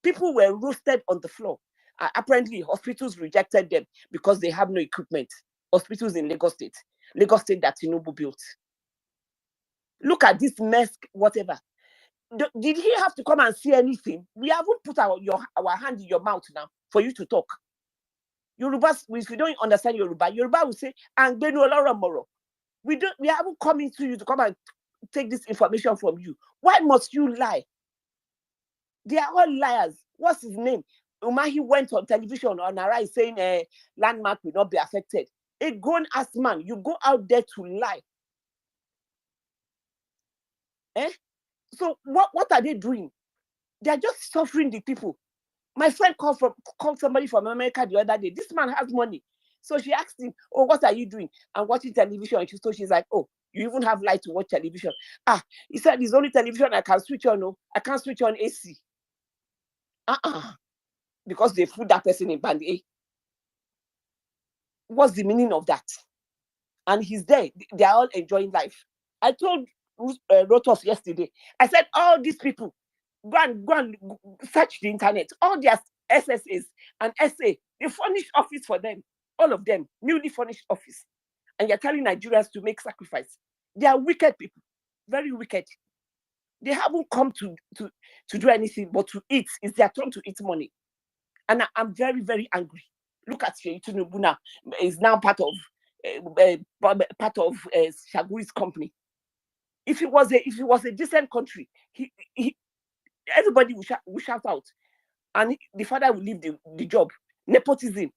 People were roasted on the floor. Apparently, hospitals rejected them because they have no equipment. Hospitals in Lagos State that Tinubu built. Look at this Maersk, whatever. Did he have to come and see anything? We haven't put our hand in your mouth now for you to talk. Yorubas, if you don't understand Yoruba will say, "Angbenu Oloro Moro." We haven't come into you to come and take this information from you. Why must you lie? They are all liars. What's his name? Umahi went on television on Arise saying landmark will not be affected. A grown-ass man, you go out there to lie. So what are they doing? They are just suffering the people. My friend called somebody from America the other day. This man has money. So she asked him, "Oh, what are you doing?" I'm watching television. So she's like, "Oh, you even have light to watch television?" He said, "It's only television I can switch on. No, I can't switch on AC." Because they put that person in band A. What's the meaning of that? And he's there. They are all enjoying life. I told Rotos yesterday, I said, all these people, go and search the internet. All their SSAs and SA, they furnished office for them. All of them, newly furnished office. And you're telling Nigerians to make sacrifice. They are wicked people, very wicked. They haven't come to do anything but to eat. It's their turn to eat money. And I'm very, very angry. Look at Tinubu now. Is now part of Shaguri's company. If it was a decent country, everybody will shout out, and the father will leave the job. Nepotism.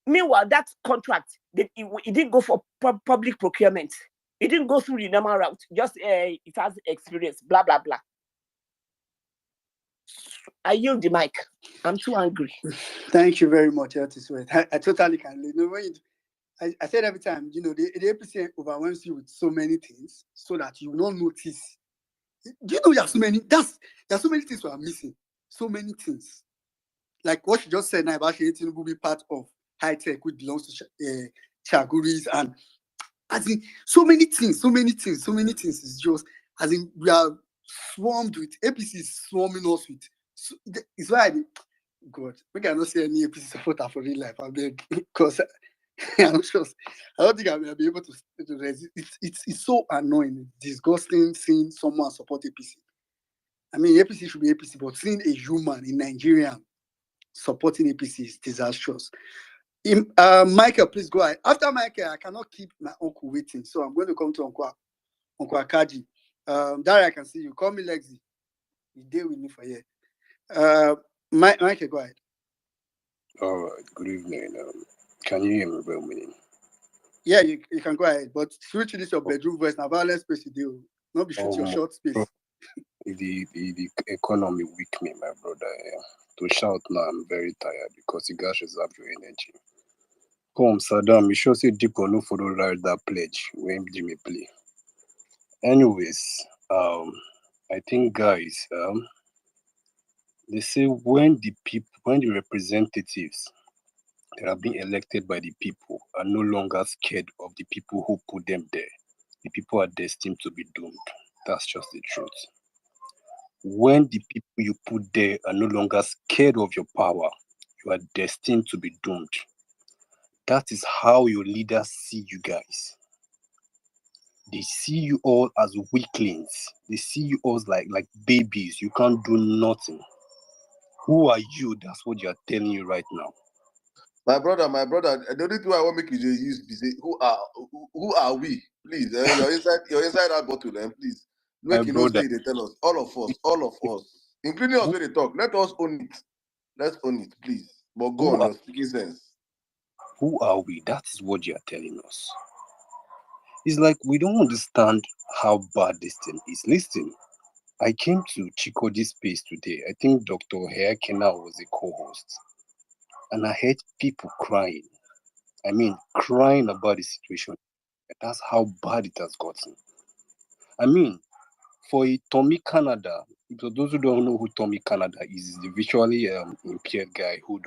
Meanwhile, that contract, it didn't go for public procurement. It didn't go through the normal route. Just it has experience. Blah blah blah. I yield the mic. I'm too angry. Thank you very much, Artist. I totally can. I said every time, the APC overwhelms you with so many things so that you will not notice. Do you know there are so many? There are so many things we are missing. So many things. Like what you just said now about Tinubu will be part of high tech, which belongs to Chaguris, and as in so many things. It's just as in we are swarmed with APC is swarming us with. So, it's why God, we cannot say any APC supporter for real life. I beg, because I'm sure I don't think I will be able to resist. It's so annoying, disgusting seeing someone support APC. I mean, APC should be APC, but seeing a human in Nigeria supporting APC is disastrous. Michael, please go ahead. After Michael, I cannot keep my uncle waiting, so I'm going to come to Uncle Akaji. Dari, I can see you. Call me Lexi. You deal with me for here. Michael, go ahead. All right. Good evening. Can you hear me well, meaning? Yeah, you can go ahead, but switch to this your bedroom voice. Now, VawulenceSpace you deal. Not be shoot your short space. The economy weak me, my brother. To shout now, I'm very tired because you guys reserve your energy. Come, Saddam, you sure say deep or no for the ride that pledge when Jimmy play. Anyways, I think guys, they say when the representatives that have been elected by the people are no longer scared of the people who put them there, the people are destined to be doomed. That's just the truth. When the people you put there are no longer scared of your power, you are destined to be doomed. That is how your leaders see you guys. They see you all as weaklings. They see you all as like babies. You can't do nothing. Who are you? That's what you are telling you right now. My brother, the only thing I want to make you use is say, who are we? Please, you're inside that bottle, please. Make you know say they tell us, all of us, including us when they talk. Let us own it. Let's own it, please. But go on, your speaking sense. Who are we? That is what you are telling us. It's like we don't understand how bad this thing is. Listen, I came to Chikoji's space today. I think Dr. Heakena was a co-host. And I heard people crying. I mean, crying about the situation. That's how bad it has gotten. I mean, for a Tommy Canada, for those who don't know who Tommy Canada is the visually impaired guy who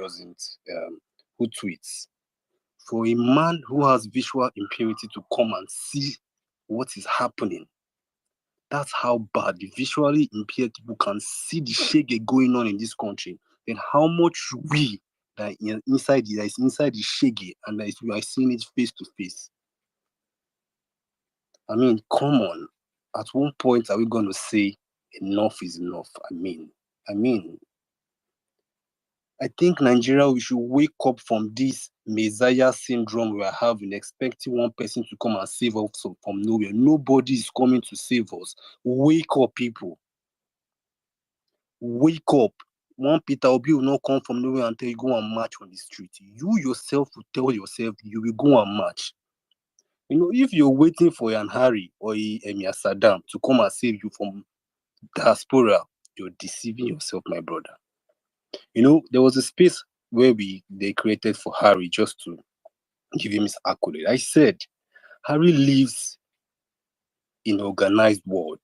who tweets. For a man who has visual impurity to come and see what is happening, that's how bad the visually impaired people can see the shege going on in this country. Then how much we that inside the shege and that we are seeing it face to face. I mean, come on. At one point, are we going to say enough is enough? I mean, I think Nigeria, we should wake up from this Messiah syndrome we are having, expecting one person to come and save us from nowhere. Nobody is coming to save us. Wake up, people. Wake up. One Peter Obi will not come from nowhere and tell you go and march on the street. You yourself will tell yourself you will go and march. You know, if you're waiting for an Harry or a Emir Saddam to come and save you from diaspora, you're deceiving yourself, my brother. You know, there was a space where they created for Harry just to give him his accolade. I said, Harry lives in an organized world.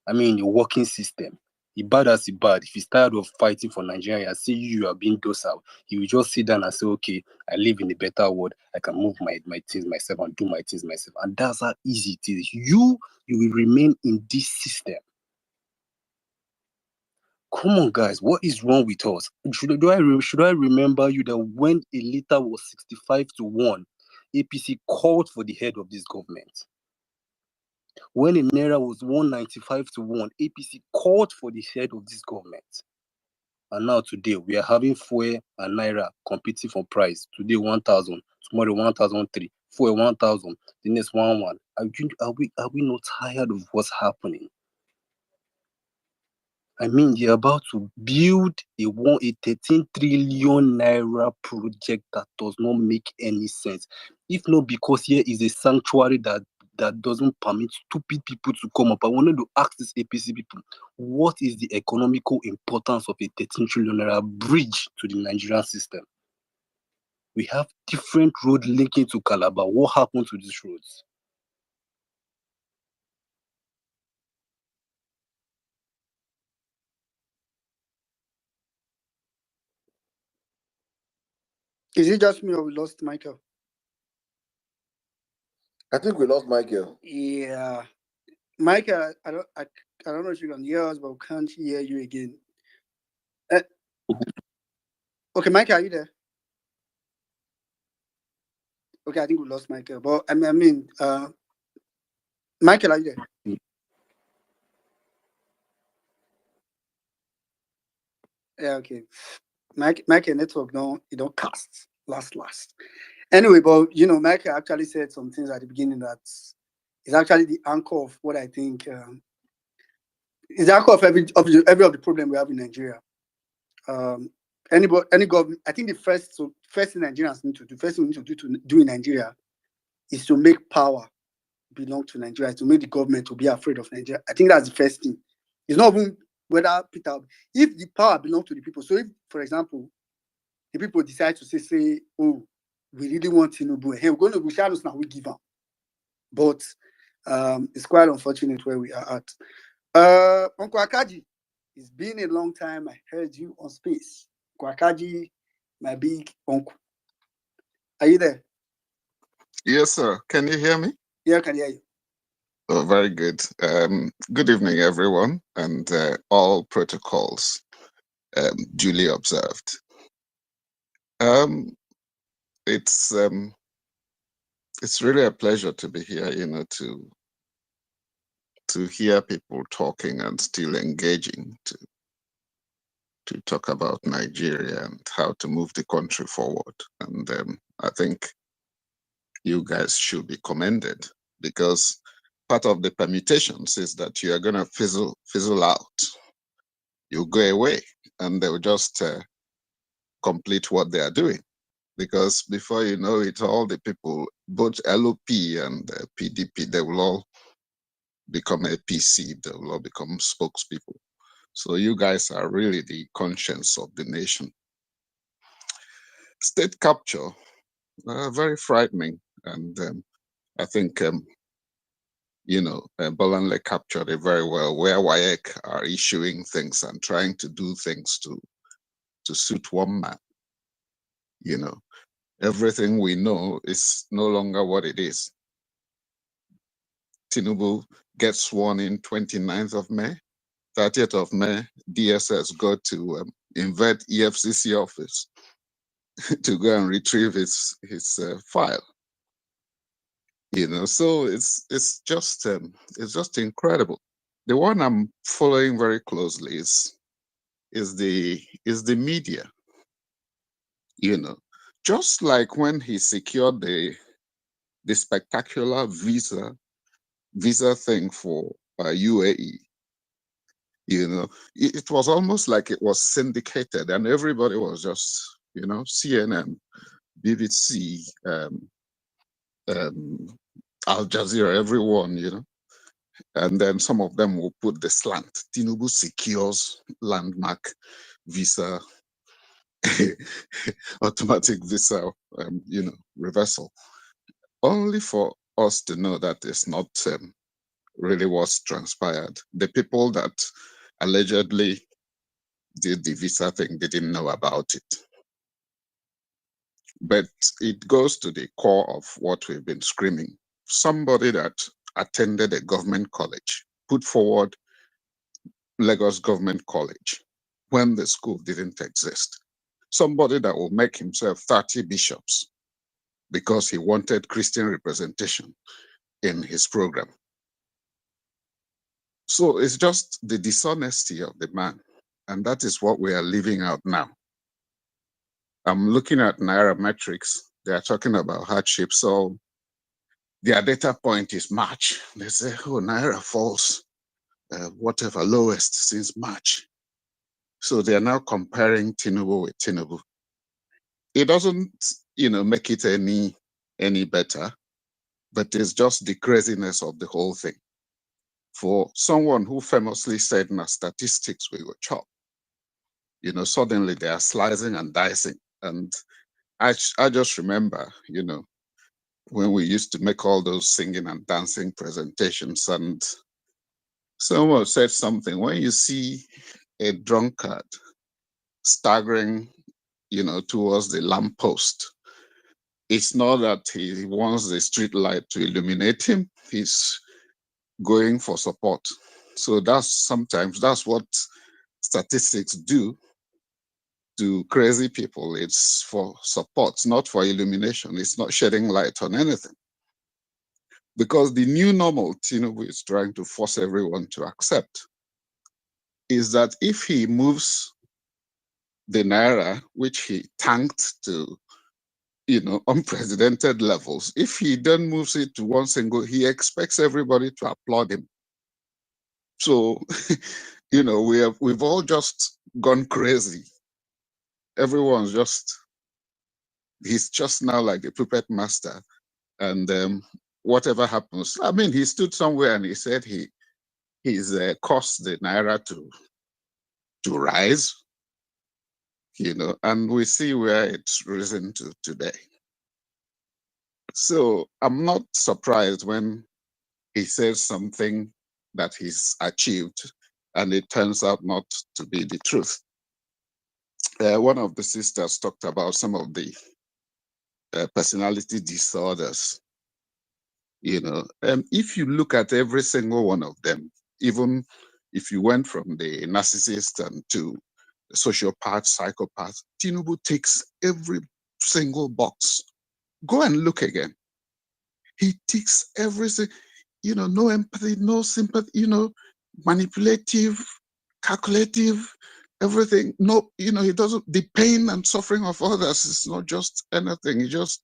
I mean, a working system. He bad as he bad. If he's tired of fighting for Nigeria and see you are being docile, he will just sit down and say, okay, I live in a better world. I can move my things myself and do my things myself. And that's how easy it is. You will remain in this system. Come on, guys, what is wrong with us? Should I remember you that when a liter was 65 to 1, APC called for the head of this government? When a naira was 195 to 1, APC called for the head of this government. And now today, we are having fuel and naira competing for price. Today, 1,000, tomorrow, 1,003, fuel 1,000, the next 1,1. Are we not tired of what's happening? I mean, you're about to build a 13 trillion naira project that does not make any sense. If not because here is a sanctuary that doesn't permit stupid people to come up. I wanted to ask these APC people, what is the economical importance of a 13 trillion naira bridge to the Nigerian system? We have different roads linking to Calabar. What happened to these roads? Is it just me or we lost Michael? I think we lost Michael. Yeah. Michael, I don't know if you can hear us, but we can't hear you again. Okay, Michael, are you there? Okay, I think we lost Michael. But Michael, are you there? Yeah, okay. Michael network don't cast last. Anyway, but Michael actually said some things at the beginning that is actually the anchor of what I think is the anchor of every of the problem we have in Nigeria. Any government, I think the first thing Nigerians need to do in Nigeria is to make power belong to Nigeria, to make the government to be afraid of Nigeria. I think that's the first thing. It's not even whether if the power belongs to the people. So if, for example, the people decide to say, oh, we really want Tinubu, hey, we're going to share us now, we give up. But it's quite unfortunate where we are at. Uncle Akaji, it's been a long time I heard you on Space. Uncle Akaji, my big uncle. Are you there? Yes, sir. Can you hear me? Yeah, I can hear you. Oh, very good. Good evening, everyone, and all protocols duly observed. It's really a pleasure to be here, to hear people talking and still engaging to talk about Nigeria and how to move the country forward. And I think you guys should be commended, because part of the permutations is that you are going to fizzle out. You go away and they'll just complete what they are doing. Because before you know it, all the people, both LOP and PDP, they will all become APC, they will all become spokespeople. So you guys are really the conscience of the nation. State capture, very frightening. And I think Bolanle captured it very well, where WAEC are issuing things and trying to do things to suit one man. You know, everything we know is no longer what it is. Tinubu gets sworn in 29th of May. 30th of May, DSS got to invade EFCC office to go and retrieve his file. You know, so it's just incredible. The one I'm following very closely is the media. You know, just like when he secured the spectacular visa thing for UAE. You know, it was almost like it was syndicated, and everybody was just, you know, CNN, BBC, Al Jazeera, everyone, you know. And then some of them will put the slant. Tinubu secures landmark visa, automatic visa, you know, reversal. Only for us to know that it's not really what's transpired. The people that allegedly did the visa thing didn't know about it. But it goes to the core of what we've been screaming. Somebody that attended a government college put forward Lagos Government College when the school didn't exist. Somebody that will make himself 30 bishops because he wanted Christian representation in his program. So it's just the dishonesty of the man. And that is what we are living out now. I'm looking at Nairametrics. They are talking about hardship. So their data point is March. They say, oh, Naira falls, whatever, lowest since March. So they are now comparing Tinubu with Tinubu. It doesn't, you know, make it any better, but it's just the craziness of the whole thing. For someone who famously said, "Na statistics we go chop," you know, suddenly they are slicing and dicing. And I just remember, you know, when we used to make all those singing and dancing presentations, and someone said something, when you see a drunkard staggering, you know, towards the lamppost, it's not that he wants the street light to illuminate him. He's going for support. So sometimes that's what statistics do to crazy people. It's for support, not for illumination. It's not shedding light on anything. Because the new normal Tinubu is trying to force everyone to accept is that if he moves the Naira, which he tanked to, you know, unprecedented levels, if he then moves it to one single, he expects everybody to applaud him. So, you know, we've all just gone crazy. Everyone's he's just now like a puppet master. And whatever happens, I mean, he stood somewhere and he said he's caused the Naira to rise, you know, and we see where it's risen to today. So I'm not surprised when he says something that he's achieved and it turns out not to be the truth. One of the sisters talked about some of the personality disorders. You know, if you look at every single one of them, even if you went from the narcissist and to the sociopath, psychopath, Tinubu ticks every single box. Go and look again. He ticks everything. You know, no empathy, no sympathy. You know, manipulative, calculative, everything. No, you know, he doesn't. The pain and suffering of others is not just anything. He just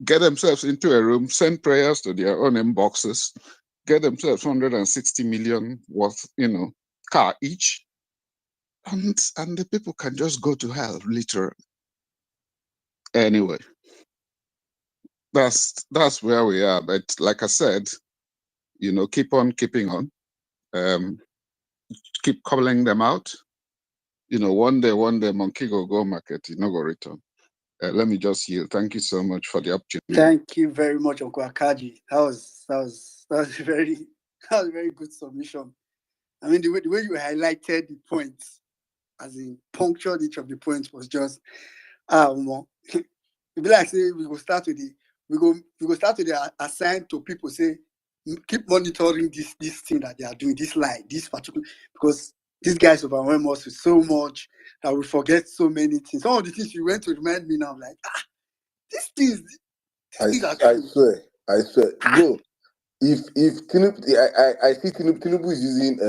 get themselves into a room, send prayers to their own inboxes, get themselves 160 million worth, you know, car each, and the people can just go to hell, literally. Anyway, that's where we are. But like I said, you know, keep on keeping on, keep calling them out. You know, one day, monkey go market, you know, go return. Let me just yield. Thank you so much for the opportunity. Thank you very much, Uncle Akaji. That was a very good submission. I mean, the way you highlighted the points, as in punctured each of the points, was just It be like say we go start with the assign to people say keep monitoring this thing that they are doing, this lie, this particular, because these guys overwhelm us with so much that we forget so many things. Some of the things you went to remind me now, like these things are true. I swear, bro. If Tinubu, I see Tinubu is using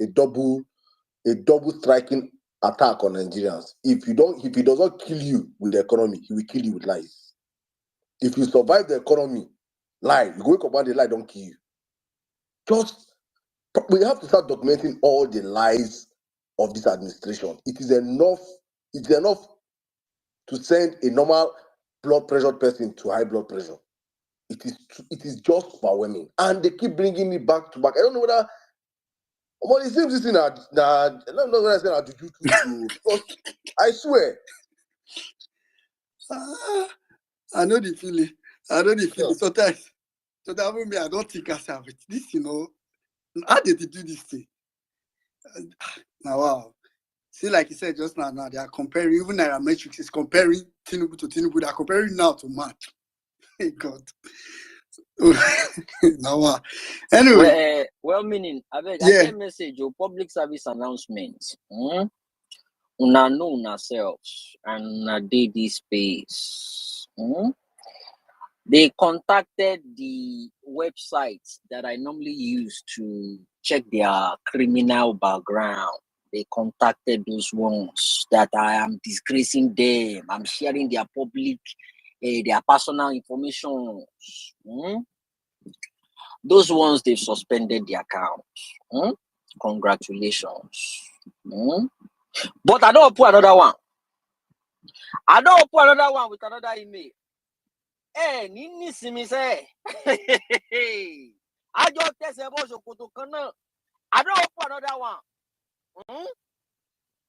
a double striking attack on Nigerians. If he does not kill you with the economy, he will kill you with lies. If you survive the economy, lie, you wake up one day, lie don't kill you. We have to start documenting all the lies of this administration. It is enough to send a normal blood pressure person to high blood pressure. It is just overwhelming, and they keep bringing me back to back. I don't know whether. Well, it seems this thing that I don't know whether I said to you too, because I swear. I know the feeling. Sometimes me, I don't think I have it. This, how did they do this thing? Now, wow. See, like you said just now, they are comparing, even Nairametrics is comparing Tinubu to Tinubu. They are comparing now to March. Hey, God. Now, wow. Anyway. Well-meaning, I Yeah. get message or public service announcements. Una know ourselves and una dey this space. They contacted the websites that I normally use to check their criminal background. They contacted those ones that I am disgracing them. I'm sharing their public, their personal information. Those ones, they've suspended the accounts. Congratulations. But I don't put another one. I don't put another one with another email. Nini simi say. I just test about Sokoto Kana. I don't put another one.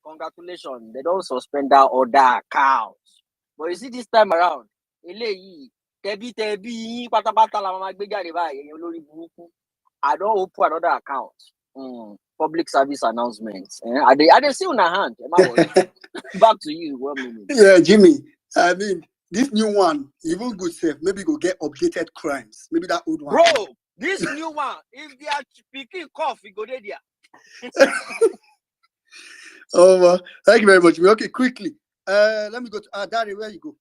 Congratulations. They don't suspend that other accounts. But you see this time around, I don't open another account. Public service announcements. I they see on hand. Back to you. 1 minute. Yeah, Jimmy. I mean, this new one, even good safe, maybe go get updated crimes. Maybe that old one. Bro, this new one, if they are speaking cough, we go there. Oh, thank you very much. Okay, quickly. Let me go to Dari, where you go?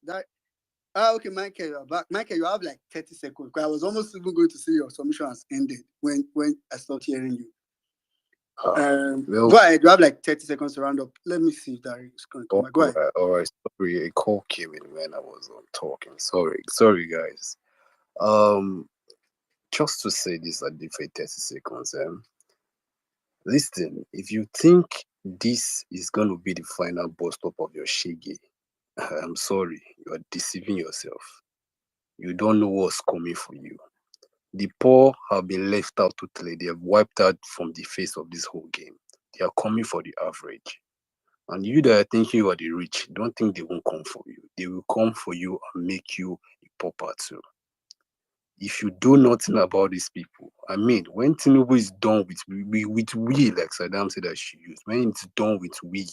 Dari. Okay, Michael, you're back. Michael, you have like 30 seconds. Because I was almost even going to say your submission has ended when I stopped hearing you. Go ahead. You have like 30 seconds to round up. Let me see if Dari is going to come back. Go ahead. All right. Sorry, a call came in when I was talking. Sorry, guys. Just to say this at the 30 seconds. Listen, if you think this is going to be the final bus stop of your shege, I'm sorry, you are deceiving yourself. You don't know what's coming for you. The poor have been left out totally. They have wiped out from the face of this whole game. They are coming for the average. And you that are thinking you are the rich, don't think they won't come for you. They will come for you and make you a pauper too. If you do nothing about these people, I mean, when Tinubu is done with we, like Saddam said that she used, when it's done with we,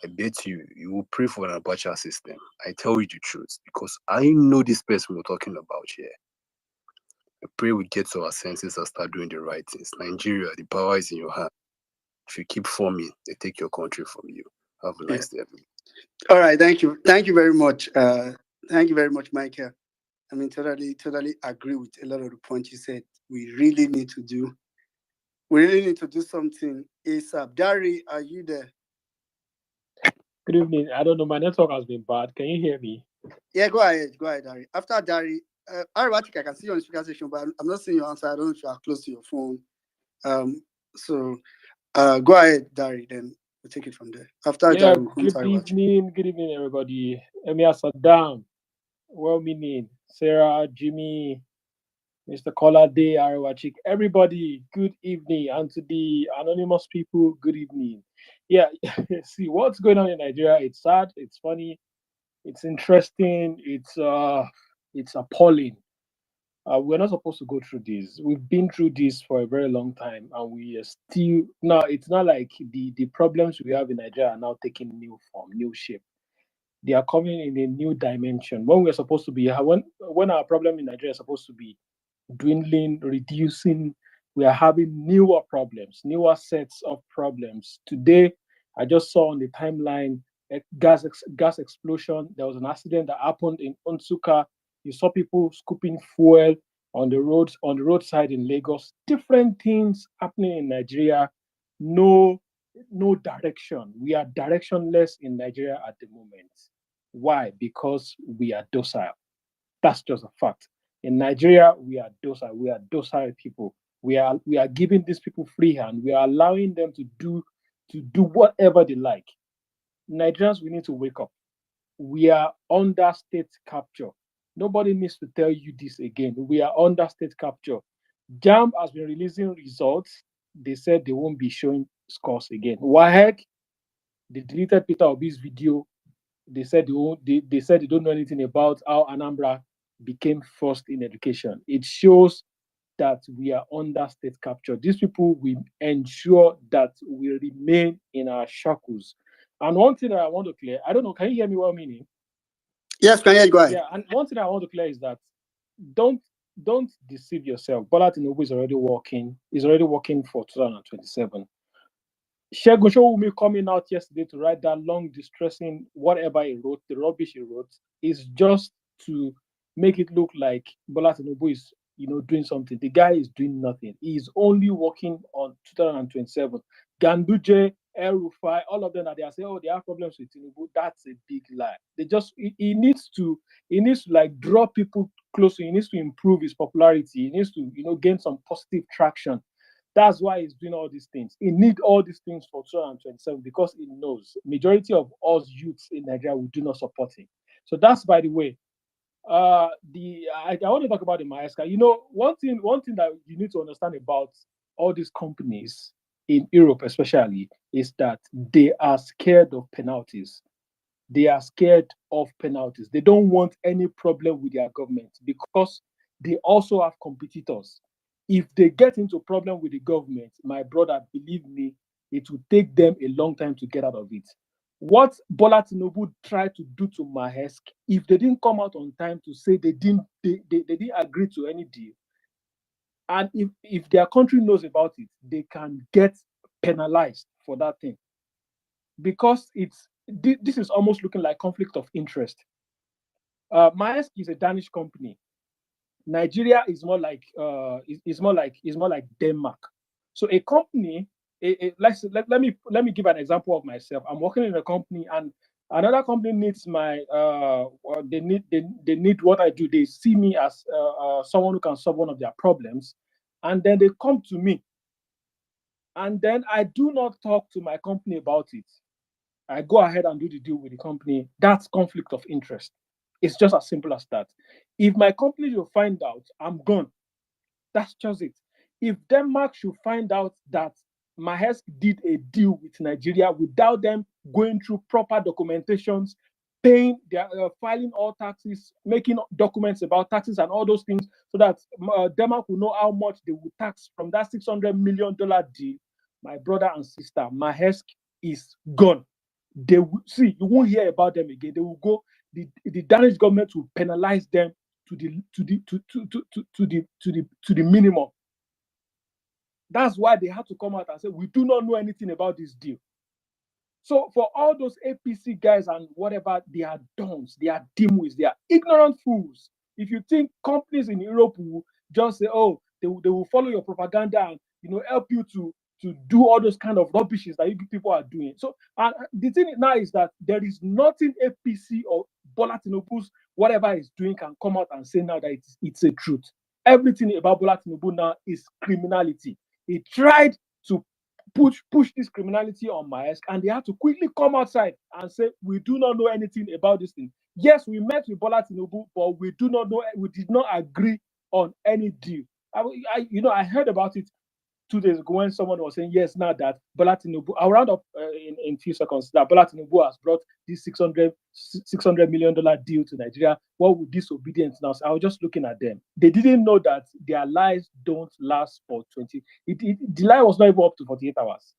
I bet you will pray for an Abacha system. I tell you the truth, because I know this person we're talking about here. I pray we get to our senses and start doing the right things. Nigeria, the power is in your hand. If you keep forming, they take your country from you. Have a nice day, everyone. All right, thank you. Thank you very much. Thank you very much, Michael. I mean, totally agree with a lot of the points you said. We really need to do something ASAP. Dari, are you there? Good evening. I don't know. My network has been bad. Can you hear me? Yeah, go ahead, Dari. After Dari, I can see you on the speaker section, but I'm not seeing your answer. I don't know if you are close to your phone. So go ahead, Dari. Then we'll take it from there. After Dari, we'll come to Good evening, everybody. Emir Saddam, well-meaning, Sarah, Jimmy, Mr. Kolade, Arawachik, everybody, good evening. And to the anonymous people, good evening. Yeah, see what's going on in Nigeria. It's sad, it's funny, it's interesting, it's appalling. We're not supposed to go through this. We've been through this for a very long time, and we are still now. It's not like the problems we have in Nigeria are now taking new form, new shape. They are coming in a new dimension. When we're supposed to be, when our problem in Nigeria is supposed to be dwindling, reducing, we are having newer problems, newer sets of problems. Today, I just saw on the timeline a gas explosion. There was an accident that happened in Onsuka. You saw people scooping fuel on the roadside in Lagos. Different things happening in Nigeria. No direction. We are directionless in Nigeria at the moment. Why? Because we are docile. That's just a fact. In Nigeria, we are docile. We are docile people. We are giving these people free hand. We are allowing them to do whatever they like. Nigerians, we need to wake up. We are under state capture. Nobody needs to tell you this again. We are under state capture. JAMB has been releasing results. They said they won't be showing scores again. WAEC, they deleted Peter Obi's video. They said they said they don't know anything about how Anambra became first in education. It shows that we are under state capture. These people will ensure that we remain in our shackles. And one thing that I want to clear, I don't know, can you hear me well, meaning? Yes, can you go ahead? Yeah, and one thing I want to clear is that don't deceive yourself. Bola Tinubu is already working. He's already working for 2027. Segun Showumi coming out yesterday to write that long, distressing whatever he wrote, the rubbish he wrote, is just to make it look like Bola Tinubu is, doing something. The guy is doing nothing. He is only working on 2027. Ganduje, El Rufai, all of them are there say, oh, they have problems with Tinubu. That's a big lie. He needs to like draw people closer. He needs to improve his popularity. He needs to, gain some positive traction. That's why he's doing all these things. He needs all these things for 2027 because he knows majority of us youths in Nigeria will do not support him. So that's, by the way. I want to talk about the Maersk. One thing that you need to understand about all these companies in Europe, especially, is that they are scared of penalties. They are scared of penalties. They don't want any problem with their government because they also have competitors. If they get into problem with the government, my brother, believe me, it will take them a long time to get out of it. What Bola Tinubu tried to do to Maersk, if they didn't come out on time to say they didn't agree to any deal, and if their country knows about it, they can get penalized for that thing. Because this is almost looking like conflict of interest. Maersk is a Danish company. Nigeria is more like Denmark. So a company, let me give an example of myself. I'm working in a company and another company needs my they need what I do. They see me as someone who can solve one of their problems, and then they come to me, and then I do not talk to my company about it. I go ahead and do the deal with the company. That's conflict of interest. It's just as simple as that. If my company will find out, I'm gone. That's just it. If Denmark should find out that Maersk did a deal with Nigeria without them going through proper documentations, paying their filing all taxes, making documents about taxes and all those things, so that Denmark will know how much they will tax from that $600 million deal, my brother and sister, Maersk is gone. They will see, you won't hear about them again. They will go, the Danish government will penalize them to the minimum. That's why they had to come out and say, we do not know anything about this deal. So for all those APC guys and whatever, they are dons, they are dimwits, they are ignorant fools. If you think companies in Europe will just say, oh, they will follow your propaganda and help you to do all those kind of rubbishes that you people are doing. So the thing now is that there is nothing APC or Bola Tinubu's whatever he's doing can come out and say now that it's a truth. Everything about Bola Tinubu now is criminality. He tried to push this criminality on Maersk, and they had to quickly come outside and say, we do not know anything about this thing. Yes, we met with Bola Tinubu, but we did not agree on any deal. I heard about it. 2 days ago when someone was saying, yes, now that Bola Tinubu, I'll round up in few seconds, that Bola Tinubu has brought this $600 million deal to Nigeria. What would disobedience now? So I was just looking at them. They didn't know that their lives don't last for 20. The lie was not even up to 48 hours.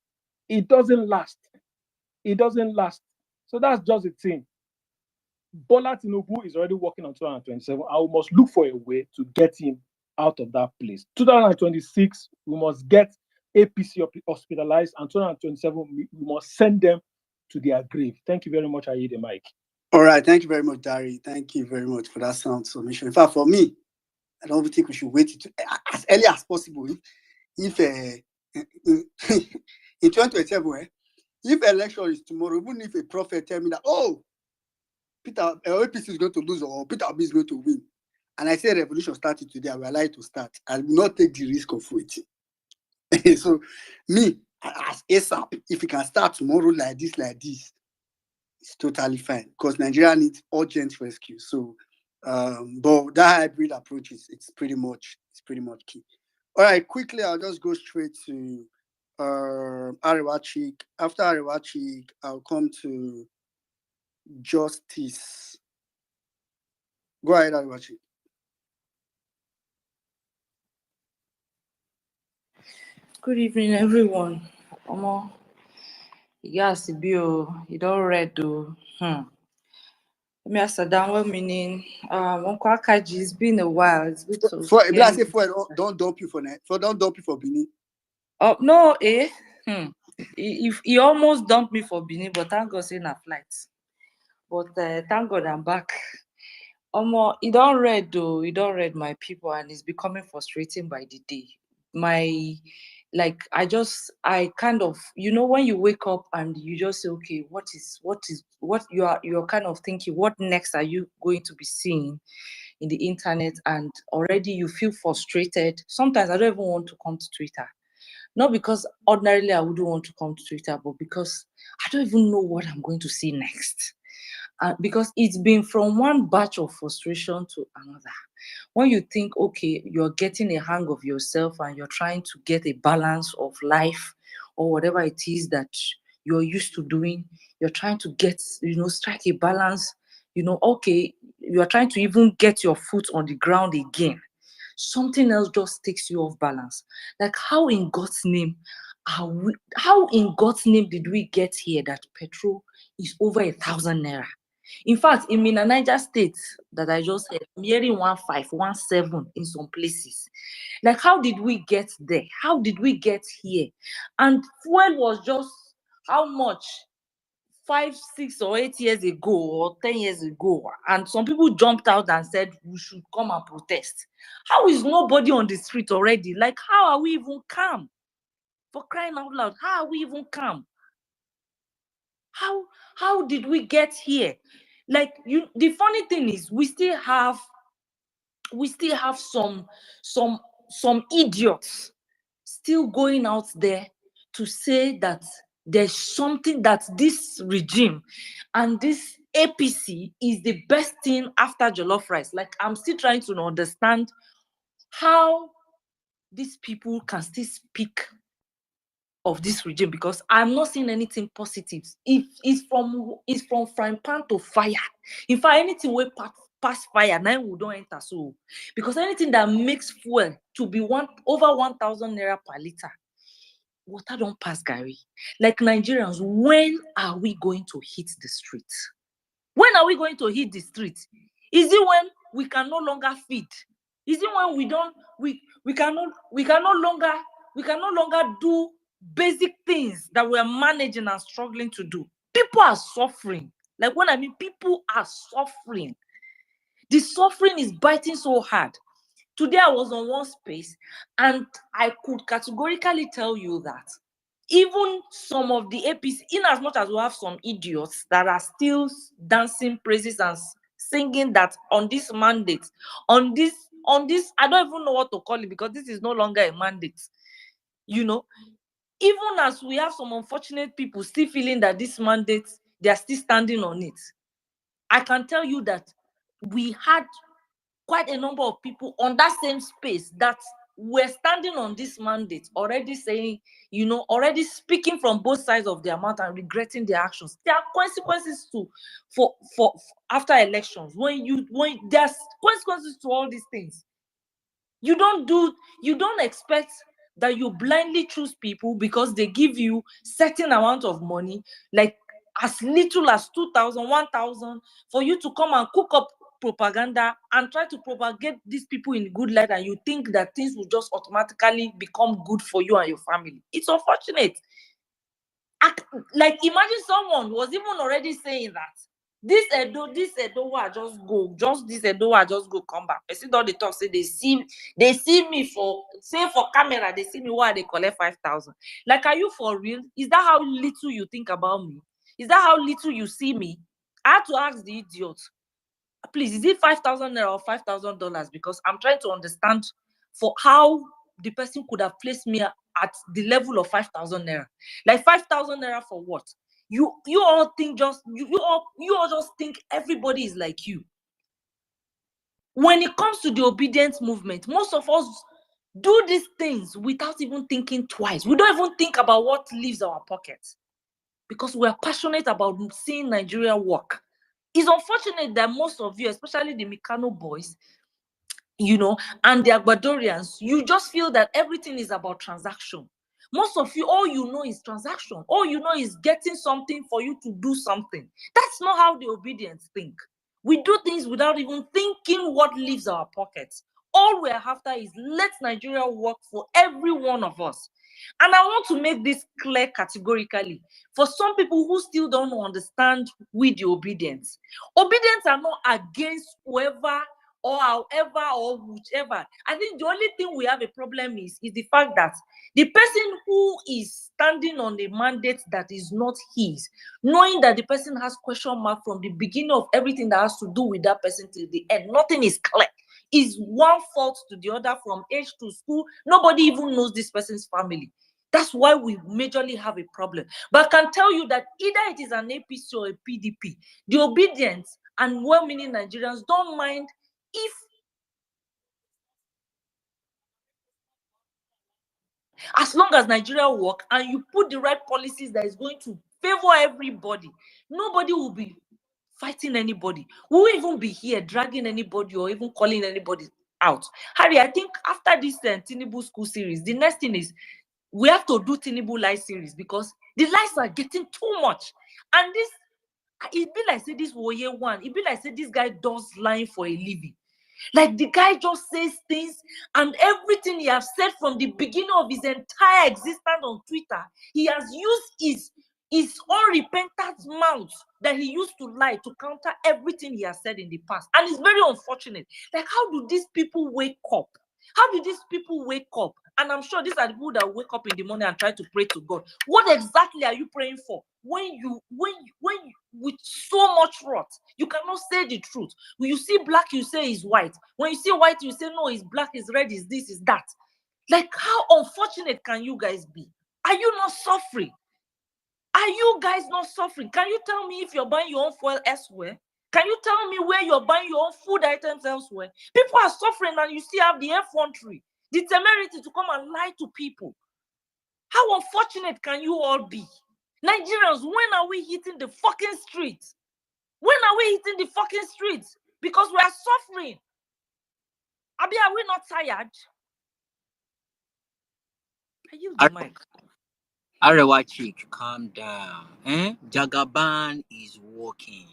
It doesn't last. It doesn't last. So that's just the thing. Bola Tinubu is already working on 2027. I must look for a way to get him out of that place. 2026, we must get APC hospitalized, and 2027, we must send them to their grave. Thank you very much. I yield the mic. All right, thank you very much, Dari. Thank you very much for that sound submission. In fact, for me, I don't think we should wait as early as possible. If in 2027, if election is tomorrow, even if a prophet tell me that, oh, Peter APC is going to lose or Peter Obi is going to win, and I say revolution started today, I will allow it to start. I will not take the risk of waiting. So me, as ASAP, if we can start tomorrow like this, it's totally fine because Nigeria needs urgent rescue. So, but that hybrid approach it's pretty much key. All right, quickly, I'll just go straight to Arewachik. After Arewachik, I'll come to Justice. Go ahead, Arewachik. Good evening, everyone. Yes, you don't read though. Let me ask down what meaning. It's been a while. It's good to If I say don't dump you for Benin. Oh no, he almost dumped me for Benin, but thank God saying a flight. But thank God I'm back. He don't read though. He don't read my people, and it's becoming frustrating by the day. I kind of, when you wake up and you just say, okay, what you're kind of thinking, what next are you going to be seeing in the internet? And already you feel frustrated. Sometimes I don't even want to come to Twitter. Not because ordinarily I wouldn't want to come to Twitter, but because I don't even know what I'm going to see next. Because it's been from one batch of frustration to another. When you think, okay, you're getting a hang of yourself and you're trying to get a balance of life or whatever it is that you're used to doing, you're trying to get, strike a balance, okay, you're trying to even get your foot on the ground again. Something else just takes you off balance. Like how in God's name did we get here that petrol is over 1,000 naira? In fact, in Mina, Niger State, that I just said, I'm hearing 15, 17 in some places. Like, how did we get there? How did we get here? And fuel was just how much? 5, 6, or 8 years ago, or 10 years ago, and some people jumped out and said we should come and protest. How is nobody on the street already? Like, how are we even calm? For crying out loud, how are we even calm? How did we get here? Like, the funny thing is, we still have some idiots still going out there to say that there's something that this regime and this APC is the best thing after jollof rice. Like, I'm still trying to understand how these people can still speak of this regime, because I'm not seeing anything positive. It's from frying pan to fire. In fact, anything we pass fire, now we don't enter. So, because anything that makes fuel to be over 1,000 naira per liter, water don't pass, Gary. Like, Nigerians, when are we going to hit the streets? When are we going to hit the streets? Is it when we can no longer feed? Is it when we can no longer do basic things that we're managing and struggling to do? People are suffering. Like, when I mean people are suffering, the suffering is biting so hard. Today I was on one space and I could categorically tell you that even some of the APC, in as much as we have some idiots that are still dancing praises and singing that on this mandate, on this, I don't even know what to call it, because this is no longer a mandate. Even as we have some unfortunate people still feeling that this mandate, they are still standing on it. I can tell you that we had quite a number of people on that same space that we're standing on this mandate, already saying, already speaking from both sides of their mouth and regretting their actions. There are consequences for after elections. When there's consequences to all these things. You don't expect that you blindly choose people because they give you certain amount of money, like as little as 2,000, 1,000, for you to come and cook up propaganda and try to propagate these people in good light, and you think that things will just automatically become good for you and your family. It's unfortunate. Like, imagine someone was even already saying that this Edo just go come back. I see all the talk say they see me for camera, they see me while they collect 5,000. Like, are you for real? Is that how little you think about me? Is that how little you see me? I had to ask the idiot, please, is it 5,000 naira or $5,000? Because I'm trying to understand for how the person could have placed me at the level of 5,000 naira. Like 5,000 naira for what? You all think you all just think everybody is like you. When it comes to the obedience movement, most of us do these things without even thinking twice. We don't even think about what leaves our pockets because we are passionate about seeing Nigeria work. It's unfortunate that most of you, especially the Mikano boys, and the Agbadorians, you just feel that everything is about transaction. Most of you, all you know is transaction. All you know is getting something for you to do something. That's not how the obedience think. We do things without even thinking what leaves our pockets. All we're after is let Nigeria work for every one of us. And I want to make this clear categorically. For some people who still don't understand with the obedience are not against whoever or however or whichever. I think the only thing we have a problem is the fact that the person who is standing on a mandate that is not his, knowing that the person has question mark from the beginning of everything that has to do with that person till the end, nothing is clear. Is one fault to the other from age to school. Nobody even knows this person's family. That's why we majorly have a problem. But I can tell you that either it is an APC or a PDP, the obedience and well-meaning Nigerians don't mind if as long as Nigeria work and you put the right policies that is going to favor everybody, nobody will be fighting anybody. We won't even be here dragging anybody or even calling anybody out. Harry, I think after this Tinubu school series, the next thing is we have to do Tinubu live series because the lies are getting too much. And this, it be like say this Woye one, it be like say this guy does lying for a living. Like the guy just says things and everything he has said from the beginning of his entire existence on Twitter, he has used his unrepentant mouth that he used to lie to counter everything he has said in the past. And it's very unfortunate. Like, how do these people wake up? How do these people wake up? And I'm sure these are the people that wake up in the morning and try to pray to God. What exactly are you praying for? When you with so much wrath, you cannot say the truth. When you see black, you say it's white. When you see white, you say no, it's black, it's red, it's this, it's that. Like, how unfortunate can you guys be? Are you not suffering? Are you guys not suffering? Can you tell me if you're buying your own fuel elsewhere? Can you tell me where you're buying your own food items elsewhere? People are suffering and you still have the effrontery, the temerity to come and lie to people. How unfortunate can you all be? Nigerians, when are we hitting the fucking streets? When are we hitting the fucking streets? Because we are suffering. Abi, are we not tired? I use the mic. Arewa chick, calm down. Jagaban is working.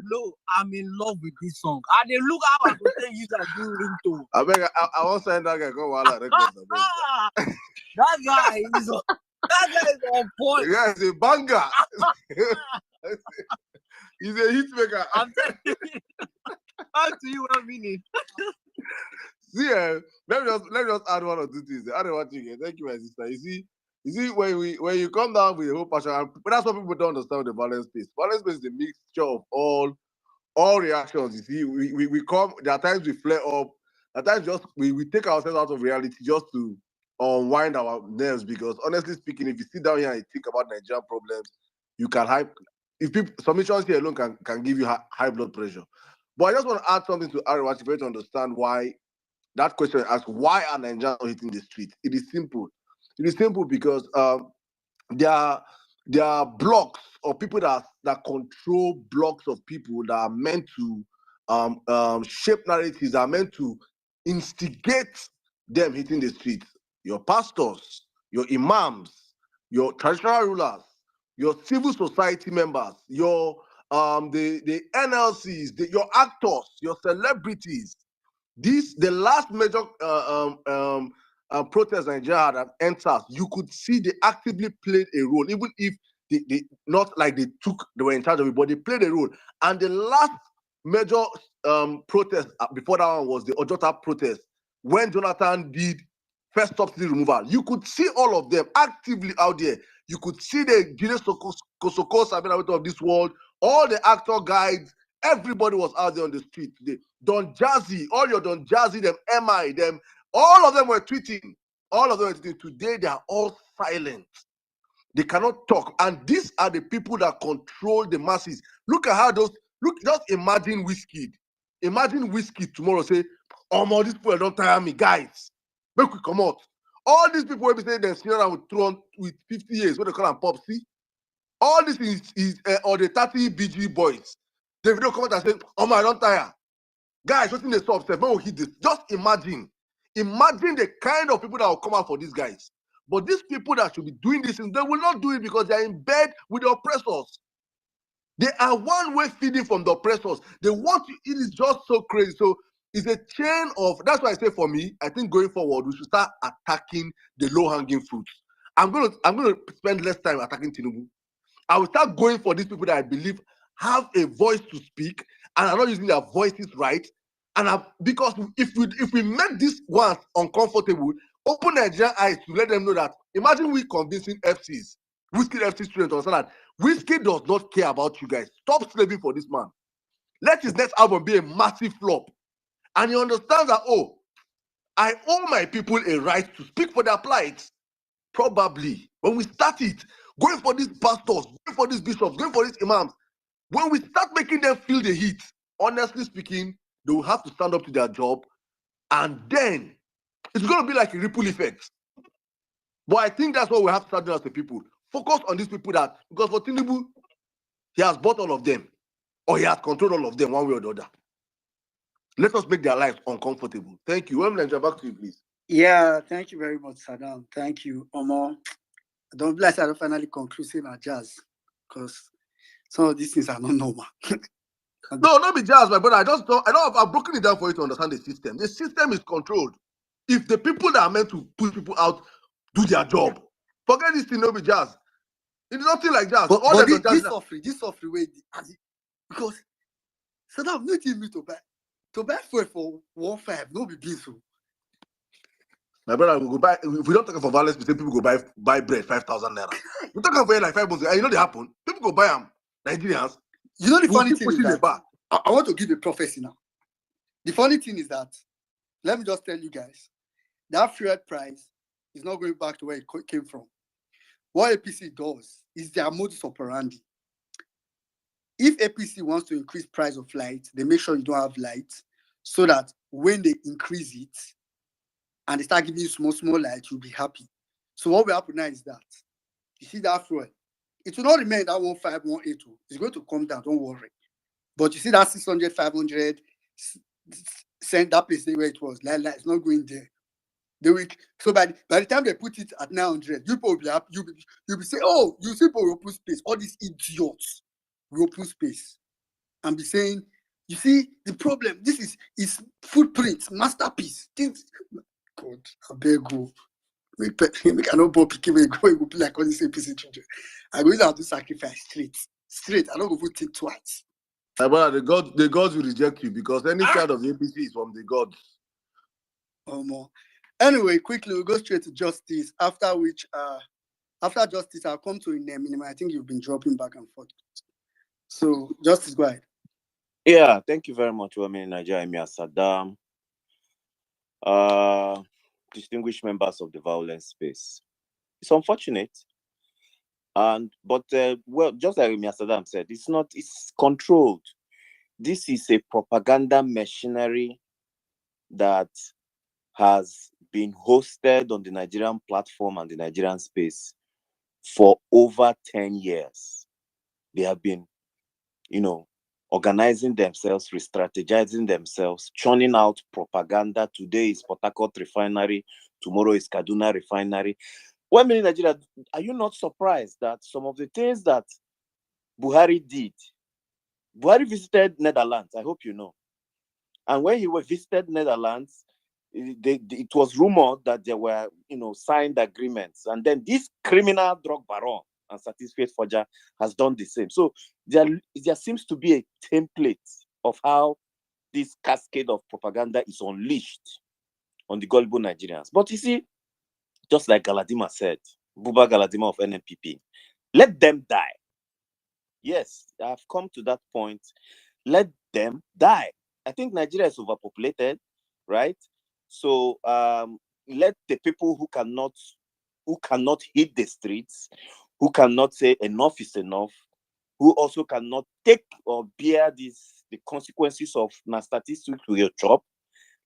Look, I'm in love with this song. And they look how I could say you are doing ringtone. I won't send that guy go while I record. That guy is on point. Yeah, he's a banger. He's a hit maker. I'm telling you. How do you want meaning? See, let me just add one or two things. I don't want you. Thank you, my sister. You see, when you come down with the whole passion, but that's what people don't understand with the VawulenceSpace. VawulenceSpace is a mixture of all all reactions, you see, we come, there are times we flare up, at times just we take ourselves out of reality just to unwind our nerves, because honestly speaking, if you sit down here and think about Nigerian problems, you can hype, if people, submissions here alone can give you high blood pressure. But I just want to add something to Arewachi for you to understand why that question asks, why are Nigerians not hitting the street? It is simple. It is simple because there are blocks or people that control blocks of people that are meant to shape narratives, that are meant to instigate them hitting the streets. Your pastors, your imams, your traditional rulers, your civil society members, your the NLCs, your actors, your celebrities. The last major protest Nigeria had at NSAS, you could see they actively played a role, even if they not like they were in charge of it, but they played a role. And the last major protest before that one was the Ojota protest, when Jonathan did first subsidy removal. You could see all of them actively out there. You could see the Guinness Kosoko Sabina of this world, all the actor guides, everybody was out there on the street today. Don Jazzy, all your Don Jazzy, them MI, them, all of them were tweeting. All of them were tweeting. Today they are all silent. They cannot talk. And these are the people that control the masses. Look at how just imagine Whiskey. Imagine Whiskey tomorrow say, oh my, these people don't tire me, guys. Make we come out. All these people will be saying they're senior with 50 years, what they call them Popsy. All this is or the 30 BG boys. The video comment and say, oh my, I don't tire. Guys, what's in the sub? When we hit this, just imagine the kind of people that will come out for these guys. But these people that should be doing this, they will not do it because they are in bed with the oppressors. They are one way feeding from the oppressors. They want to, it is just so crazy. So it's a chain of, that's why I say for me, I think going forward, we should start attacking the low-hanging fruits. I'm gonna spend less time attacking Tinubu. I will start going for these people that I believe have a voice to speak and are not using their voices right. And because if we make these ones uncomfortable, open Nigerian eyes to let them know that, imagine we convincing FCs, Whiskey FC students, to understand that Whiskey does not care about you guys. Stop slaving for this man. Let his next album be a massive flop. And he understands that, oh, I owe my people a right to speak for their plight. Probably when we start it, going for these pastors, going for these bishops, going for these imams, when we start making them feel the heat, honestly speaking, they will have to stand up to their job, and then it's going to be like a ripple effect. But I think that's what we have to start doing as the people. Focus on these people that, because for Tinubu, he has bought all of them, or he has controlled all of them one way or the other. Let us make their lives uncomfortable. Thank you. Nigeria, back to you, please. Yeah, thank you very much, Saddam. Thank you, Omo. Don't bless I don't finally conclusive at jazz, because some of these things are not normal. No, not be jazz, my brother. I've broken it down for you to understand the system. The system is controlled. If the people that are meant to push people out do their job, forget this thing, no be jazz. It's nothing like jazz. But, all but them this suffering way, because Saddam no give me to buy fuel for 1.5, no be diesel. My brother, we go buy. If we don't talk for violence, we say people go buy bread 5,000 naira. We talk for like 5 months. You know they happen. People go buy them. Nigerians. You know the funny thing is that I want to give a prophecy now. The funny thing is that, let me just tell you guys, that fuel price is not going back to where it came from. What APC does is their modus operandi. If APC wants to increase price of light, they make sure you don't have light, so that when they increase it and they start giving you small light, you'll be happy. So what will happen now is that, you see that fuel, it will not remain that 1.5, 1.8. It's going to come down, don't worry. But you see that 600, 500, send that place where it was, it's not going there. So by the time they put it at 900, you will be happy. You'll be saying, oh, you see people will open space. All these idiots will open space and be saying, you see, the problem, this is footprint, masterpiece. God, I beg you. We cannot both pick him go. It will be like all these APC children. I'm going to have to sacrifice straight. I don't go to think twice. But the gods will reject you, because any kind of APC is from the gods. Anyway, quickly we'll go straight to justice. After which, after justice, I'll come to Inem. I think you've been dropping back and forth. So justice, go ahead. Yeah, thank you very much, Women in Nigeria, Emir Saddam, distinguished members of the violence space. It's unfortunate, but well, just like Emir Saddam said, it's controlled. This is a propaganda machinery that has been hosted on the Nigerian platform and the Nigerian space for over 10 years. They have been, organizing themselves, re-strategizing themselves, churning out propaganda. Today is Port Harcourt refinery, tomorrow is Kaduna refinery. Women in Nigeria, are you not surprised that some of the things that Buhari did, Buhari visited Netherlands, I hope you know. And when he visited Netherlands, it was rumored that there were, signed agreements. And then this criminal drug baron and certificate forger has done the same. So there seems to be a template of how this cascade of propaganda is unleashed on the gullible Nigerians. But you see, just like Galadima said, Buba Galadima of NNPP, let them die. Yes, I've come to that point. Let them die. I think Nigeria is overpopulated, right? So let the people who cannot hit the streets, who cannot say enough is enough, who also cannot take or bear the consequences of statistics to your job,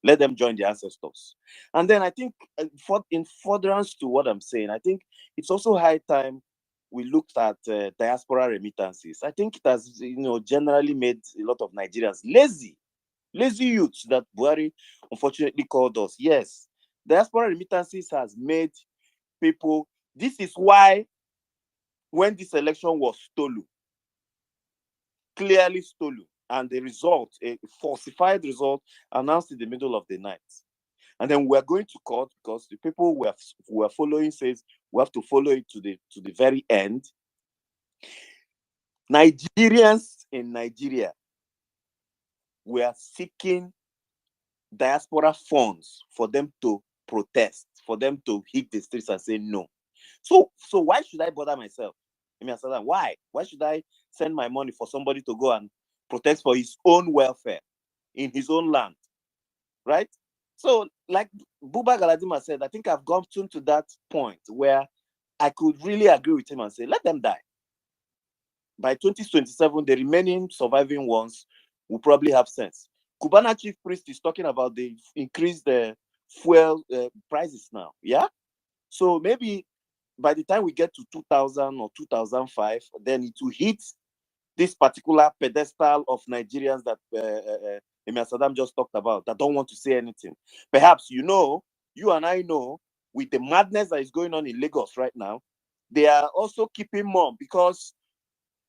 let them join the ancestors. And then I think, in furtherance to what I'm saying, I think it's also high time we looked at diaspora remittances. I think it has, generally made a lot of Nigerians lazy youths that Buhari unfortunately called us. Yes, diaspora remittances has made people. This is why when this election was stolen, clearly stolen, and the result, a falsified result, announced in the middle of the night. And then we're going to court because the people who are following says we have to follow it to the very end. Nigerians in Nigeria were seeking diaspora funds for them to protest, for them to hit the streets and say no. So why should I bother myself? Why? Why should I send my money for somebody to go and protest for his own welfare in his own land? Right? So, like Buba Galadima said, I think I've gotten to that point where I could really agree with him and say, let them die. By 2027, the remaining surviving ones will probably have sense. Cubana chief priest is talking about the increased fuel prices now. Yeah. So maybe by the time we get to 2000 or 2005, then it will hit this particular pedestal of Nigerians that Emir Saddam just talked about, that don't want to say anything. Perhaps you and I know, with the madness that is going on in Lagos right now, they are also keeping mum because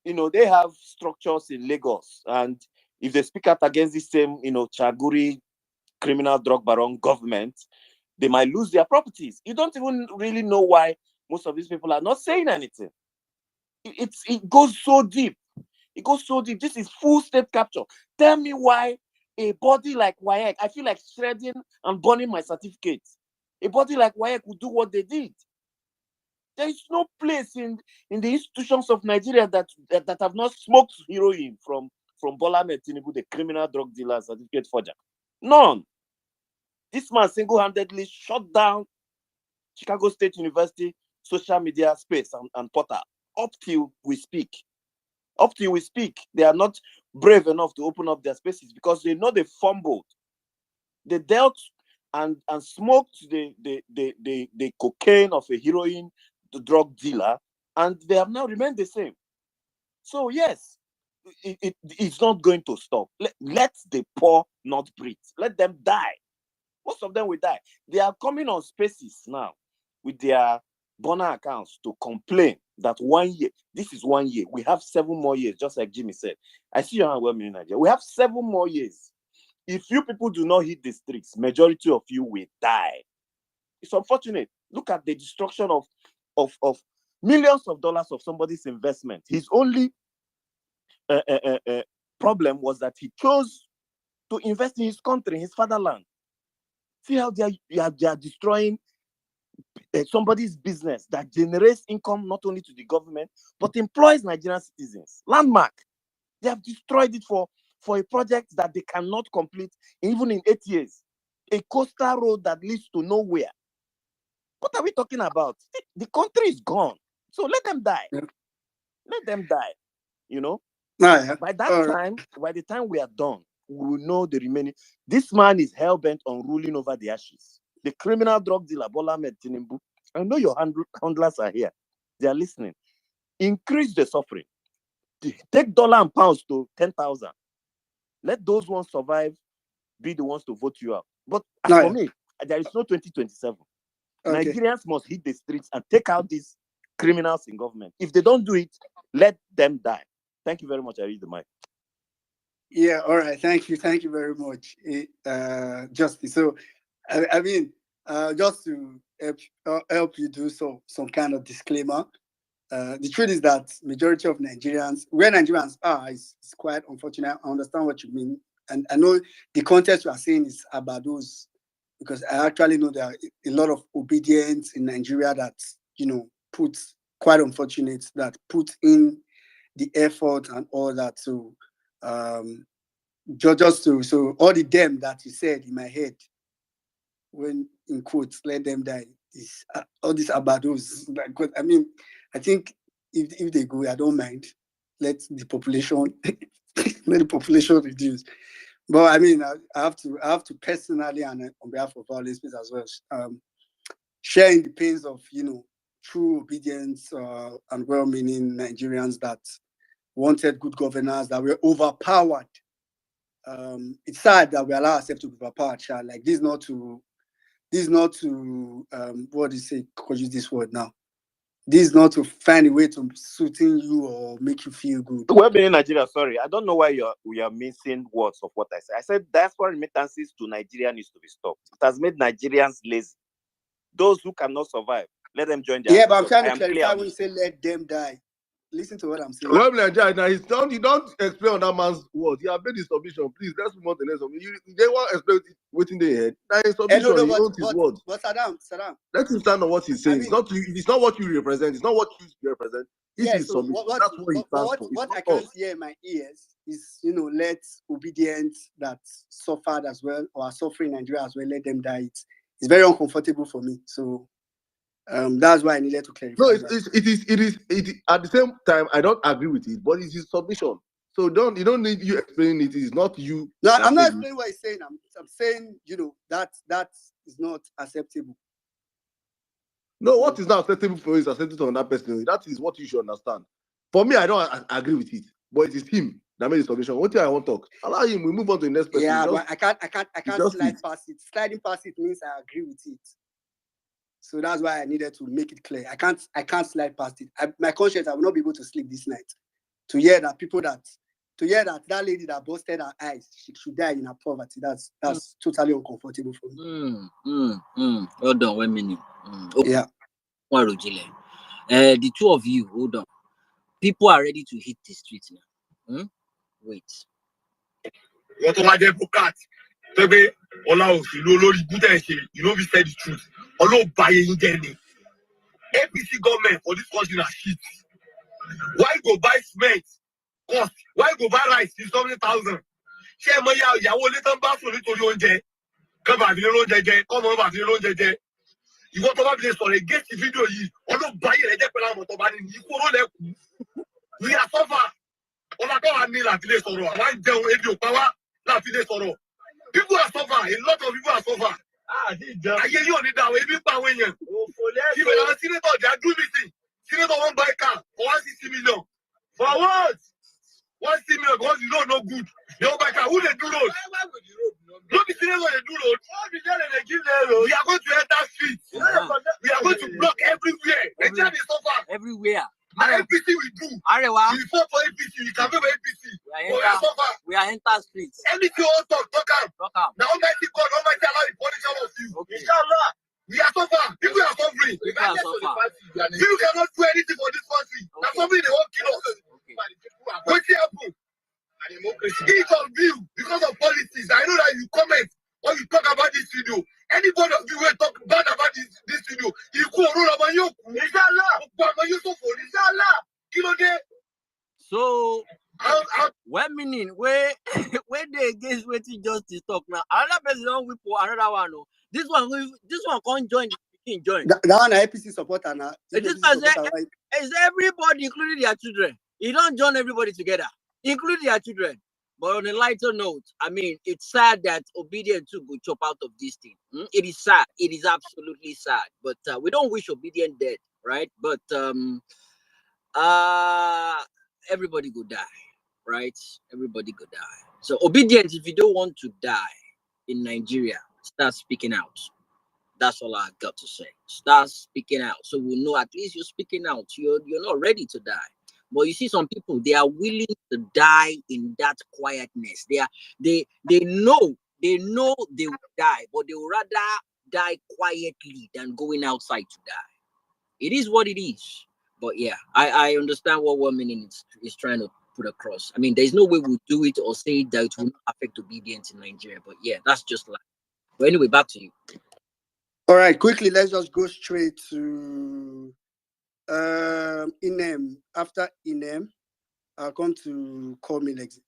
they have structures in Lagos, and if they speak out against the same Chaguri criminal drug baron government, they might lose their properties. You don't even really know why most of these people are not saying anything. It goes so deep. It goes so deep. This is full state capture. Tell me why a body like WAEC, I feel like shredding and burning my certificates. A body like WAEC would do what they did. There is no place in the institutions of Nigeria that have not smoked heroin from Bola Ahmed Tinubu, the criminal drug dealer, certificate forger. None. This man single-handedly shut down Chicago State University social media space and portal up till we speak. Up till we speak, they are not brave enough to open up their spaces because they know they fumbled. They dealt and smoked the cocaine of a heroin drug dealer, and they have now remained the same. So yes, it's not going to stop. Let the poor not breathe. Let them die. Most of them will die. They are coming on spaces now with their burner accounts to complain that 1 year, this is 1 year. We have 7 more years, just like Jimmy said. I see you well, Nigeria. We have 7 more years. If you people do not hit the streets, majority of you will die. It's unfortunate. Look at the destruction of millions of dollars of somebody's investment. His only problem was that he chose to invest in his country, his fatherland. See how they are destroying somebody's business that generates income not only to the government, but employs Nigerian citizens. Landmark. They have destroyed it for for a project that they cannot complete even in 8 years. A coastal road that leads to nowhere. What are we talking about? The country is gone. So let them die. Yeah. Let them die. You know? Yeah. By that time, by the time we are done, we will know the remaining. This man is hell-bent on ruling over the ashes. The criminal drug dealer, Bola Ahmed Tinubu. I know your handlers are here. They are listening. Increase the suffering. Take dollar and pounds to 10,000. Let those ones survive, be the ones to vote you out. But as for me, there is no 2027. Okay. Nigerians must hit the streets and take out these criminals in government. If they don't do it, let them die. Thank you very much. I read the mic. Yeah, all right. Thank you. Thank you very much, Justice. So, I mean, just to help you do some kind of disclaimer, the truth is that majority of Nigerians, where Nigerians are, is quite unfortunate. I understand what you mean. And I know the context you are saying is about those, because I actually know there are a lot of obedience in Nigeria that, put, quite unfortunate, that put in the effort and all that. So, so all the them that you said in my head, when in quotes, let them die, is all these abados. Because I mean, I think if they go, I don't mind. Let the population reduce. But I mean, I have to personally, and on behalf of VawulenceSpace as well, sharing the pains of true obedience and well-meaning Nigerians that wanted good governance, that were overpowered. It's sad that we allow ourselves to be overpowered, child. Like this not to what do you say? Could use this word now? This is not to find a way to suiting you or make you feel good. Well, being in Nigeria, sorry, I don't know why we are missing words of what I said. I said diaspora remittances to Nigeria needs to be stopped. It has made Nigerians lazy. Those who cannot survive, let them join their. Yeah, but I'm trying to clarify when you say let them die. Listen to what I'm saying. Well, Nigeria, now you don't explain on that man's words. You have made his submission. Please, let's move on to the next one. They want to explain waiting their head. Now his submission, he owns his words. But Saddam. Let him stand on what he's saying. I mean, it's not what you represent. It's not what you represent. This is so submission. That's what he stands for. What I can't hear in my ears is, let obedience that suffered as well or are suffering in Nigeria as well, let them die. It's very uncomfortable for me. So that's why I needed to clarify. No, it is at the same time, I don't agree with it, but it's his submission. So you don't need you explaining it. It's not you. No, I'm not explaining what he's saying. I'm saying, that is not acceptable. No, what is not acceptable for you is acceptable to another person. That is what you should understand. For me, I don't agree with it, but it is him that made the submission. What do I want to talk? Allow him. We move on to the next person. Yeah, but I can't slide past it. Sliding past it means I agree with it. So that's why I needed to make it clear. I can't slide past it. My conscience, I will not be able to sleep this night. To hear that that lady that busted her eyes, she should die in her poverty. That's totally uncomfortable for me. Hold on 1 minute. Yeah. The two of you, hold on. People are ready to hit the streets now. Wait. What am I there for cat? Today, Ola, you know we said the truth. Olo buying Jenny. APC government for this country na shit. Why go buy cement? Cost. Why go buy rice? It's 70,000. Share money out. Ya wole tan ba so nítorí oúnjẹ. Come ba bile oúnjẹ jẹ. Come on ba bile oúnjẹ jẹ. Ìwọ tó bá bile sọ̀rọ̀ against the video yìí. Olo buy rẹ̀ jẹ́ pẹ̀lú àwọn tó bá ní ikú ro le kú. We are suffer. Ola ko wa ní láti lè sọ̀rọ̀. Àwa jẹun ebi o pa wá láti lè sọ̀rọ̀. People are suffer. A lot of people are suffer. Ayé yóò ní dáwọ́ ebi pa àwọn èèyàn. Even our senator, they are doing meeting. Senator won't buy car for 160 million. For what? 160 million because you don't know good. They won't buy car. Who they do road? Why would the road? No, the senator they do road. They give them road. We are going to enter streets. We are going to block everywhere. They suffer. Everywhere. And APC we do. We fought for APC. We can for APC. We are enter streets. Anything all talk out. Now Almighty God, Almighty Allah, the position of you. Okay. Inshallah. We are suffering. People are suffering. People cannot do anything for this country. Okay. That's something they won't kill us. Okay. What's happening? Each of you, because of politics, I know that you comment or you talk about this video. Anybody of you will talk bad about this video. You go roll about you. So, 1 minute, dey against wetin justice talk now. Another person don't whip for another one. No. This one can't join. The join. That one APC supporter now. This person is everybody, including their children. You don't join everybody together, including their children. But on a lighter note, I mean, it's sad that Obedient too go chop out of this thing. It is sad. It is absolutely sad. But we don't wish Obedient dead, right? But everybody go die, right? Everybody go die. So Obedient, if you don't want to die in Nigeria, start speaking out. That's all I got to say. Start speaking out, so we'll know at least you're speaking out. You're not ready to die. But you see, some people, they are willing to die in that quietness. They know they will die, but they will rather die quietly than going outside to die. It is what it is. But yeah, I understand what 1 minute is trying to put across. I mean, there's no way we'll do it or say that it will not affect obedience in Nigeria. But yeah, that's just like. But anyway, back to you. All right, quickly, let's just go straight to Inem. After Inem, I'll come to Call Me Lexi.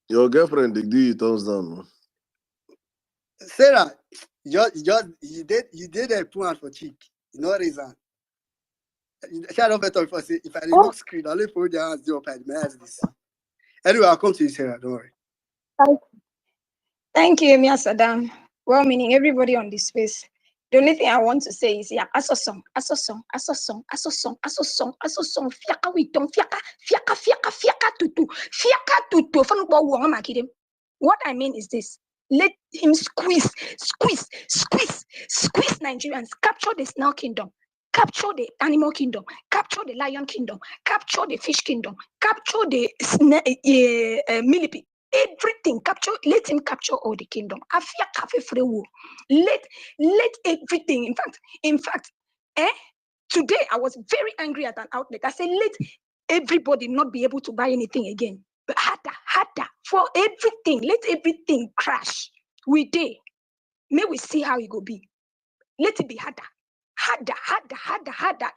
Your girlfriend, they do you thumbs down. Sarah, you did a point for cheek. No reason. Shut up, better if I look screen, I'll leave for the hands up at my this. Anyway, I'll come to you, Sarah. Don't worry. Thank you, Mia Saddam. Well, meaning everybody on this space. The only thing I want to say is, yeah, I saw song. Fiaka we don't fiaka tutu. What I mean is this: let him squeeze Nigerians, capture the snail kingdom, capture the animal kingdom, capture the lion kingdom, capture the fish kingdom, capture the millipede. Everything capture, let him capture all the kingdom. Let everything. In fact, today I was very angry at an outlet. I said, let everybody not be able to buy anything again. But harder for everything. Let everything crash. We did. May we see how it go be. Let it be harder.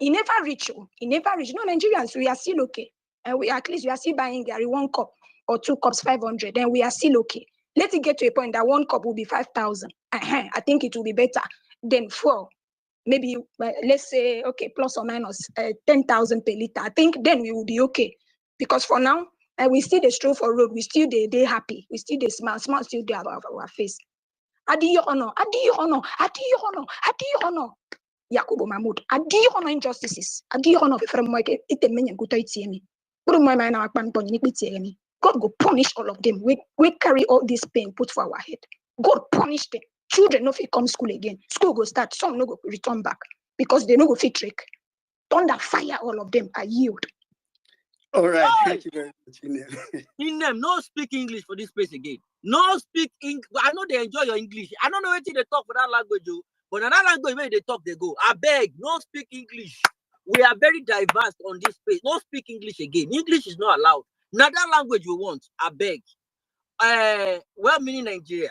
It never reach. No, Nigerians, we are still okay. And we at least we are still buying Gary 1 cup or 2 cups 500. Then we are still okay. Let it get to a point that 1 cup will be 5,000. I think it will be better than 4. Maybe let's say okay, plus or minus 10,000 per liter. I think then we will be okay. Because for now, we still the stroll for road. We still they happy. We still the smile still there about our face. Adi honor. Yakubu Mahmoud. Adi honor injustices. Adi honor from my it many good me. God go punish all of them. We carry all this pain put for our head. God punish them. Children no fit come school again. School go start. Some no go return back because they no go fit trick. Thunder fire all of them. I yield. All right, thank you very much. Inem, no speak English for this place again. No speak English. I know they enjoy your English. I don't know what they talk for that language, but in that language when they talk, they go. I beg, no speak English. We are very diverse on this space. No speak English again. English is not allowed. Now that language we want. I beg. Well, meaning Nigeria.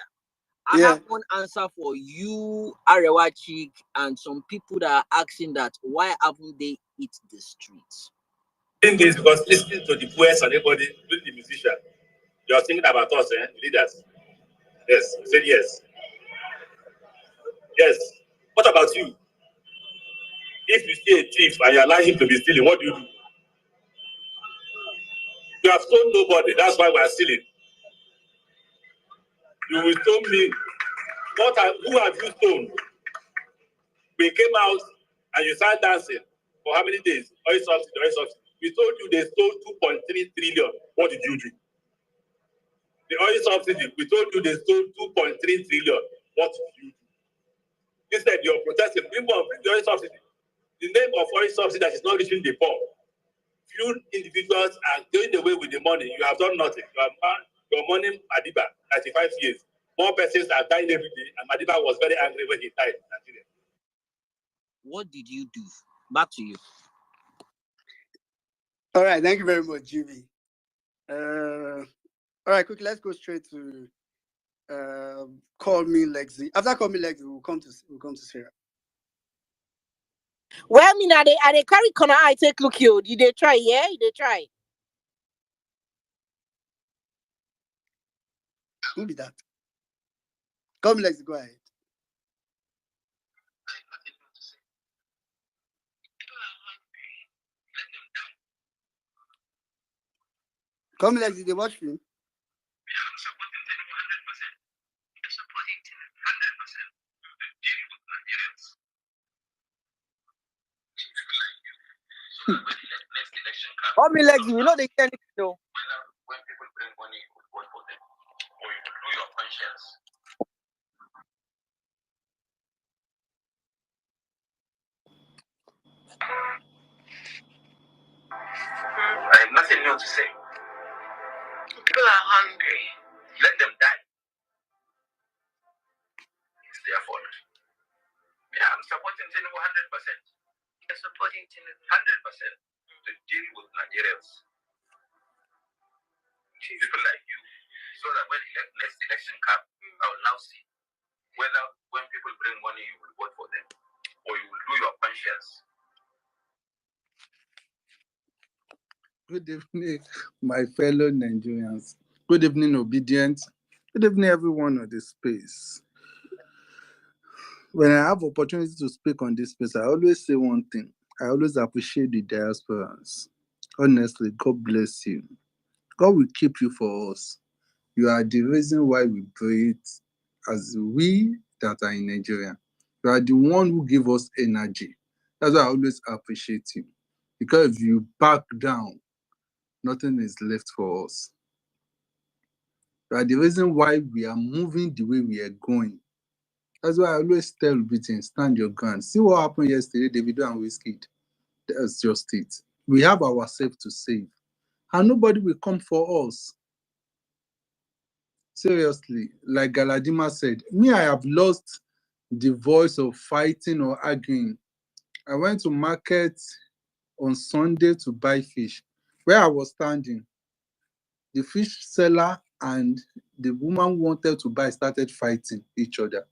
I have one answer for you, Arewa Chick, and some people that are asking that why haven't they hit the streets? In this, because listening to the poets and everybody, the musician, you are thinking about us, leaders. Yes, you said yes. Yes. What about you? If you see a thief and you allow him to be stealing, what do? You have told nobody. That's why we are stealing. You will tell me who have you stoned? We came out and you started dancing for how many days? Oil subsidy. We told you they stole 2.3 trillion. What did you do? The oil subsidy, we told you they stole 2.3 trillion. What did you do? Instead, you're protesting. Bring the oil subsidy. The name of oil subsidy that is not reaching the poor. Few individuals are going away with the money. You have done nothing. Your money, Madiba, 95 years. More persons are dying every day, and Madiba was very angry when he died in Nigeria. What did you do? Back to you. All right, thank you very much, Jimmy. All right, quickly, let's go straight to Call Me Lexi. After Call Me Lexi, we'll come to Sarah. Well, I mean, are they carry corner eye take look you? Did they try? Yeah, they try. Who be that? Come, let's go ahead. Come, let's they watch me. Call me Lexi, we know they can know. When people bring money, you would vote for them, or you would do your conscience. I have nothing new to say. People are hungry. Let them die. It's their fault. Yeah, I'm supporting Tinubu 100%. You're supporting Tinubu 100% to deal with Nigerians. People like you. So that when next election comes, I will now see whether when people bring money, you will vote for them, or you will do your conscience. Good evening, my fellow Nigerians. Good evening, Obedient. Good evening, everyone on this space. When I have opportunity to speak on this space, I always say one thing. I always appreciate the diasporans. Honestly, God bless you. God will keep you for us. You are the reason why we breathe as we that are in Nigeria. You are the one who give us energy. That's why I always appreciate you. Because if you back down, nothing is left for us. You are the reason why we are moving the way we are going. That's why I always tell Britain, stand your ground. See what happened yesterday, Davido and Wizkid. That's just it. We have ourselves to save. And nobody will come for us. Seriously, like Galadima said, me, I have lost the voice of fighting or arguing. I went to market on Sunday to buy fish. Where I was standing, the fish seller and the woman who wanted to buy started fighting each other.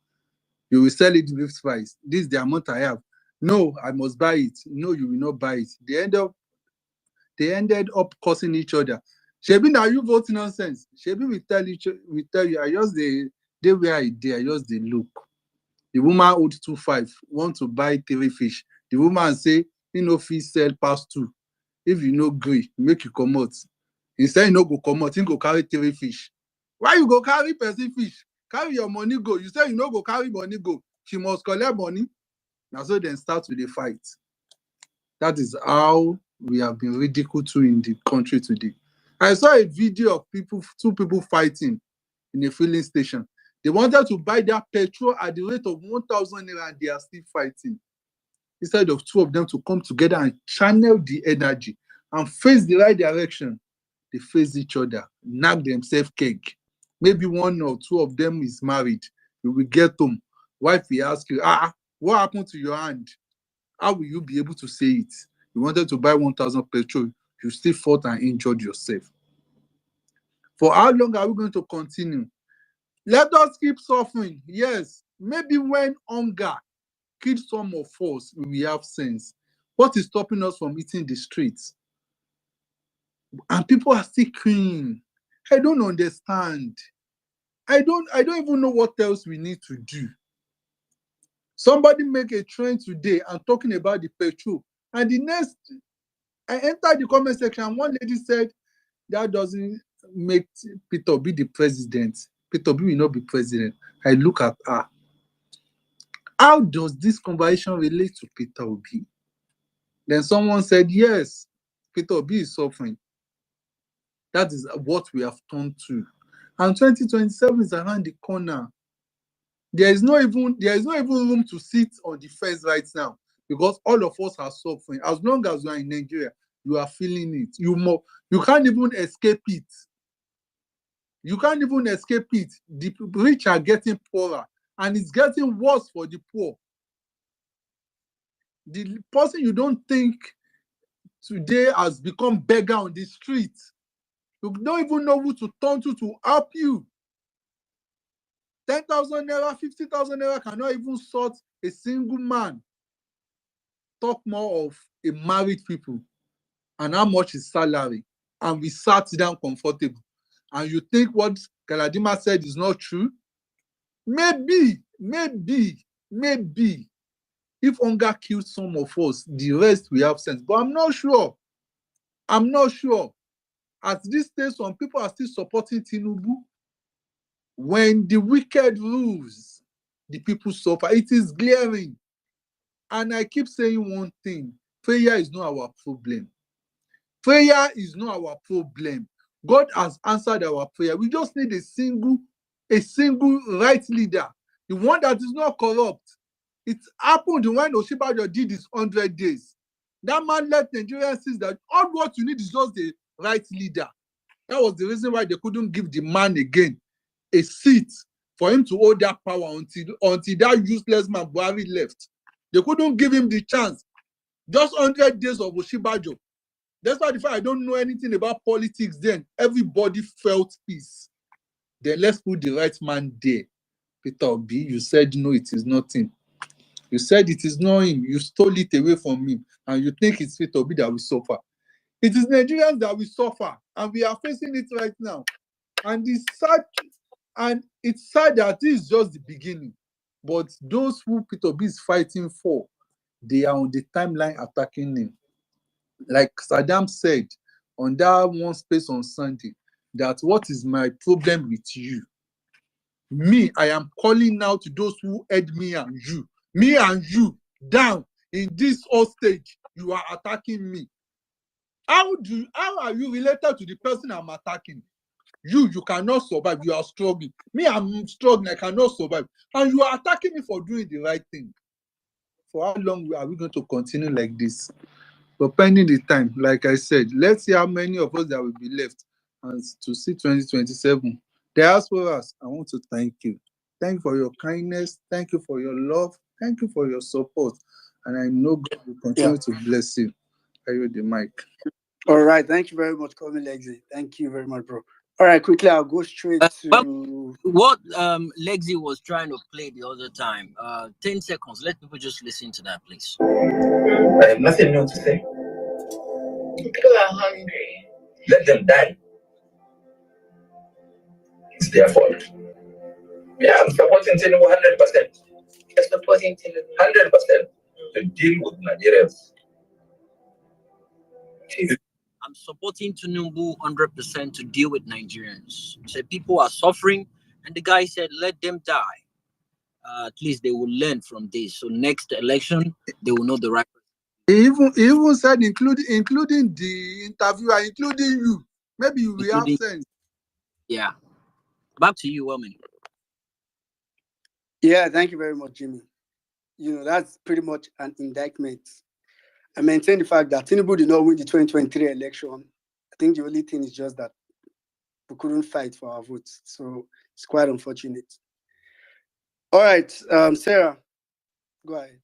You will sell it with price. This is the amount I have. No, I must buy it. No, you will not buy it. They ended up cursing each other. Shebi, now you vote nonsense. Shebi, we tell you, I just the way I did, I just the look. The woman owed 2.5, want to buy 3 fish. The woman say, you know, fish sell past 2. If you no agree, make you come out. Instead, you no go come out, you go carry 3 fish. Why you go carry person fish? Carry your money go. You say you no go carry money go. She must collect money. Now so then start with the fight. That is how we have been ridiculed to in the country today. I saw a video of two people fighting in a filling station. They wanted to buy their petrol at the rate of 1,000 naira and they are still fighting. Instead of two of them to come together and channel the energy and face the right direction, they face each other, knock themselves cake. Maybe one or two of them is married. You will get home. Wife will ask you, what happened to your hand? How will you be able to say it? You wanted to buy 1,000 petrol, you still fought and injured yourself. For how long are we going to continue? Let us keep suffering. Yes, maybe when hunger kills some of us, we have sense. What is stopping us from eating the streets? And people are still crying. I don't understand. I don't even know what else we need to do. Somebody make a trend today and talking about the petrol. And the next, I entered the comment section and one lady said, that doesn't make Peter Obi the president. Peter Obi will not be president. I look at her. How does this conversation relate to Peter Obi? Then someone said, yes, Peter Obi is suffering. That is what we have turned to. And 2027 is around the corner. There is not even room to sit on the fence right now because all of us are suffering. As long as you are in Nigeria, you are feeling it. You can't even escape it. You can't even escape it. The rich are getting poorer, and it's getting worse for the poor. The person you don't think today has become beggar on the street. You don't even know who to turn to help you. 10,000 naira, 50,000 naira cannot even sort a single man. Talk more of a married people and how much is salary. And we sat down comfortable. and you think what Galadima said is not true, maybe, if hunger kills some of us, the rest we have sense. But I'm not sure. At this stage, some people are still supporting Tinubu. When the wicked rules, the people suffer. It is glaring. And I keep saying one thing. Prayer is not our problem. Prayer is not our problem. God has answered our prayer. We just need a single right leader. The one that is not corrupt. It happened when Oshibajo did his 100 days. That man let Nigerians see that all what you need is just a right leader. That was the reason why they couldn't give the man again a seat for him to hold that power until that useless man Buhari left. They couldn't give him the chance. Just 100 days of Oshibajo. That's why the fact I don't know anything about politics then. Everybody felt peace. Then let's put the right man there. Peter Obi, you said no, it is nothing. You said it is not him. You stole it away from him. And you think it's Peter Obi that will suffer. It is Nigerians that will suffer. And we are facing it right now. And it's sad that this is just the beginning. But those who Peter Obi is fighting for, they are on the timeline attacking him. Like Saddam said on that one space on Sunday, that what is my problem with you? Me, I am calling now to those who head me and you down in this hostage. You are attacking me. How are you related to the person I'm attacking? You cannot survive. You are struggling. Me, I'm struggling. I cannot survive. And you are attacking me for doing the right thing. For how long are we going to continue like this? But pending the time, like I said, let's see how many of us that will be left and to see 2027. Diasporas, I want to thank you. Thank you for your kindness. Thank you for your love. Thank you for your support. And I know God will continue to bless you. I use the mic. All right. Thank you very much, Colin Lexi. Thank you very much, bro. All right, quickly, I'll go straight to what Lexi was trying to play the other time. 10 seconds. Let people just listen to that, please. I have nothing new to say. People are hungry. Let them die. It's their fault. Yeah, I'm supporting Tinubu 100%. You're supporting Tinubu 100% to deal with Nigerians. I'm supporting Tinubu 100% to deal with Nigerians. He said people are suffering, and the guy said, let them die. At least they will learn from this. So next election, they will know the right person. He even said, including the interviewer, including you. Maybe you will have sense. Yeah. Back to you, Wellman. Yeah, thank you very much, Jimmy. That's pretty much an indictment. I maintain the fact that Tinubu did not win the 2023 election. I think the only thing is just that we couldn't fight for our votes. So it's quite unfortunate. All right, Sarah, go ahead.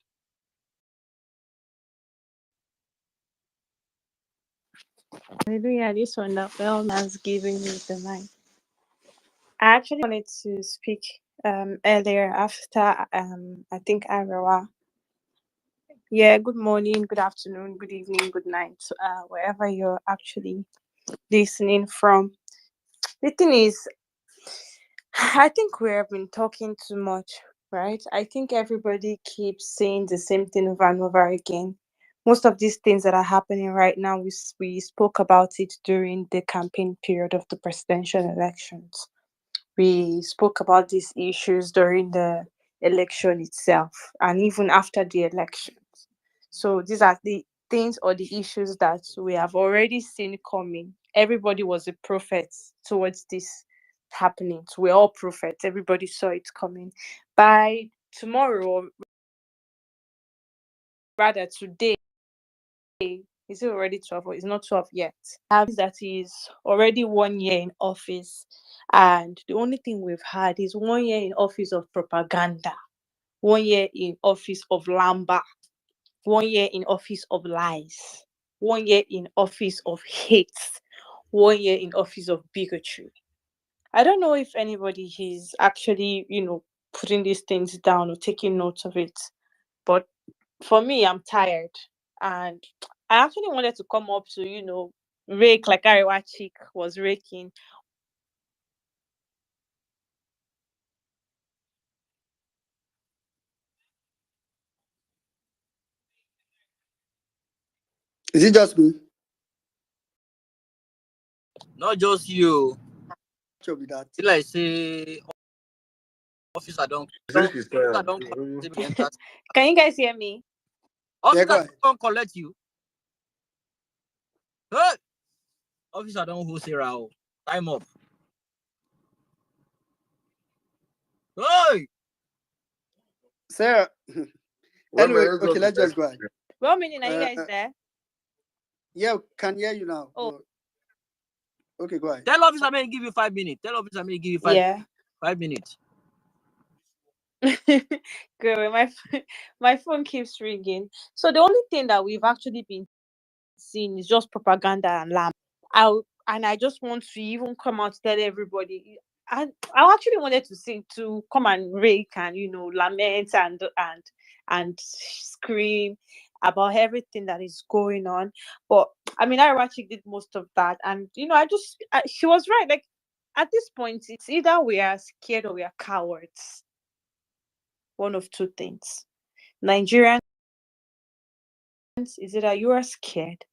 Hallelujah, this one that Wellman's giving me the mic. I actually wanted to speak earlier after I think Arewa. Yeah, good morning, good afternoon, good evening, good night, wherever you're actually listening from. The thing is, I think we have been talking too much, right? I think everybody keeps saying the same thing over and over again. Most of these things that are happening right now, we spoke about it during the campaign period of the presidential elections. We spoke about these issues during the election itself and even after the elections. So these are the things or the issues that we have already seen coming. Everybody was a prophet towards this happening. So we're all prophets. Everybody saw it coming. By tomorrow, or rather today, is it already 12 or it's not 12 yet? That is already 1 year in office. And the only thing we've had is 1 year in office of propaganda, 1 year in office of lamba, 1 year in office of lies, 1 year in office of hate, 1 year in office of bigotry. I don't know if anybody is actually, putting these things down or taking note of it. But for me, I'm tired. And I actually wanted to come up to, rake like Arewa Chick was raking. Is it just me? Not just you. Sure with that. Till I say officer don't Can you guys hear me? Yeah, go officer ahead. don't collect you. Hey! Officer don't hold Sarah. Time up. Hey! Sarah. Well, Anyway, man, let's okay, go let's to just go ahead. Well, meaning, are you Uh, guys there? yeah, can hear you now. Oh. Okay, go ahead. Tell officer may give you 5 minutes. Tell officer may give you Yeah. 5 minutes. Good. My phone keeps ringing. So the only thing that we've actually been seeing is just propaganda and lamb. I just want to even come out to tell everybody. I actually wanted to sing to come and rake and lament and scream about everything that is going on. But I mean, Arachi did most of that, and she was right. Like at this point, it's either we are scared or we are cowards. One of two things. Nigerians is either you are scared.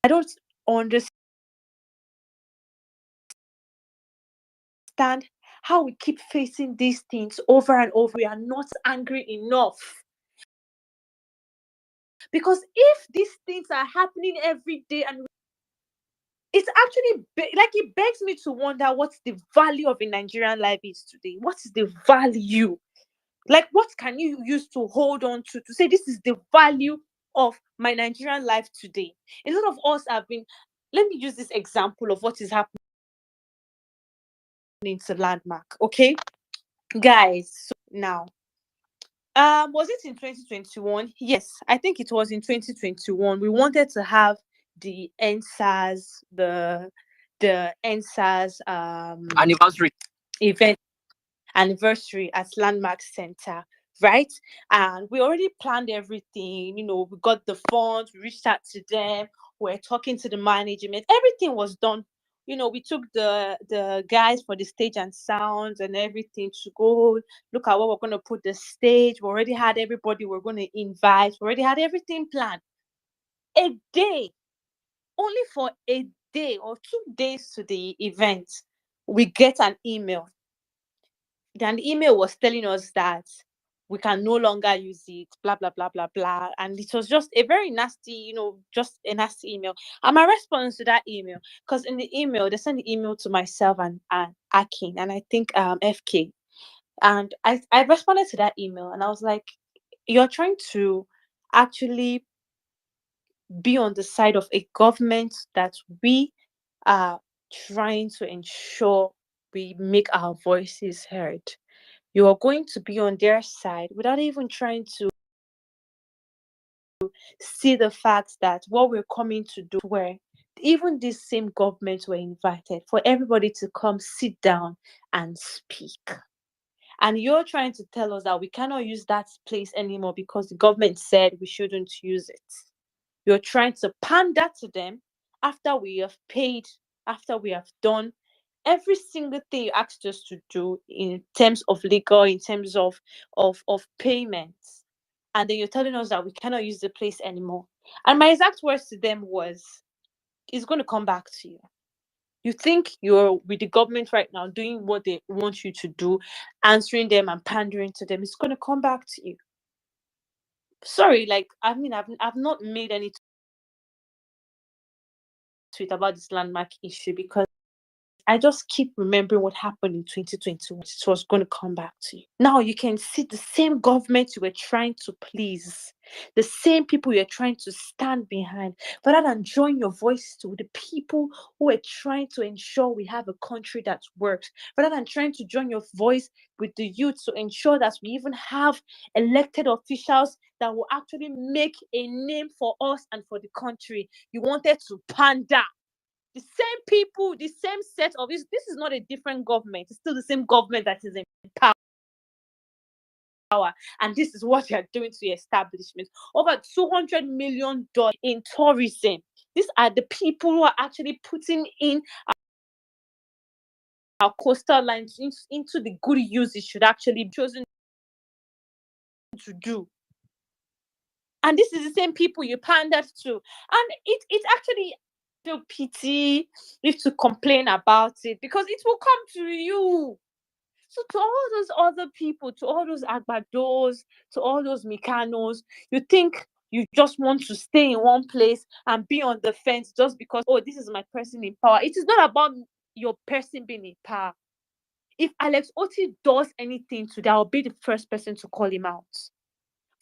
I don't understand how we keep facing these things over and over. We are not angry enough. Because if these things are happening every day and it's actually it begs me to wonder what the value of a Nigerian life is today. What is the value? Like, what can you use to hold on to say this is the value of my Nigerian life today? A lot of us have been. Let me use this example of what is happening to Landmark. Okay, guys. So now, was it in 2021? Yes, I think it was in 2021. We wanted to have the NSAS, the NSAS Anniversary event anniversary at Landmark Center, right? And we already planned everything. We got the funds, we reached out to them, we're talking to the management, everything was done. We took the guys for the stage and sounds and everything to go look at what we're going to put the stage. We already had everybody we're going to invite. We already had everything planned. A day, only for a day or 2 days to the event, we get an email. Then the email was telling us that we can no longer use it, blah, blah, blah, blah, blah. And it was just a very nasty, just a nasty email. And my response to that email, because in the email, they sent the email to myself and Akin, and I think FK. And I responded to that email and I was like, you're trying to actually be on the side of a government that we are trying to ensure we make our voices heard. You are going to be on their side without even trying to see the fact that what we're coming to do, where even this same government were invited for everybody to come sit down and speak. And you're trying to tell us that we cannot use that place anymore because the government said we shouldn't use it. You're trying to pander to them after we have paid, after we have done every single thing you asked us to do in terms of legal, in terms of payments. And then you're telling us that we cannot use the place anymore. And my exact words to them was, it's going to come back to you. You think you're with the government right now doing what they want you to do, answering them and pandering to them. It's going to come back to you. Sorry, I've not made any tweet about this landmark issue because I just keep remembering what happened in 2021. It was going to come back to you. Now you can see the same government you were trying to please, the same people you're trying to stand behind, rather than join your voice to the people who are trying to ensure we have a country that works, rather than trying to join your voice with the youth to ensure that we even have elected officials that will actually make a name for us and for the country. You wanted to pander. The same people, the same set of this is not a different government. It's still the same government that is in power. And this is what they are doing to the establishment. Over $200 million in tourism. These are the people who are actually putting in our coastal lines into the good use it should actually be chosen to do. And this is the same people you pandered to. And it actually feel pity if to complain about it, because it will come to you. So to all those other people, to all those agbados, to all those mekanos, you think you just want to stay in one place and be on the fence just because, oh, this is my person in power. It is not about your person being in power. If Alex Oti does anything today, I'll be the first person to call him out.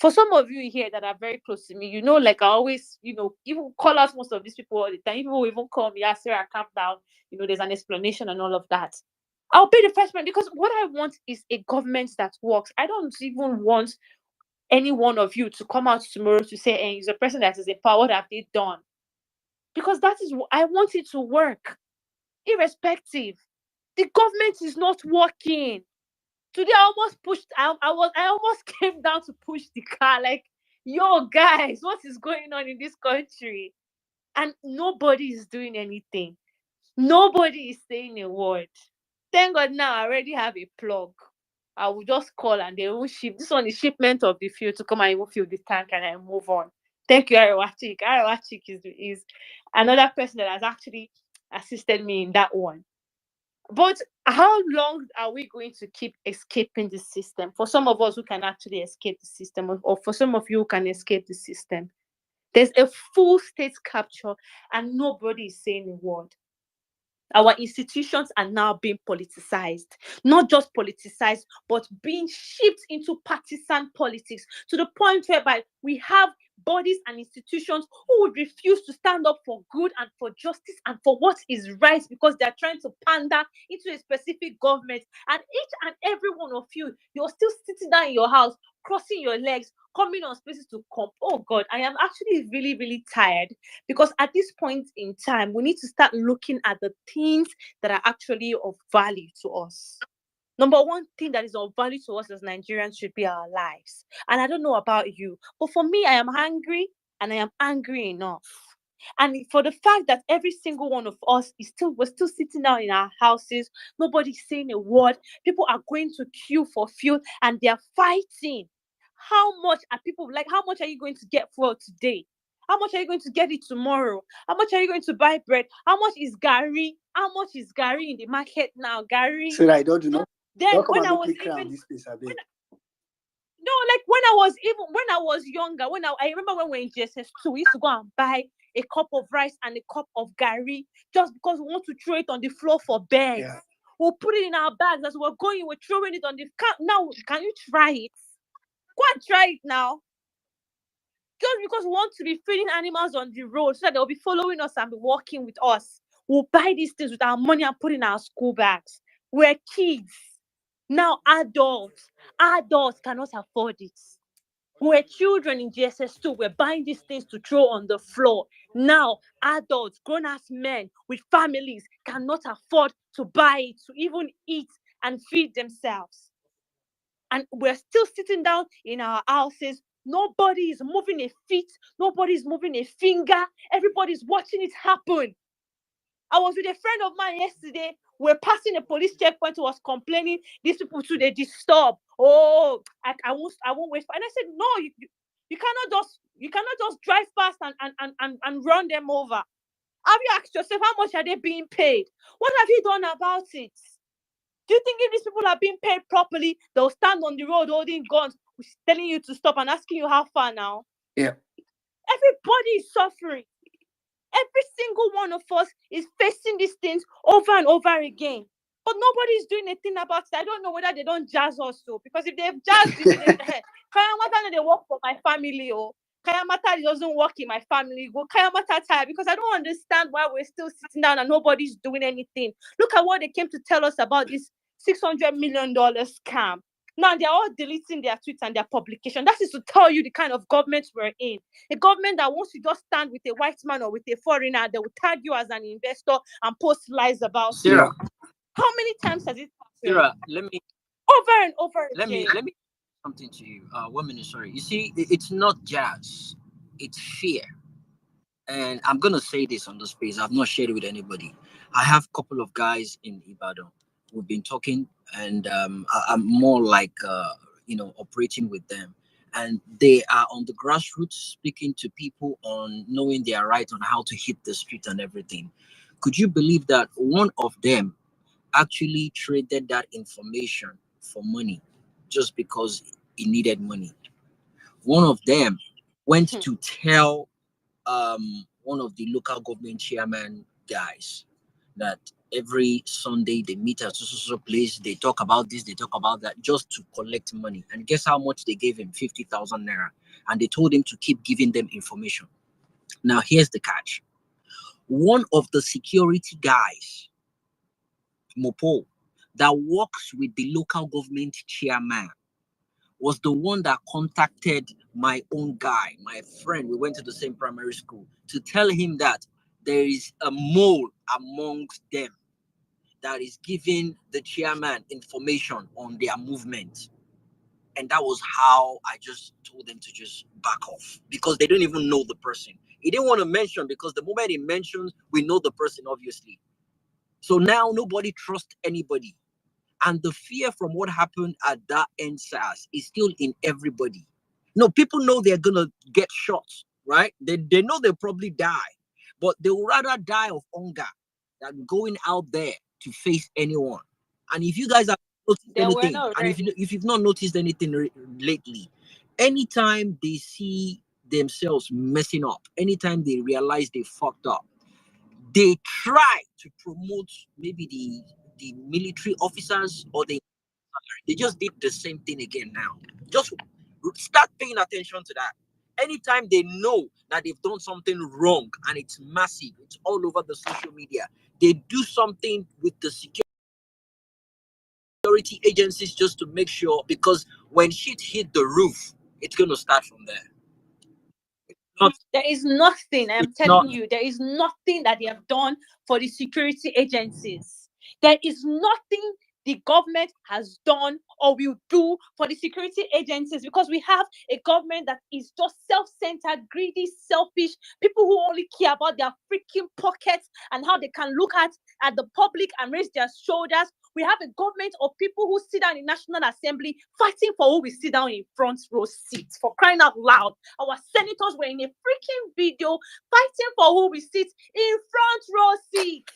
For some of you here that are very close to me, like I always, even call out most of these people all the time. People will even call me, Sarah, calm down. There's an explanation and all of that. I'll be the first one, because what I want is a government that works. I don't even want any one of you to come out tomorrow to say, hey, he's a person that is in power, what have they done? Because that is what I want it to work, irrespective. The government is not working. Today I almost pushed. I almost came down to push the car. Like, yo, guys, what is going on in this country? And nobody is doing anything. Nobody is saying a word. Thank God now I already have a plug. I will just call and they will ship. This one is shipment of the fuel to come and even fill the tank and I move on. Thank you, Arewachik. Arewachik is another person that has actually assisted me in that one. But how long are we going to keep escaping the system? For some of us who can actually escape the system, or for some of you who can escape the system, there's a full state capture and nobody is saying a word. Our institutions are now being politicized. Not just politicized, but being shifted into partisan politics, to the point whereby we have bodies and institutions who would refuse to stand up for good and for justice and for what is right, because they are trying to pander into a specific government. And each and every one of you, you're still sitting down in your house, crossing your legs, coming on spaces to come. Oh God, I am actually really, really tired, because at this point in time, we need to start looking at the things that are actually of value to us. Number one thing that is of value to us as Nigerians should be our lives. And I don't know about you, but for me, I am hungry and I am angry enough. And for the fact that every single one of us we're still sitting down in our houses, nobody's saying a word. People are going to queue for fuel and they're fighting. How much are people how much are you going to get for today? How much are you going to get it tomorrow? How much are you going to buy bread? How much is Gary? How much is Gary in the market now? Gary. So I don't know. Then Don't come when and I make was me cry on even this place, I beg. no, when I was younger, I remember when we were in GSS2, we used to go and buy a cup of rice and a cup of Gary just because we want to throw it on the floor for birds. Yeah. We'll put it in our bags as we're going, we're throwing it on the now. Can you try it? Go and try it now. Just because we want to be feeding animals on the road so that they'll be following us and be walking with us. We'll buy these things with our money and put in our school bags. We're kids. Now adults cannot afford it. We're children in GSS2. We're buying these things to throw on the floor. Now adults, grown-ass men with families cannot afford to buy it, to even eat and feed themselves. And we're still sitting down in our houses. Nobody is moving a feet. Nobody is moving a finger. Everybody's watching it happen. I was with a friend of mine yesterday. We're passing a police checkpoint who was complaining. These people too, they disturb. Oh, I won't wait. And I said, no, you cannot just drive past and run them over. Have you asked yourself how much are they being paid? What have you done about it? Do you think if these people are being paid properly, they'll stand on the road holding guns, telling you to stop and asking you how far now? Yeah. Everybody is suffering. Every single one of us is facing these things over and over again. But nobody is doing anything about it. I don't know whether they don't jazz us so. Because if they've jazzed it, Kayamata they work for my family, or Kayamata doesn't work in my family. Go Kayamata tired, because I don't understand why we're still sitting down and nobody's doing anything. Look at what they came to tell us about this $600 million scam. Now they're all deleting their tweets and their publication. That is to tell you the kind of government we're in. A government that wants to just stand with a white man or with a foreigner, they will tag you as an investor and post lies about Sarah. you. How many times has it happened? Sarah, let me over and over let again. me something to you. 1 minute, sorry. You see, it's not jazz, it's fear. And I'm gonna say this on the space. I've not shared it with anybody. I have a couple of guys in Ibadan. We've been talking, and I'm more like operating with them. and they are on the grassroots speaking to people on knowing their right on how to hit the street and everything. Could you believe that one of them actually traded that information for money just because he needed money? One of them went to tell one of the local government chairman guys that every Sunday they meet at so place, they talk about this, they talk about that, just to collect money. And guess how much they gave him? 50,000 naira. And they told him to keep giving them information. Now here's the catch. One of the security guys, Mopo, that works with the local government chairman, was the one that contacted my own guy, my friend. We went to the same primary school, to tell him that there is a mole amongst them that is giving the chairman information on their movement. And that was how I just told them to just back off, because they don't even know the person. He didn't want to mention, because the moment he mentions, we know the person, obviously. So now nobody trusts anybody. And the fear from what happened at that NSAS is still in everybody. No, people know they're going to get shot, right? They know they'll probably die, but they would rather die of hunger than going out there to face anyone. And if you guys have noticed They were anything, not and ready. if you've not noticed anything lately, anytime they see themselves messing up, anytime they realize they fucked up, they try to promote maybe the military officers, or they just did the same thing again now. Just start paying attention to that. Anytime they know that they've done something wrong and it's massive, it's all over the social media, they do something with the security agencies just to make sure, because when shit hit the roof, it's going to start from there. There is nothing, I'm It's telling not. you, there is nothing that they have done for the security agencies. There is nothing the government has done or will do for the security agencies, because we have a government that is just self-centered, greedy, selfish, people who only care about their freaking pockets and how they can look at the public and raise their shoulders. We have a government of people who sit down in National Assembly fighting for who we sit down in front row seats, for crying out loud. Our senators were in a freaking video fighting for who we sit in front row seats.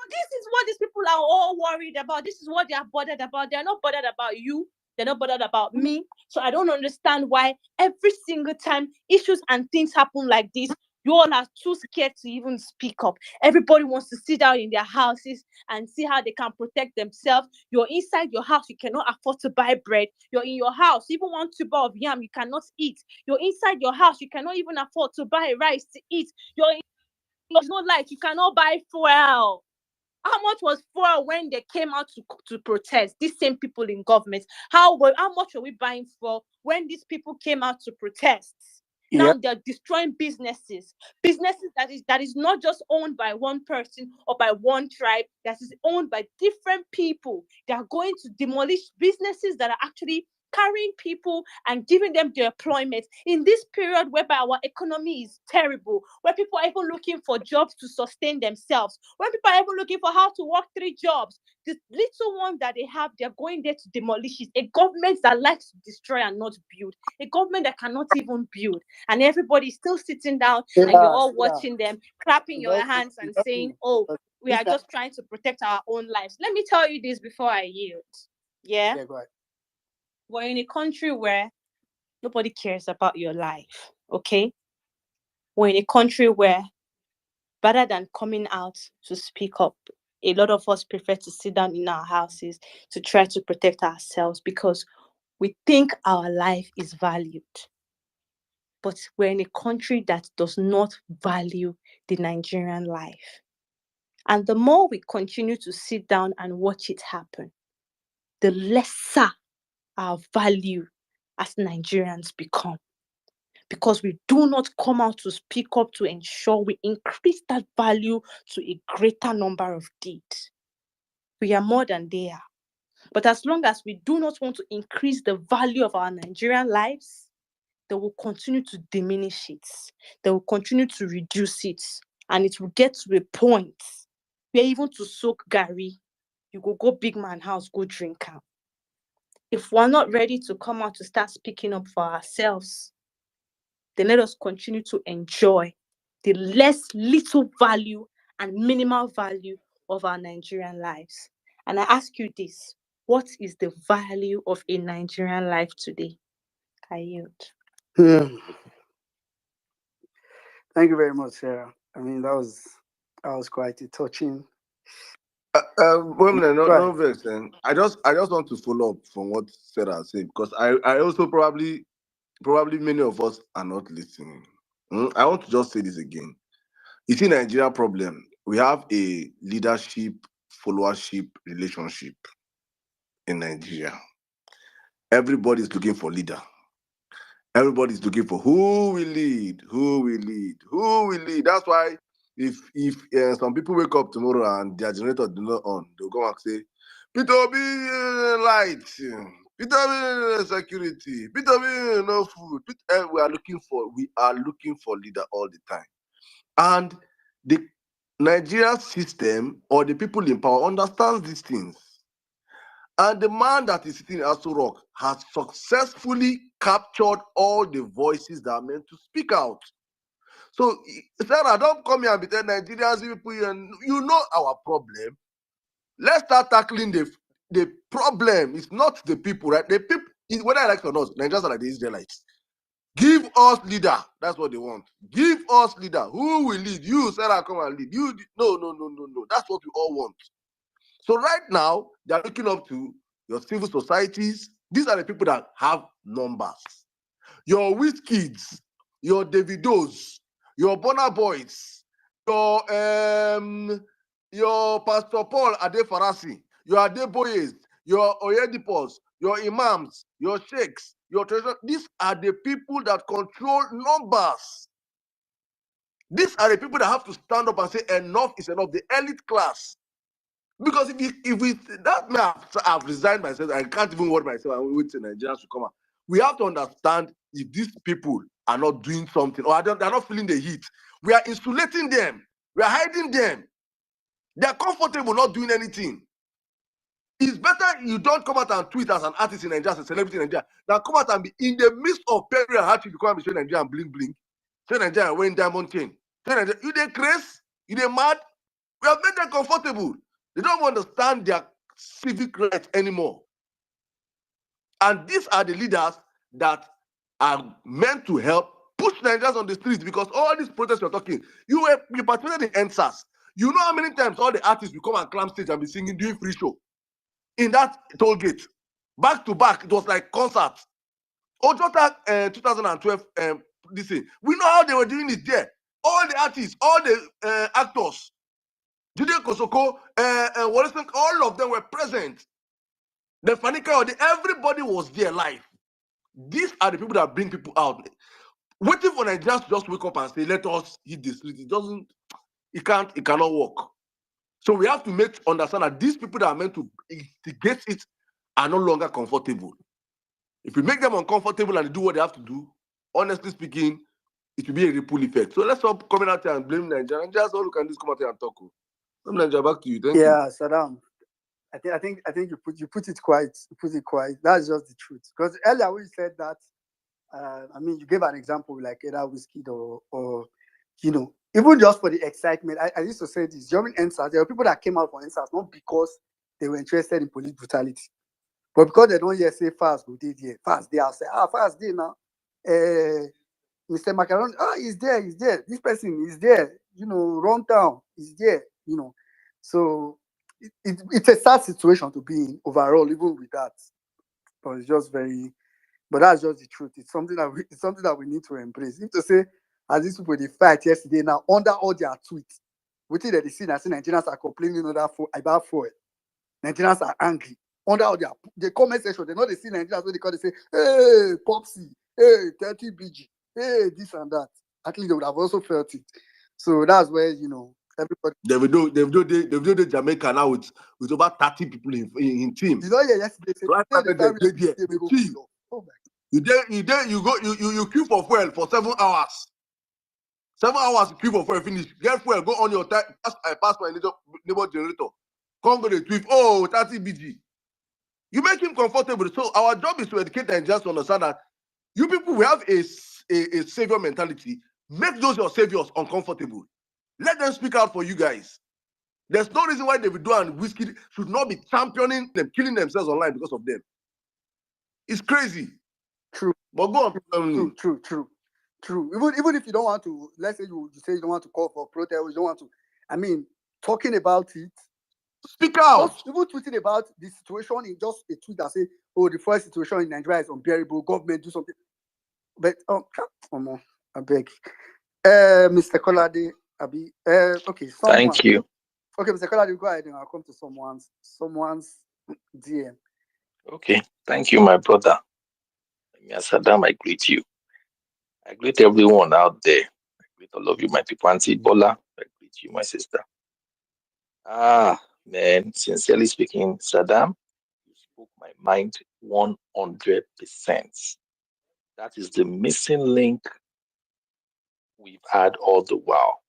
This is what these people are all worried about. This is what they are bothered about. They are not bothered about you. They're not bothered about me. So I don't understand why every single time issues and things happen like this, you all are too scared to even speak up. Everybody wants to sit down in their houses and see how they can protect themselves. You're inside your house, you cannot afford to buy bread. You're in your house, even 1 tuber of yam, you cannot eat. You're inside your house, you cannot even afford to buy rice to eat. There's no light, you cannot buy fuel. How much was fuel when they came out to protest? These same people in government. How much are we buying fuel when these people came out to protest? Now they're destroying businesses that is not just owned by one person or by one tribe, that is owned by different people. They are going to demolish businesses that are actually carrying people and giving them the employment in this period whereby our economy is terrible, where people are even looking for jobs to sustain themselves, when people are even looking for how to work 3 jobs. The little one that they have, they're going there to demolish it. A government that likes to destroy and not build, a government that cannot even build, and everybody's still sitting down and you're all watching them, clapping your hands and saying, oh, we are just trying to protect our own lives. Let me tell you this before I yield. Yeah, go ahead. We're in a country where nobody cares about your life, okay? We're in a country where, rather than coming out to speak up, a lot of us prefer to sit down in our houses to try to protect ourselves because we think our life is valued. But we're in a country that does not value the Nigerian life. And the more we continue to sit down and watch it happen, the lesser our value as Nigerians become. Because we do not come out to speak up to ensure we increase that value to a greater number of deeds. We are more than they are. But as long as we do not want to increase the value of our Nigerian lives, they will continue to diminish it. They will continue to reduce it. And it will get to a point where even to soak Gary, you go big man house, go drink out. if we're not ready to come out to start speaking up for ourselves, then let us continue to enjoy the little value and minimal value of our Nigerian lives. And I ask you this, what is the value of a Nigerian life today? I yield. Thank you very much, Sarah. I mean, that was quite a touching. Women, Go ahead. no vex. I just want to follow up from what Sarah said, because I also probably many of us are not listening. I want to just say this again. You see, Nigeria problem. We have a leadership followership relationship in Nigeria. Everybody's looking for leader. Everybody's looking for who will lead, who will lead, who will lead. That's why if some people wake up tomorrow and their generator do not on, they'll go and say, Peter Obi light, Peter Obi security, Peter Obi no food. We are looking for leader all the time. And the Nigeria system or the people in power understands these things. And the man that is sitting in Aso Rock has successfully captured all the voices that are meant to speak out. So, Sarah, don't come here and be telling Nigerians, people, you know our problem. Let's start tackling the problem. It's not the people, right? The people, whether I like it or not, Nigerians are like the Israelites. Give us leader. That's what they want. Give us leader. Who will lead? You, Sarah, come and lead. You, no. That's what we all want. So right now, they're looking up to your civil societies. These are the people that have numbers. Your Wizkids, your Davidos, your Burna Boys, your Pastor Paul Adefarasi, your Adeboyes, your Oyedipos, your Imams, your Sheikhs, your treasure. These are the people that control numbers. These are the people that have to stand up and say enough is enough. The elite class. Because if that may have resigned myself, I can't even word myself and wait till Nigerians to come out. We have to understand if these people are not doing something or they're not feeling the heat. We are insulating them. We are hiding them. They are comfortable not doing anything. It's better you don't come out and tweet as an artist in Nigeria, as a celebrity in Nigeria, than come out and be in the midst of peril and hardship. You come and be showing Nigeria and bling bling. Say Nigeria wearing diamond chain. Say Nigeria, you they crazy? You they mad? We have made them comfortable. They don't understand their civic rights anymore. And these are the leaders that are meant to help push Nigerians on the streets, because all these protests you're talking, you participated in NSAS. You know how many times all the artists will come and climb stage and be singing, doing free show in that toll gate. Back to back, it was like concerts. Ojota 2012, this thing. We know how they were doing it there. All the artists, all the actors, Jide Kosoko, all of them were present. The Fanika, everybody was there live. These are the people that bring people out. Waiting for Nigerians to just wake up and say, let us hit the street. It cannot work. So we have to understand that these people that are meant to instigate it are no longer comfortable. If we make them uncomfortable and they do what they have to do, honestly speaking, it will be a ripple effect. So let's stop coming out here and blame Nigeria. Just all you can do is come out here and talk. Nigeria, back to you. Thank you. Yeah, Saddam. I think you put it quite. That's just the truth. Because earlier when you said that, I mean, you gave an example like either whiskey or even just for the excitement. I used to say this during NSAS. There were people that came out for NSAS not because they were interested in police brutality, but because they don't yet say fast go did here, fast they are say fast day now. Mr. Macaron, he's there. This person is there. Run down, is there. So it's a sad situation to be in overall, even with that. But it's just but that's just the truth. It's something that we need to embrace. If to say, as these people they fight yesterday now under all their tweets, we think that they see Nigerians are complaining about fuel. Nigerians are angry under all the comment section. They know they see Nigerians when they say, hey, Popsy, hey, 30 BG, hey, this and that. At least they would have also felt it. So that's where everybody. They've do Jamaica now with over 30 people in team. Yesterday. You queue for fuel for 7 hours. 7 hours to queue for fuel, finish. Get fuel, go on your pass my neighbor generator. Come go to tweet. Oh, 30 BG. You make him comfortable. So our job is to educate Nigerians to understand that you people, we have a savior mentality. Make those your saviors uncomfortable. Let them speak out for you guys. There's no reason why Davido and Whiskey should not be championing them, killing themselves online because of them. It's crazy. True. But go on, True. Even if you don't want to, let's say you say you don't want to call for protest, you don't want to. I mean, talking about it. Speak out. Just even tweeting about the situation in just a tweet that say, "Oh, the first situation in Nigeria is unbearable. Government do something." But I beg, Mr. Kolade, Abi, okay, someone. Thank you. Okay, Mr. Kolade, go ahead and I'll come to someone's DM. Okay, thank you, my brother. Saddam, I greet you. I greet everyone out there. I greet all of you, my people. Auntie Bola, I greet you, my sister. Man, sincerely speaking, Saddam, you spoke my mind 100%. That is the missing link we've had all the while.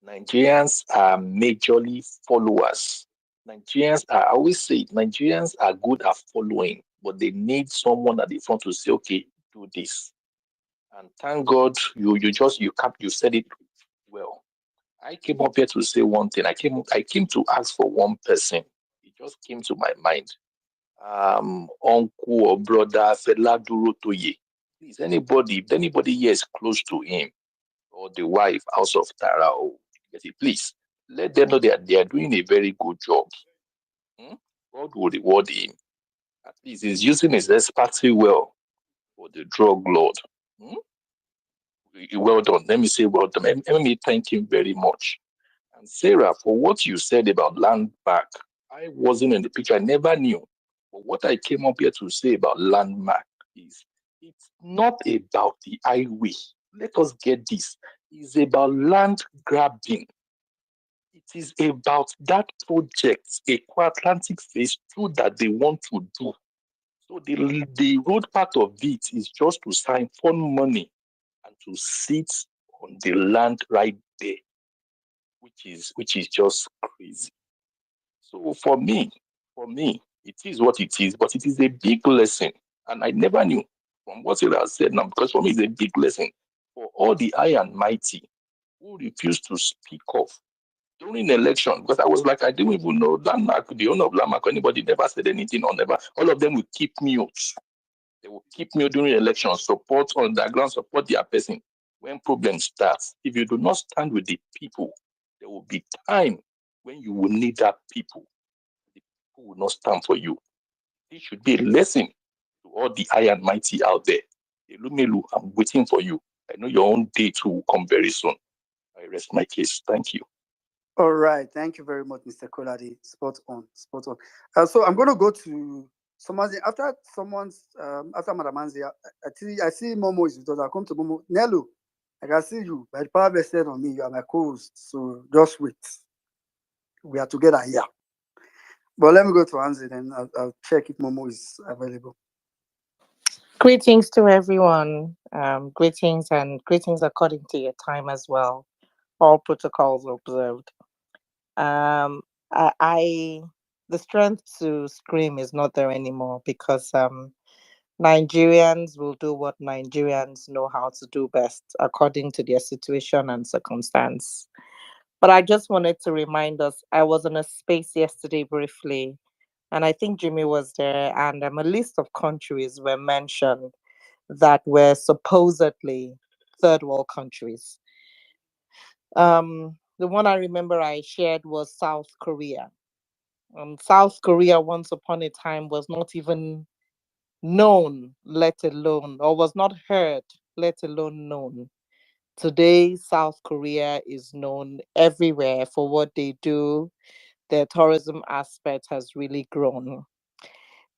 Nigerians are majorly followers. Nigerians are, I always say, Nigerians are good at following, but they need someone at the front to say, okay, do this. And thank God you said it well. I came up here to say one thing. I came to ask for one person. It just came to my mind. Uncle or brother Fela Durotoye. Please, if anybody here is close to him, or the wife, House of Tara, or please let them know that they are doing a very good job. God will reward him. At least he's using his expertise well for the drug lord. Well done. Let me say well done. Let me thank him very much. And Sarah, for what you said about land back, I wasn't in the picture. I never knew. But what I came up here to say about land back is it's not about the highway. Let us get this. It's about land grabbing. It is about that project, Eco Atlantic Phase 2, that they want to do. So the road part of it is just to sign fund money and to sit on the land right there, which is just crazy. So for me, it is what it is, but it is a big lesson. And I never knew from what you have said now, because for me it's a big lesson for all the high and mighty who refuse to speak up during the election. Because I was like, I didn't even know Landmark, the owner of Landmark, anybody never said anything or never. All of them will keep mute. They will keep mute during the election, support on the ground, support their person. When problems start, if you do not stand with the people, there will be time when you will need that people. The people will not stand for you. It should be a lesson to all the high and mighty out there. Elumelu, I'm waiting for you. I know your own day too will come very soon. I rest my case. Thank you. All right. Thank you very much, Mr. Kolade. Spot on. So I'm going to go to someone after Madam Anzi. I see Momo is with us. I'll come to Momo. Nelu, I can see you. By the power vested on me, you are my co-host. So just wait. We are together here. But let me go to Anzi, then I'll check if Momo is available. Greetings to everyone. Greetings according to your time as well. All protocols observed. The strength to scream is not there anymore because Nigerians will do what Nigerians know how to do best according to their situation and circumstance. But I just wanted to remind us, I was in a space yesterday briefly, and I think Jimmy was there, and a list of countries were mentioned that were supposedly third world countries. The one I remember I shared was South Korea. South Korea, once upon a time, was not even known, let alone, or was not heard, let alone known. Today, South Korea is known everywhere for what they do. Their tourism aspect has really grown.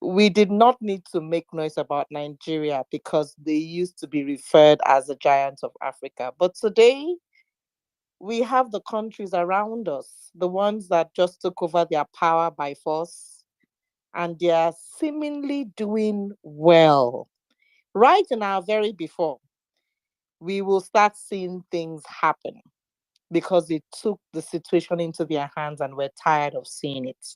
We did not need to make noise about Nigeria because they used to be referred as the giants of Africa. But today, we have the countries around us, the ones that just took over their power by force, and they are seemingly doing well. Right in our very before, we will start seeing things happen because they took the situation into their hands and we're tired of seeing it.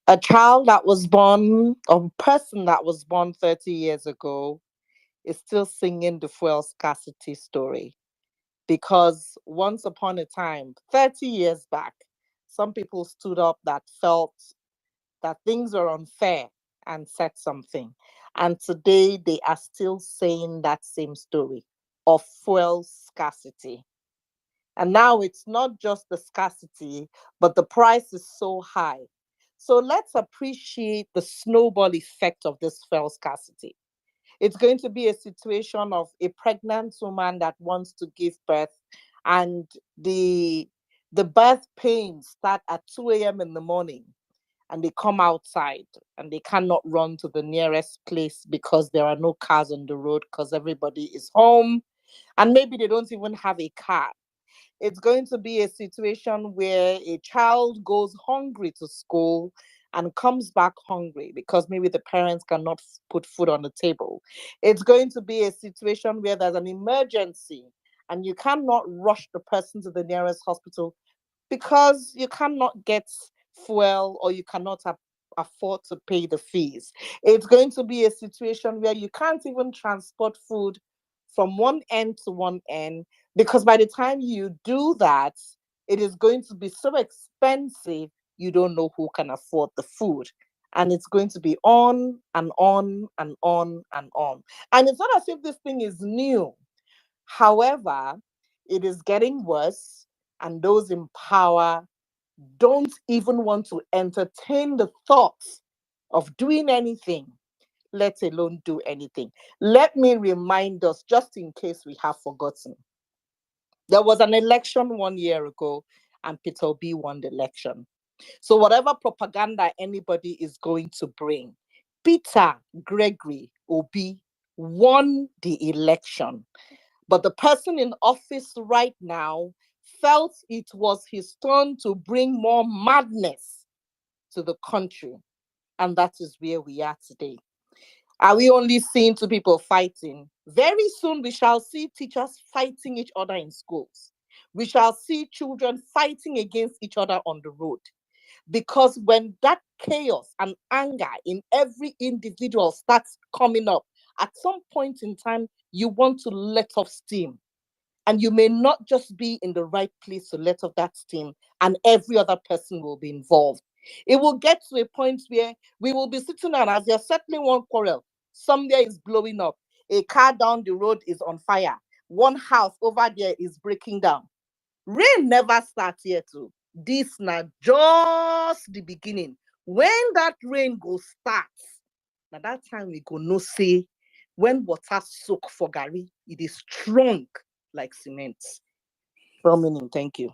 A child that was born, a person that was born 30 years ago, is still singing the fuel scarcity story. Because once upon a time, 30 years back, some people stood up that felt that things were unfair and said something. And today they are still saying that same story of fuel scarcity. And now it's not just the scarcity, but the price is so high. So let's appreciate the snowball effect of this fuel scarcity. It's going to be a situation of a pregnant woman that wants to give birth, and the birth pains start at 2 a.m. in the morning, and they come outside and they cannot run to the nearest place because there are no cars on the road because everybody is home, and maybe they don't even have a car. It's going to be a situation where a child goes hungry to school and comes back hungry because maybe the parents cannot put food on the table. It's going to be a situation where there's an emergency and you cannot rush the person to the nearest hospital because you cannot get fuel or you cannot afford to pay the fees. It's going to be a situation where you can't even transport food from one end to one end because by the time you do that, it is going to be so expensive, you don't know who can afford the food. And it's going to be on and on and on and on. And it's not as if this thing is new. However, it is getting worse, and those in power don't even want to entertain the thoughts of doing anything, let alone do anything. Let me remind us, just in case we have forgotten. There was an election 1 year ago, and Peter Obi won the election. So whatever propaganda anybody is going to bring, Peter Gregory Obi won the election. But the person in office right now felt it was his turn to bring more madness to the country. And that is where we are today. Are we only seeing two people fighting? Very soon we shall see teachers fighting each other in schools. We shall see children fighting against each other on the road. Because when that chaos and anger in every individual starts coming up, at some point in time, you want to let off steam. And you may not just be in the right place to let off that steam, and every other person will be involved. It will get to a point where we will be sitting down as you're settling one quarrel. Somewhere is blowing up. A car down the road is on fire. One house over there is breaking down. Rain never starts here too. This not just the beginning. When that rain go starts, now that time we go no say when water soak for Gary, it is strong like cement. Well meaning, thank you.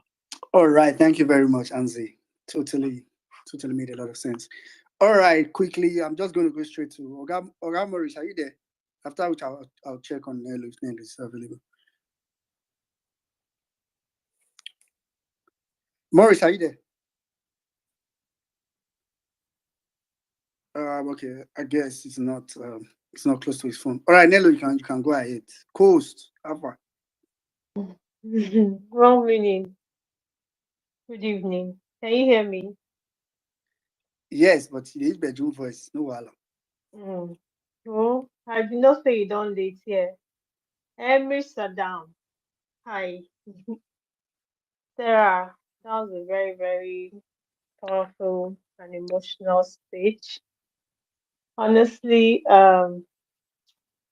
All right, thank you very much, Anzi. Totally made a lot of sense. All right, quickly, I'm just going to go straight to Oga Morris. Are you there? After which I'll check on Nelu if Nelu is available. Morris, are you there? Okay, I guess it's not close to his phone. All right, Nelu, you can go ahead. Coast, Alpha. Well meaning. Good evening. Can you hear me? Yes, but you need bedroom voice. No wala. Well, I did not say you don't late here. Emir Saddam. Hi. Sarah, that was a very, very powerful and emotional speech. Honestly,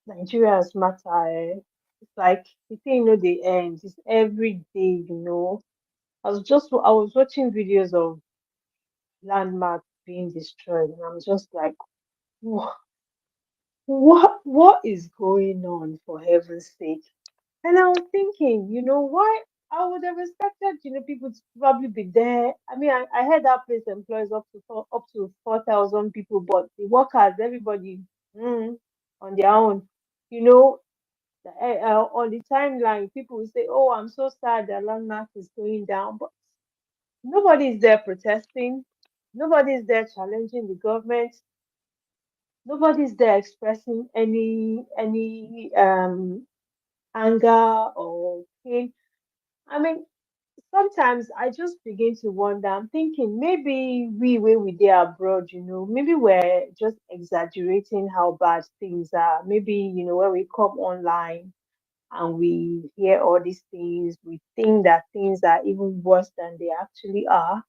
Nigeria's matter. It's like the thing, the end. It's every day. I was watching videos of landmarks being destroyed, and I'm just like, what is going on, for heaven's sake? And I was thinking, why I would have expected, people to probably be there. I mean, I heard that place employs up to 4,000 people, but the workers, everybody, on their own, you know, on the timeline, people will say, "Oh, I'm so sad that landmark is going down," but nobody is there protesting. Nobody is there challenging the government. Nobody is there expressing any anger or pain. I mean, sometimes I just begin to wonder. I'm thinking maybe where we there abroad, maybe we're just exaggerating how bad things are. Maybe, when we come online and we hear all these things, we think that things are even worse than they actually are.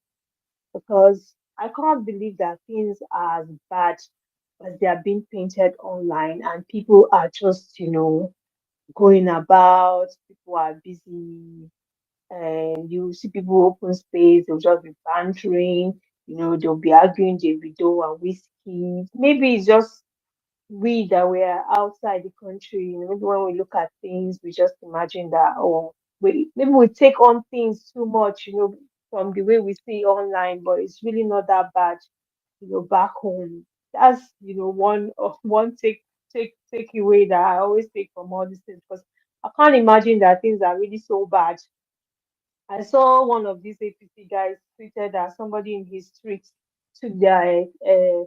Because I can't believe that things are as bad as they are being painted online, and people are just, going about, people are busy, and you see people open space, they'll just be bantering, they'll be arguing Davido and whiskey. Maybe it's just we that were outside the country, maybe when we look at things, we just imagine that, oh, maybe we take on things too much, from the way we see online, but it's really not that bad, back home. That's, one take away that I always take from all these things, because I can't imagine that things are really so bad. I saw one of these APC guys tweeted that somebody in his street took their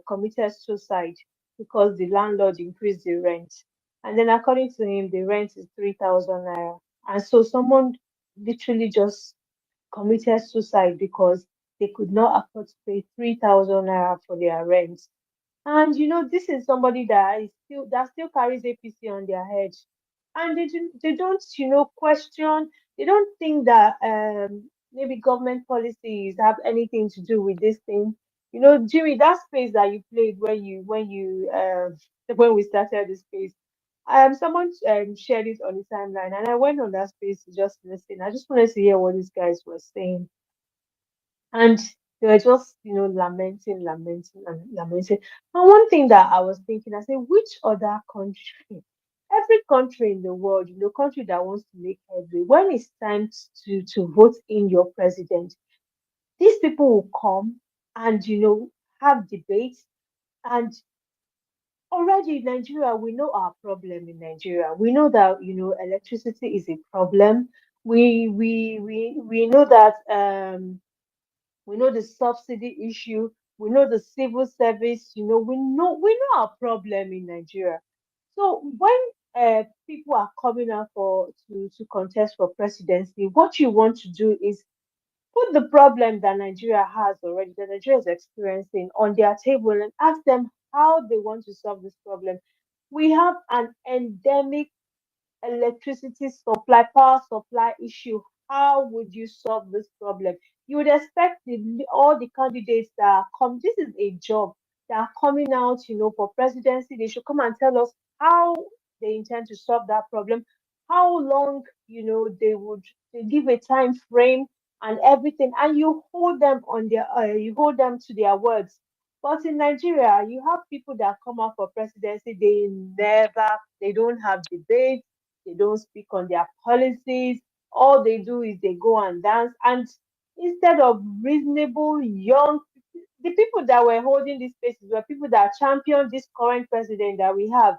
committed suicide because the landlord increased the rent. And then according to him, the rent is 3,000 naira. And so someone literally just committed suicide because they could not afford to pay 3,000 naira for their rent. And this is somebody that still carries APC on their head, and they don't question. They don't think that maybe government policies have anything to do with this thing. Jimmy, that space that you played when we started the space, someone shared it on the timeline, and I went on that space to just listen. I just wanted to hear what these guys were saying. And they were just, lamenting and lamenting. And one thing that I was thinking, I said, which other country, every country in the world, country that wants to make headway, when it's time to vote in your president, these people will come and, have debates. And already in Nigeria, we know our problem in Nigeria. We know that, electricity is a problem. We know that we know the subsidy issue. We know the civil service. We know our problem in Nigeria. So when people are coming out to contest for presidency, what you want to do is put the problem that Nigeria has already, that Nigeria is experiencing, on their table and ask them how they want to solve this problem. We have an endemic electricity supply, power supply issue. How would you solve this problem? You would expect all the candidates that are come. This is a job that are coming out, for presidency. They should come and tell us how they intend to solve that problem. How long, they give a time frame and everything, and you hold them to their words. But in Nigeria, you have people that come out for presidency. They don't have debate, they don't speak on their policies. All they do is they go and dance. And instead of reasonable, young, the people that were holding these spaces were people that championed this current president that we have.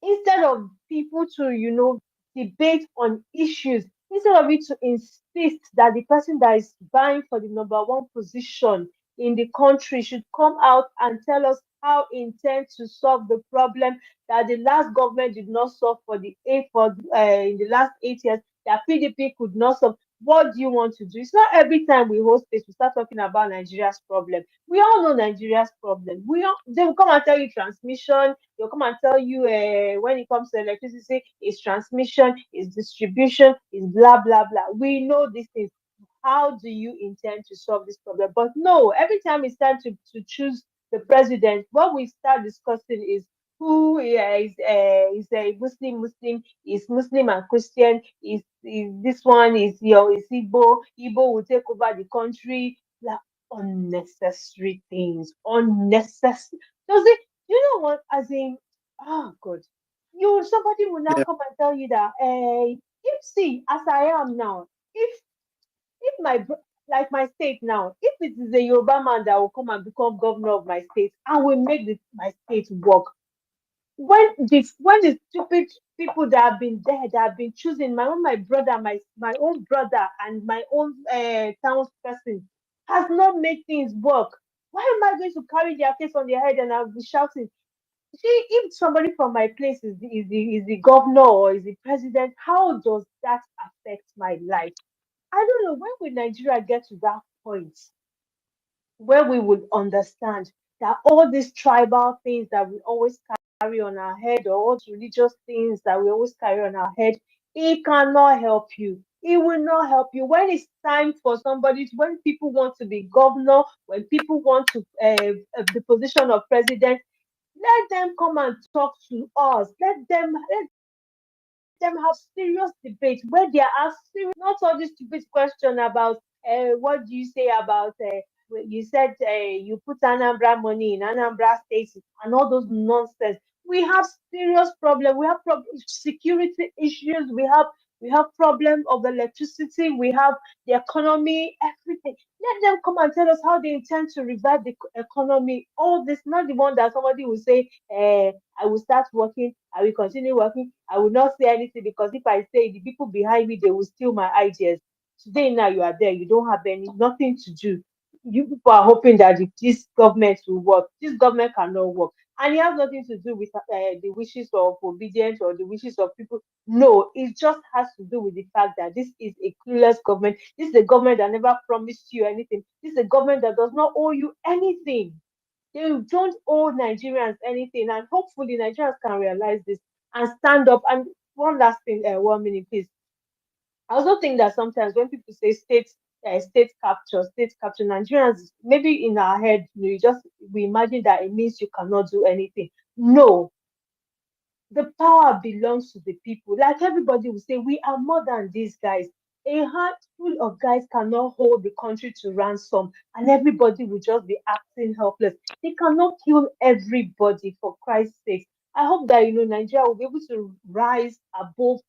Instead of people to, debate on issues, instead of it to insist that the person that is vying for the number one position in the country should come out and tell us how he intends to solve the problem that the last government did not solve in the last 8 years, that PDP could not solve. What do you want to do? It's not every time we host this, we start talking about Nigeria's problem. We all know Nigeria's problem. They will come and tell you transmission. They'll come and tell you when it comes to electricity, it's transmission, it's distribution, it's blah blah blah. We know these things. How do you intend to solve this problem? But no, every time it's time to choose the president, what we start discussing is who is a Muslim, is Muslim and Christian, is this one is Igbo will take over the country. Like, unnecessary things, unnecessary. Does it? You know what? As in, oh God, somebody will now Yeah. come and tell you that, if see as I am now, if like my state now, if it is a Yoruba man that will come and become governor of my state, I will make my state work. When the stupid people that have been there, that have been choosing my brother, my own brother, and my own townsperson has not made things work, why am I going to carry their case on their head and I'll be shouting? See, if somebody from my place is the governor or is the president, how does that affect my life? I don't know, when will Nigeria get to that point where we would understand that all these tribal things that we always carry on our head, or all the religious things that we always carry on our head, it cannot help you. It will not help you. When it's time for somebody, when people want to be governor, when people want to the position of president, let them come and talk to us. Let them have serious debate where they are serious, not all this stupid question about what do you say about you said you put Anambra money in Anambra State and all those nonsense. We have serious problem. We have security issues. We have problem of electricity. We have the economy, everything. Let them come and tell us how they intend to revive the economy. All this, not the one that somebody will say, I will start working, I will continue working, I will not say anything, because if I say, the people behind me, they will steal my ideas. Today now you are there, you don't have nothing to do. You people are hoping that this government will work. This government cannot work. And it has nothing to do with the wishes of obedience or the wishes of people. No, it just has to do with the fact that this is a clueless government. This is a government that never promised you anything. This is a government that does not owe you anything. They don't owe Nigerians anything, and hopefully Nigerians can realize this and stand up. And one last thing, 1 minute, please. I also think that sometimes when people say state capture, Nigerians, maybe in our head, we imagine that it means you cannot do anything. No, the power belongs to the people. Like everybody will say, we are more than these guys. A handful of guys cannot hold the country to ransom, and everybody will just be acting helpless. They cannot kill everybody, for Christ's sake. I hope that Nigeria will be able to rise above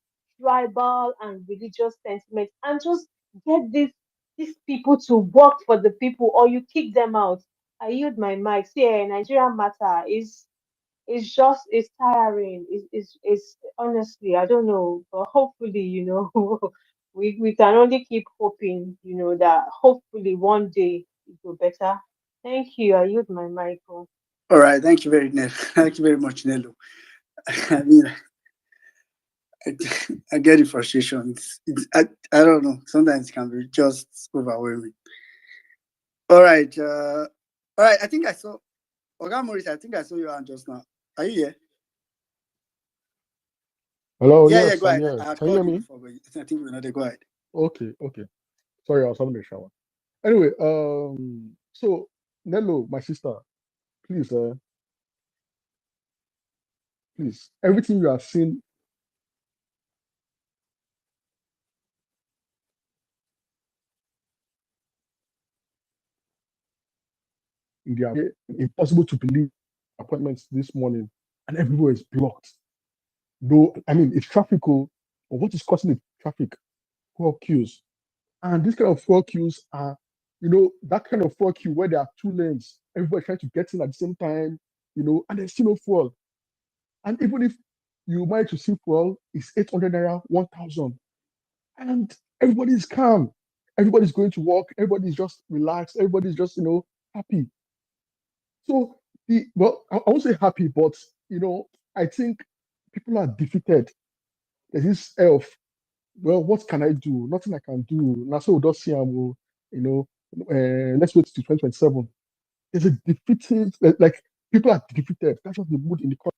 tribal and religious sentiment and just get these people to work for the people, or you kick them out. I yield my mic. See, Nigeria matter is it's tiring. It's honestly, I don't know, but hopefully, we can only keep hoping, that hopefully one day it will better. Thank you. I use my mic. All right, thank you thank you very much, Nello. I mean, I get the frustration. I don't know. Sometimes it can be just overwhelming. All right. I think I saw Oga Maurice. I think I saw your hand just now. Are you here? Hello, Yeah, yes, go I'm ahead. here. I had Can you hear called you me? before, but I think you were not there. Go ahead. Okay. Sorry, I was having a shower. Anyway, so Nello, my sister, please, everything you are seeing in the impossible to believe appointments this morning, and everywhere is blocked. Though, I mean, it's traffic, or what is causing the traffic? Fuel queues. And this kind of fuel queues are, that kind of fuel queue where there are two lanes, everybody trying to get in at the same time, and there's still no fuel. And even if you manage to see fuel, it's 800 naira, 1,000. And everybody's calm. Everybody's going to work. Everybody's just relaxed. Everybody's just, happy. So, I won't say happy, but, I think people are defeated. There's this of, well, what can I do? Nothing I can do. Now, so does see, let's wait to 2027. There's a defeated, like people are defeated. That's just the mood in the country.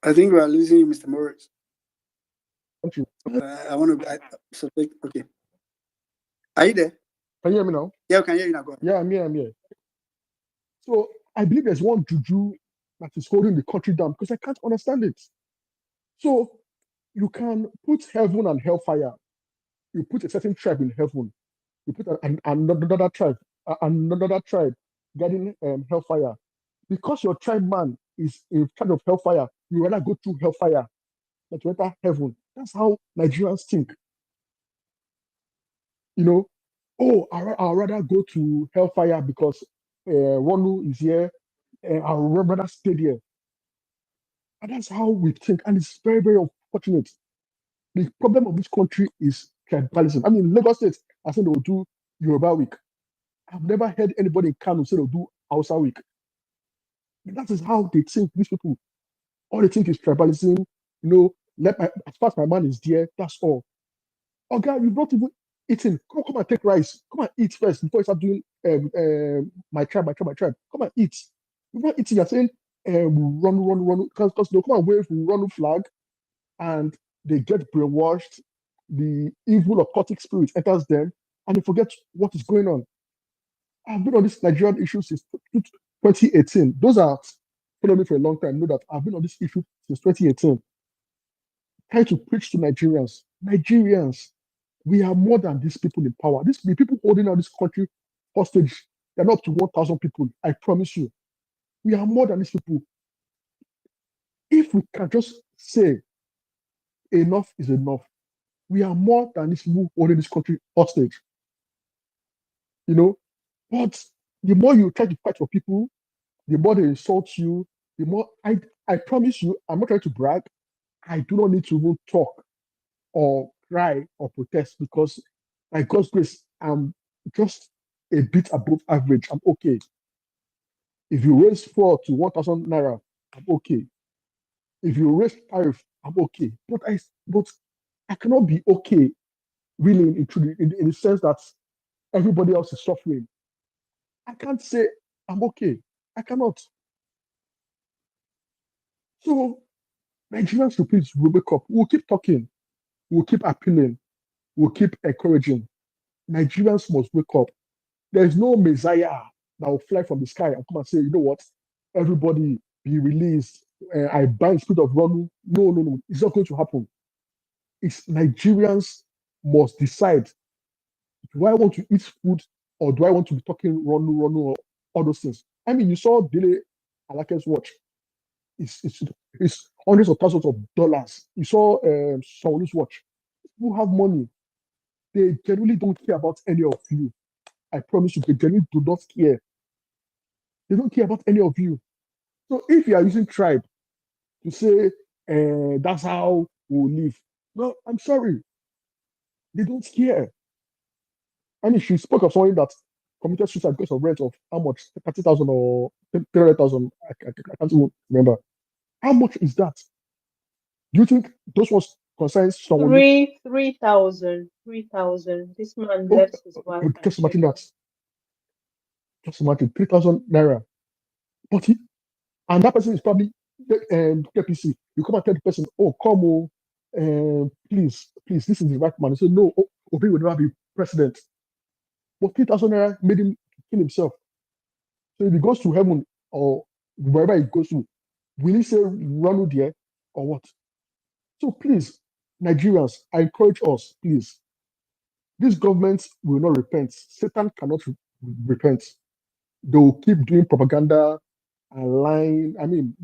I think we are losing you, Mr. Morris. I want to. Okay. Are you there? Can you hear me now? Yeah, I can hear you now. Go ahead. Yeah, I'm here. So I believe there's one juju that is holding the country down because I can't understand it. So you can put heaven and hellfire. You put a certain tribe in heaven. You put another tribe getting hellfire. Because your tribe man is in charge of hellfire, you rather go through hellfire than to enter heaven. That's how Nigerians think. I'd rather go to hellfire because one who is here, I'd rather stay there. And that's how we think. And it's very, very unfortunate. The problem of this country is tribalism. I mean, Lagos State, I said they will do Yoruba week. I've never heard anybody in Kano say they'll do Hausa week. That is how they think, these people. All they think is tribalism, as far as my man is there, that's all. Oh, God, you've not even eaten. Come and take rice. Come and eat first before you start doing my tribe, my tribe, my tribe. Come and eat. You're not eating, you're saying run, because they'll come and wave run flag and they get brainwashed. The evil occultic spirit enters them and they forget what is going on. I've been on this Nigerian issue since 2018. Those are following me for a long time know that I've been on this issue since 2018, trying to preach to Nigerians. Nigerians, we are more than these people in power. The people holding out this country hostage, they're not up to 1,000 people. I promise you. We are more than these people. If we can just say enough is enough, we are more than these people holding this country hostage. But the more you try to fight for people, the more they insult you, the more I promise you, I'm not trying to brag. I do not need to even talk or cry or protest because by God's grace, I'm just a bit above average. I'm okay. If you raise 4 to 1,000 naira, I'm okay. If you raise 5, I'm okay. But I cannot be okay really in the sense that everybody else is suffering. I can't say I'm okay. I cannot. So Nigerians should please wake up. We'll keep talking. We'll keep appealing. We'll keep encouraging. Nigerians must wake up. There is no Messiah that will fly from the sky and come and say, you know what, everybody be released. I bind spirit of Ronu. No. It's not going to happen. It's Nigerians must decide, do I want to eat food or do I want to be talking Ronu, or all those things? I mean, you saw Dele Alake's watch. It's hundreds of thousands of dollars. You saw Saulu's watch. Who have money, they genuinely don't care about any of you. I promise you, they genuinely do not care. They don't care about any of you. So if you are using tribe to say that's how we'll live, well, I'm sorry. They don't care. I mean, she spoke of someone that committed suicide because of rent of how much? 30,000 or 300,000. I can't even remember. How much is that? Do you think those ones concerns someone? 3,000. This man Oh, left his wife and just imagine children. that. Just imagine 3,000 naira. But and that person is probably KPC. You come and tell the person, oh, come on, please, this is the right man. They say, no, Obi will never be president. But 3,000 naira made him kill himself. So if he goes to heaven or wherever he goes to, will he say run there or what? So please, Nigerians, I encourage us, please. This government will not repent. Satan cannot repent. They will keep doing propaganda and lying. I mean,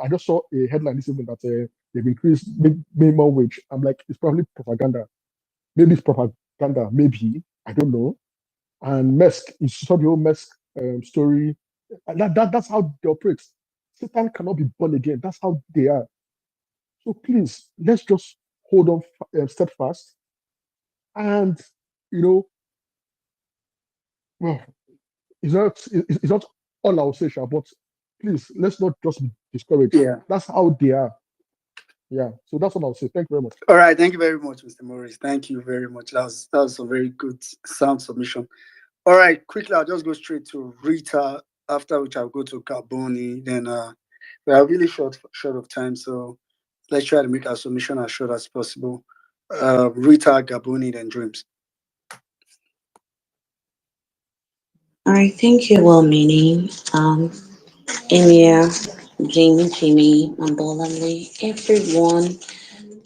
I just saw a headline this evening that they've increased minimum wage. I'm like, it's probably propaganda. Maybe it's propaganda. Maybe I don't know. And Maersk, you saw the whole Maersk story. That's how they operate. Satan cannot be born again. That's how they are. So please, let's just hold on steadfast. And well, it's not all I'll say, Sha, but please let's not just be discouraged. Yeah. That's how they are. Yeah. So that's what I'll say. Thank you very much. All right. Thank you very much, Mr. Morris. Thank you very much. That was a very good sound submission. All right. Quickly, I'll just go straight to Rita. After which I'll go to Carboni. Then we are really short of time, so let's try to make our submission as short as possible. Rita, Gaboni, then Dreams. All right, thank you, well meaning. Emir, Jimmy, Mambolale, everyone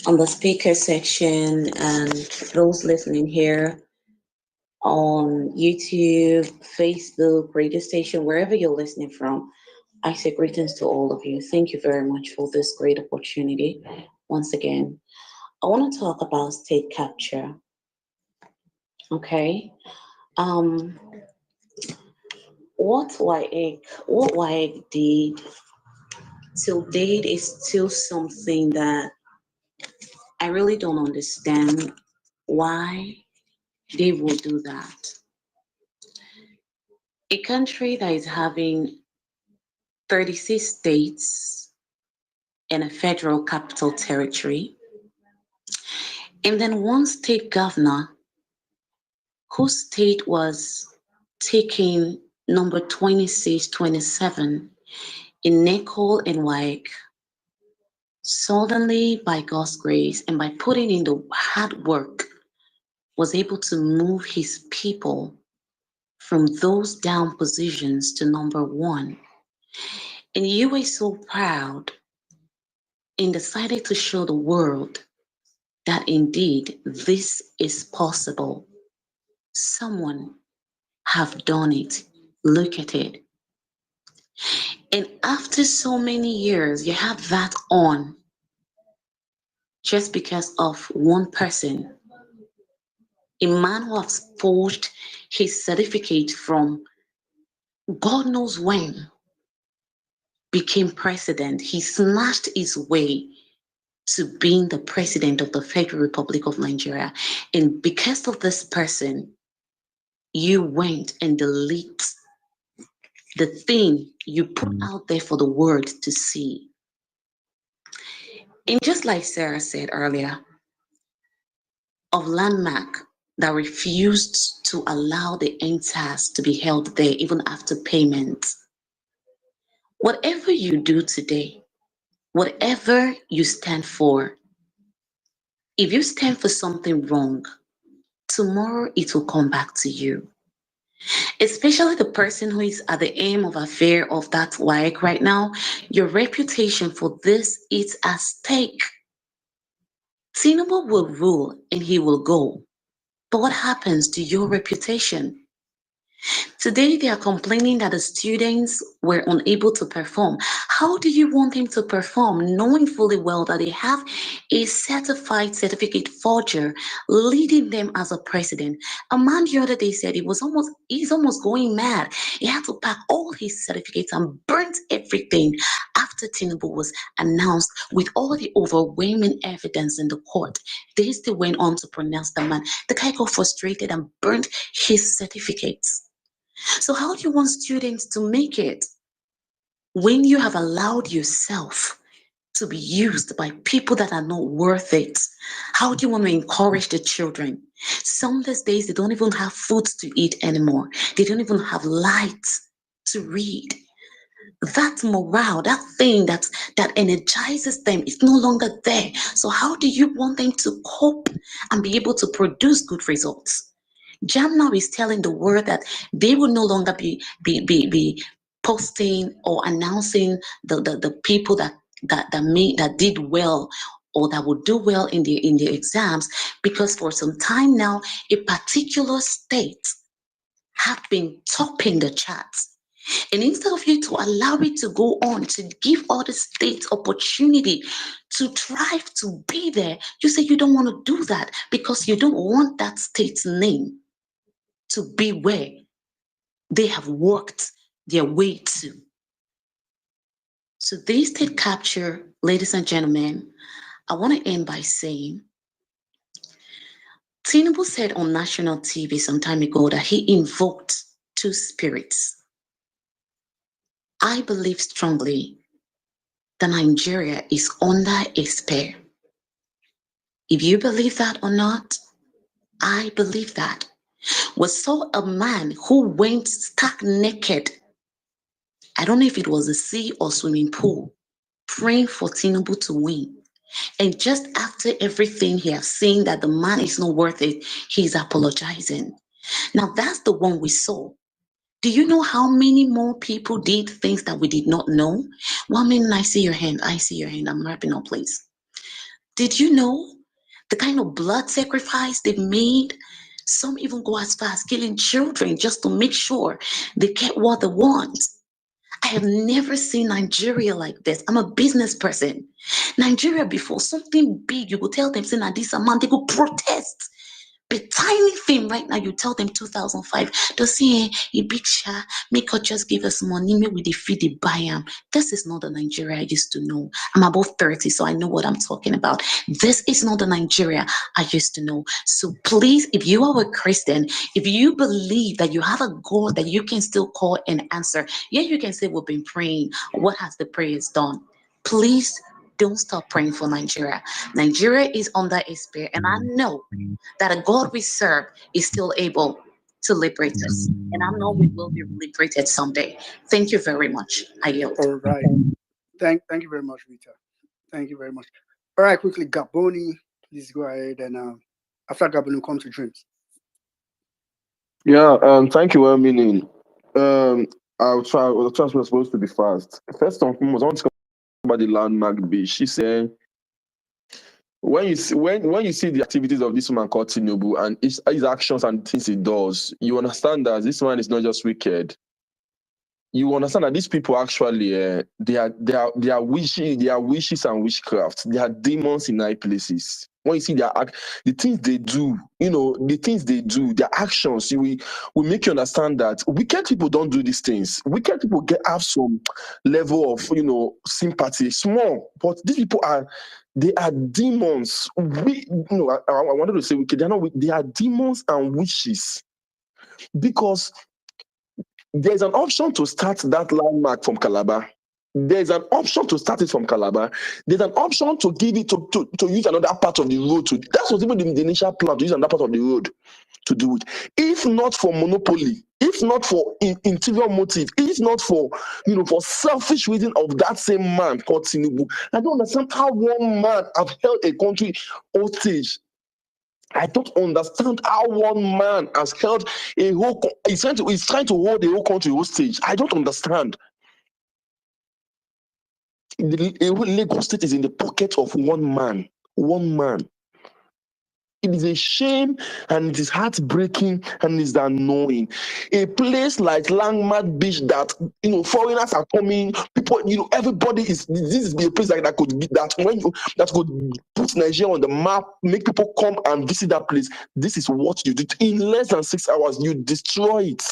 on the speaker section, and those listening here on YouTube, Facebook, radio station, wherever you're listening from. I say greetings to all of you. Thank you very much for this great opportunity. Once again, I want to talk about state capture. Okay. What WAEG did till date is still something that I really don't understand why they will do that. A country that is having 36 states and a federal capital territory, and then one state governor whose state was taking number 26, 27 in Nickel and Wike. Suddenly, by God's grace and by putting in the hard work, was able to move his people from those down positions to number one. And you were so proud and decided to show the world that indeed this is possible. Someone have done it. Look at it. And after so many years, you have that on just because of one person. A man who has forged his certificate from God knows when became president. He smashed his way to being the president of the Federal Republic of Nigeria. And because of this person, you went and deleted the thing you put out there for the world to see. And just like Sarah said earlier, of landmark that refused to allow the entires to be held there even after payment. Whatever you do today, whatever you stand for, if you stand for something wrong, tomorrow it will come back to you. Especially the person who is at the aim of affair of that WAEC right now, your reputation for this is at stake. Tinubu will rule and he will go. But what happens to your reputation? Today, they are complaining that the students were unable to perform. How do you want them to perform, knowing fully well that they have a certified certificate forger leading them as a president? A man the other day said he's almost going mad. He had to pack all his certificates and burnt everything after Tinubu was announced with all the overwhelming evidence in the court. They still went on to pronounce the man. The guy got frustrated and burnt his certificates. So how do you want students to make it when you have allowed yourself to be used by people that are not worth it? How do you want to encourage the children? Some these days, they don't even have food to eat anymore. They don't even have lights to read. That morale, that thing that energizes them is no longer there. So how do you want them to cope and be able to produce good results? JAM now is telling the world that they will no longer be posting or announcing the people that did well or that will do well in the exams, because for some time now a particular state have been topping the charts. And instead of you to allow it to go on, to give other states opportunity to thrive, to be there, you say you don't want to do that because you don't want that state's name to be where they have worked their way to. So this state capture, ladies and gentlemen, I want to end by saying, Tinubu said on national TV some time ago that he invoked two spirits. I believe strongly that Nigeria is under a spell. If you believe that or not, I believe that. We saw a man who went stark naked. I don't know if it was a sea or swimming pool, praying for Tinubu to win. And just after everything he has seen that the man is not worth it, he's apologizing. Now that's the one we saw. Do you know how many more people did things that we did not know? 1 minute, I see your hand. I see your hand. I'm wrapping up, please. Did you know the kind of blood sacrifice they've made? Some even go as far as killing children just to make sure they get what they want. I have never seen Nigeria like this. I'm a business person. Nigeria, before something big, you could tell them, saying, at this amount, they go protest. But tiny thing right now, you tell them 2005, they'll say, a big sha, make her just give us money, maybe we feed the buy am. This is not the Nigeria I used to know. I'm above 30, so I know what I'm talking about. This is not the Nigeria I used to know. So please, if you are a Christian, if you believe that you have a God that you can still call and answer, yeah, you can say we've been praying. What has the prayers done? Please don't stop praying for Nigeria. Nigeria is under a spear, and I know that a God we serve is still able to liberate us. And I know we will be liberated someday. Thank you very much. I yield. All right. Thank you very much, Rita. Thank you very much. All right, quickly, Gaboni, please go ahead. And after Gaboni, we'll come to Dreams. Yeah, thank you, meaning. I'll try. The transfer was supposed to be fast. First and foremost, I want to talk about the landmark beach. She said, when you see the activities of this man called Tinubu and his actions and things he does, you understand that this man is not just wicked. You understand that these people actually they are wishes and witchcraft. They are demons in high places. When you see the things they do, their actions, we make you understand that wicked people don't do these things. Wicked people have some level of sympathy, small, but these people are demons. I wanted to say wicked. They are demons and witches, because there's an option to start that landmark from Calabar. There's an option to start it from Calabar. There's an option to give it to use another part of the road. That was even the initial plan, to use another part of the road to do it. If not for monopoly, if not for interior motive, if not for for selfish reason of that same man called Tinubu, I don't understand how one man have held a country hostage. I don't understand how one man has held a whole. He's trying to hold the whole country hostage. I don't understand. Lagos State is in the pocket of one man. One man. It is a shame, and it is heartbreaking, and it is annoying. A place like Landmark Beach that foreigners are coming, people, everybody is. This is a place that could put Nigeria on the map, make people come and visit that place. This is what you did in less than 6 hours. You destroy it.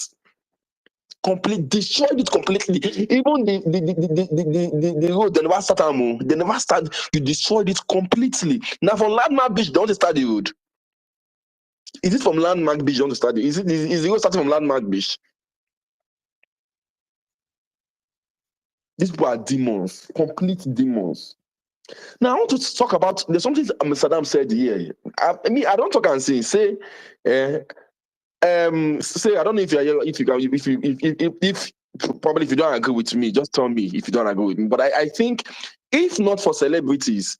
Destroyed it completely. Even the road, they never start. They never start. You destroyed it completely. Now from Landmark Beach, they want to start the road. Is it from Landmark Beach? You want to start it? Is the road starting from Landmark Beach? These people are demons, complete demons. Now I want to talk about. There's something Saddam said here. I don't talk and say. Say I don't know if probably if you don't agree with me, just tell me if you don't agree with me. But I think if not for celebrities,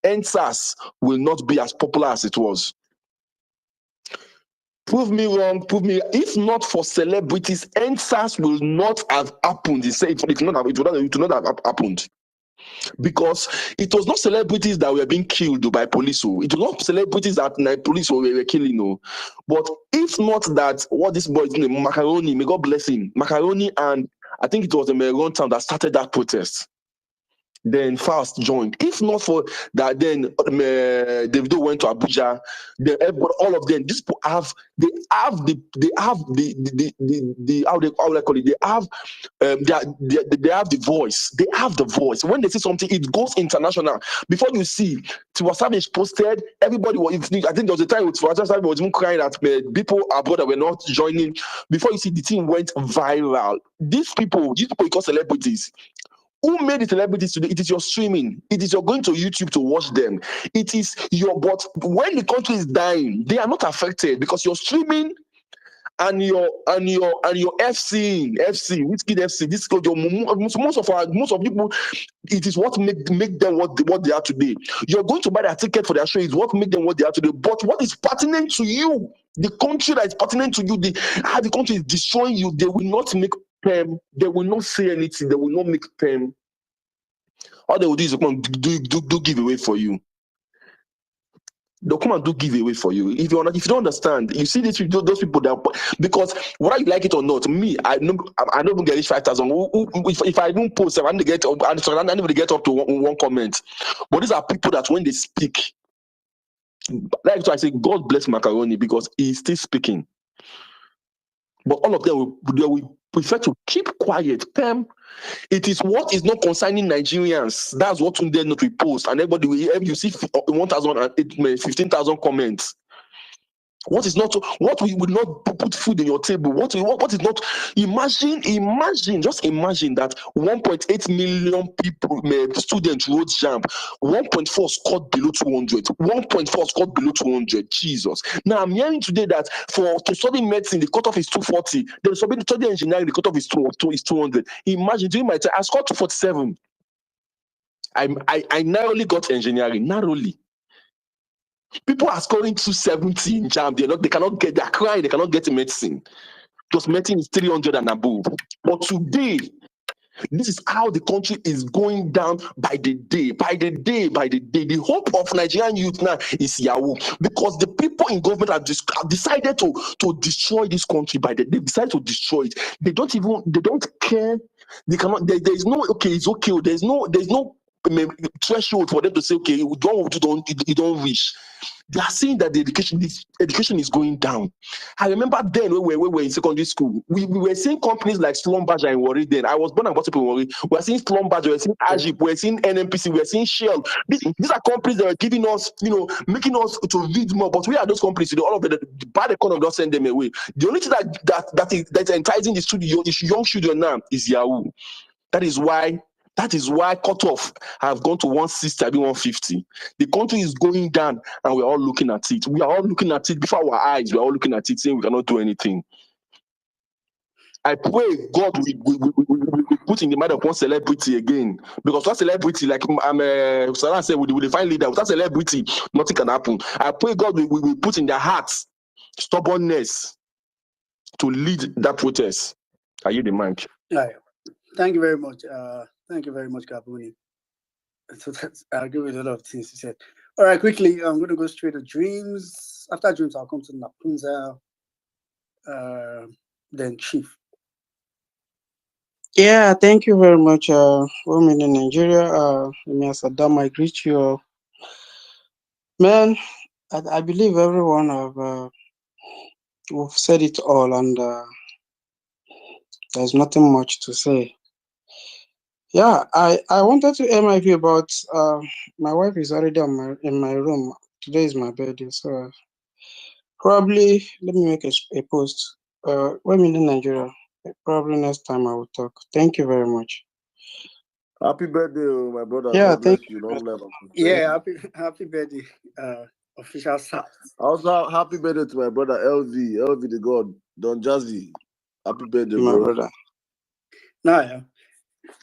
NSAS will not be as popular as it was. Prove me wrong. If not for celebrities, NSAS will not have happened. He said it would not have happened. Because it was not celebrities that were being killed by police. It was not celebrities that police were killing. But if not that, what this boy is doing, Macaroni, may God bless him, Macaroni, and I think it was the Meron town that started that protest. Then Fast joined. If not for that, then Davido went to Abuja. Then all of them, these people have the how they call it. They have the voice. They have the voice. When they say something, it goes international. Before you see, Tiwa Savage posted. Everybody was. I think there was a time Tiwa Savage was even crying that people abroad that were not joining. Before you see, the thing went viral. These people you call celebrities. Who made the celebrities today? It is your streaming. It is your going to YouTube to watch them. It is your. But when the country is dying, they are not affected because you're streaming and your FC, Wizkid FC. This most of people. It is what make them what they are today. You're going to buy their ticket for their show. Is what make them what they are today. But what is pertinent to you? The country that is pertinent to you. How the country is destroying you. They will not make. They will not say anything. They will not make pen. All they will do is come and do giveaway for you. They'll come and do giveaway for you. If you don't understand, you see those people that because whether you like it or not, me, I don't even get 5,000. If I even post, I don't get up to one comment. But these are people that when they speak, Like I say, God bless Macaroni because he's still speaking. But all of them will prefer to keep quiet. Pam, it is what is not concerning Nigerians. That's what they not repost. And everybody will, you see 1,000, 15,000 comments. What is not, what we will not put food in your table? What is not? Imagine, just imagine that 1.8 million people, students wrote JAMB. 1.4 scored below 200. 1.4 scored below 200. Jesus. Now I'm hearing today that to study medicine, the cutoff is 240. Then study engineering, the cutoff is 200. Imagine during my time, I scored 247. I narrowly got engineering, narrowly. People are scoring 270 in JAM. They cannot get, they're crying, they cannot get medicine. Because medicine is 300 and above. But today, this is how the country is going down by the day. The hope of Nigerian youth now is Yahoo. Because the people in government have decided to destroy this country they decided to destroy it. They don't care. They cannot, there is no, okay, it's okay. There's no threshold for them to say, okay, you don't reach. They are saying that the education is going down. I remember then when we were in secondary school, we were seeing companies like Slumberger and Warri then. I was born and brought up in Warri. We were seeing Slumberger, we were seeing Ajip, we were seeing NNPC, we were seeing Shell. These are companies that are giving us, making us to read more. But we are those companies, all of the bad economy don't send them away. The only thing that's enticing the young children now is Yahoo. That is why cutoff have gone to 160, 150. The country is going down, and we're all looking at it. We are all looking at it before our eyes. We're all looking at it, saying we cannot do anything. I pray God will put in the mind of one celebrity again, because that celebrity, like Sarah said, we will find leader. Without celebrity, nothing can happen. I pray God will put in their hearts stubbornness to lead that protest. Are you the mic? Yeah. Thank you very much. Thank you very much, Gabuni. So I agree with a lot of things you said. All right, quickly, I'm going to go straight to Dreams. After Dreams, I'll come to Napunza, then Chief. Yeah, thank you very much, women in Nigeria. Saddam, I greet you all. Man, I believe everyone we've said it all, and there's nothing much to say. Yeah, I wanted to air my view about my wife is already in my room. Today is my birthday, so probably let me make a post. Women in Nigeria. Probably next time I will talk. Thank you very much. Happy birthday, my brother. Yeah, God bless you. Long life. Yeah, happy birthday, official start. Also, happy birthday to my brother LV the God, Don Jazzy. Happy birthday, my bro. brother. No, yeah.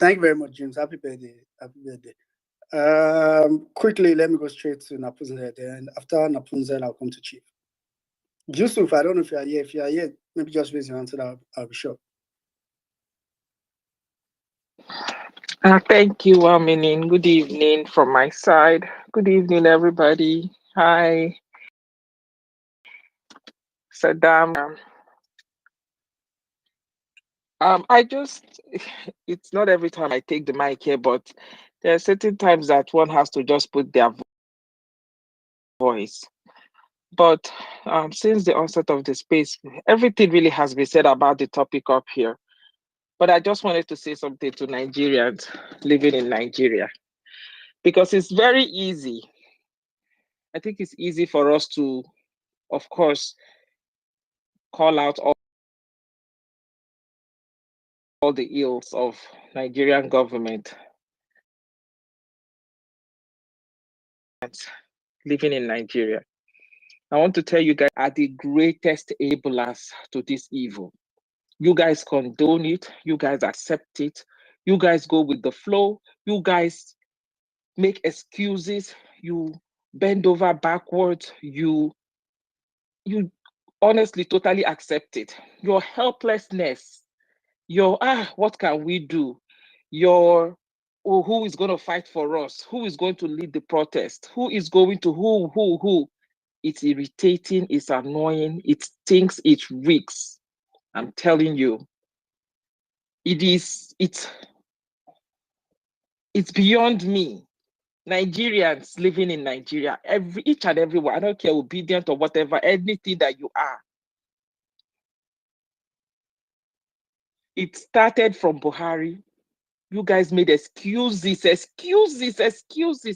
Thank you very much, James. Happy birthday. Happy birthday. Quickly, let me go straight to Napunzel. Then after Napunzel, I'll come to Chief. Yusuf, I don't know if you are here. If you are here, maybe just raise your hand so that I'll be sure. Thank you, Aminin. Good evening from my side. Good evening, everybody. Hi, Saddam. It's not every time I take the mic here, but there are certain times that one has to just put their voice. But since the onset of the space, everything really has been said about the topic up here. But I just wanted to say something to Nigerians living in Nigeria, because it's very easy. I think it's easy for us to, of course, call out all the ills of Nigerian government living in Nigeria. I want to tell you guys are the greatest enablers to this evil. You guys condone it. You guys accept it. You guys go with the flow. You guys make excuses. You bend over backwards. You honestly totally accept it. Your helplessness, your what can we do? Your who is going to fight for us? Who is going to lead the protest? Who is going to who? It's irritating, it's annoying, it stinks, it reeks. I'm telling you. It's beyond me. Nigerians living in Nigeria, each and everyone, I don't care, obedient or whatever, anything that you are. It started from Buhari. You guys made excuses.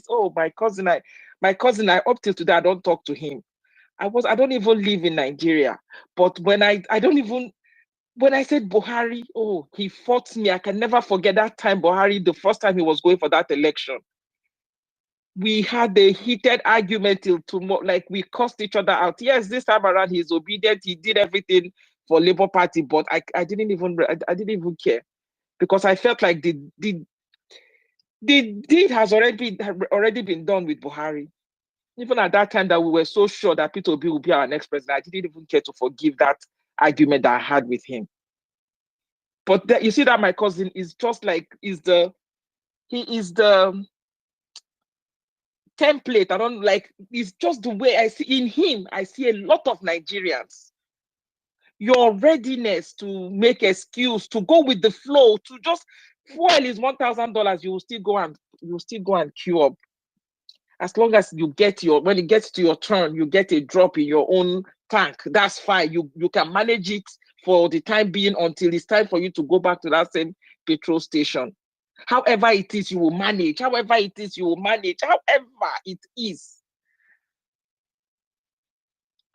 Oh, my cousin, I up till today, I don't talk to him. I don't even live in Nigeria. But when I said Buhari, oh, he fought me. I can never forget that time Buhari, the first time he was going for that election. We had a heated argument till tomorrow, like we cussed each other out. Yes, this time around he's obedient. He did everything for Labour Party, but I didn't even care, because I felt like the deed has already been done with Buhari. Even at that time that we were so sure that Peter Obi would be our next president, I didn't even care to forgive that argument that I had with him. But you see that my cousin is just like, he is the template. I don't like, it's just the way I see in him. I see a lot of Nigerians. Your readiness to make excuse, to go with the flow, to just fuel is $1,000, you will still go and queue up. As long as you get when it gets to your turn, you get a drop in your own tank, that's fine. You can manage it for the time being until it's time for you to go back to that same petrol station. However it is, you will manage. However it is.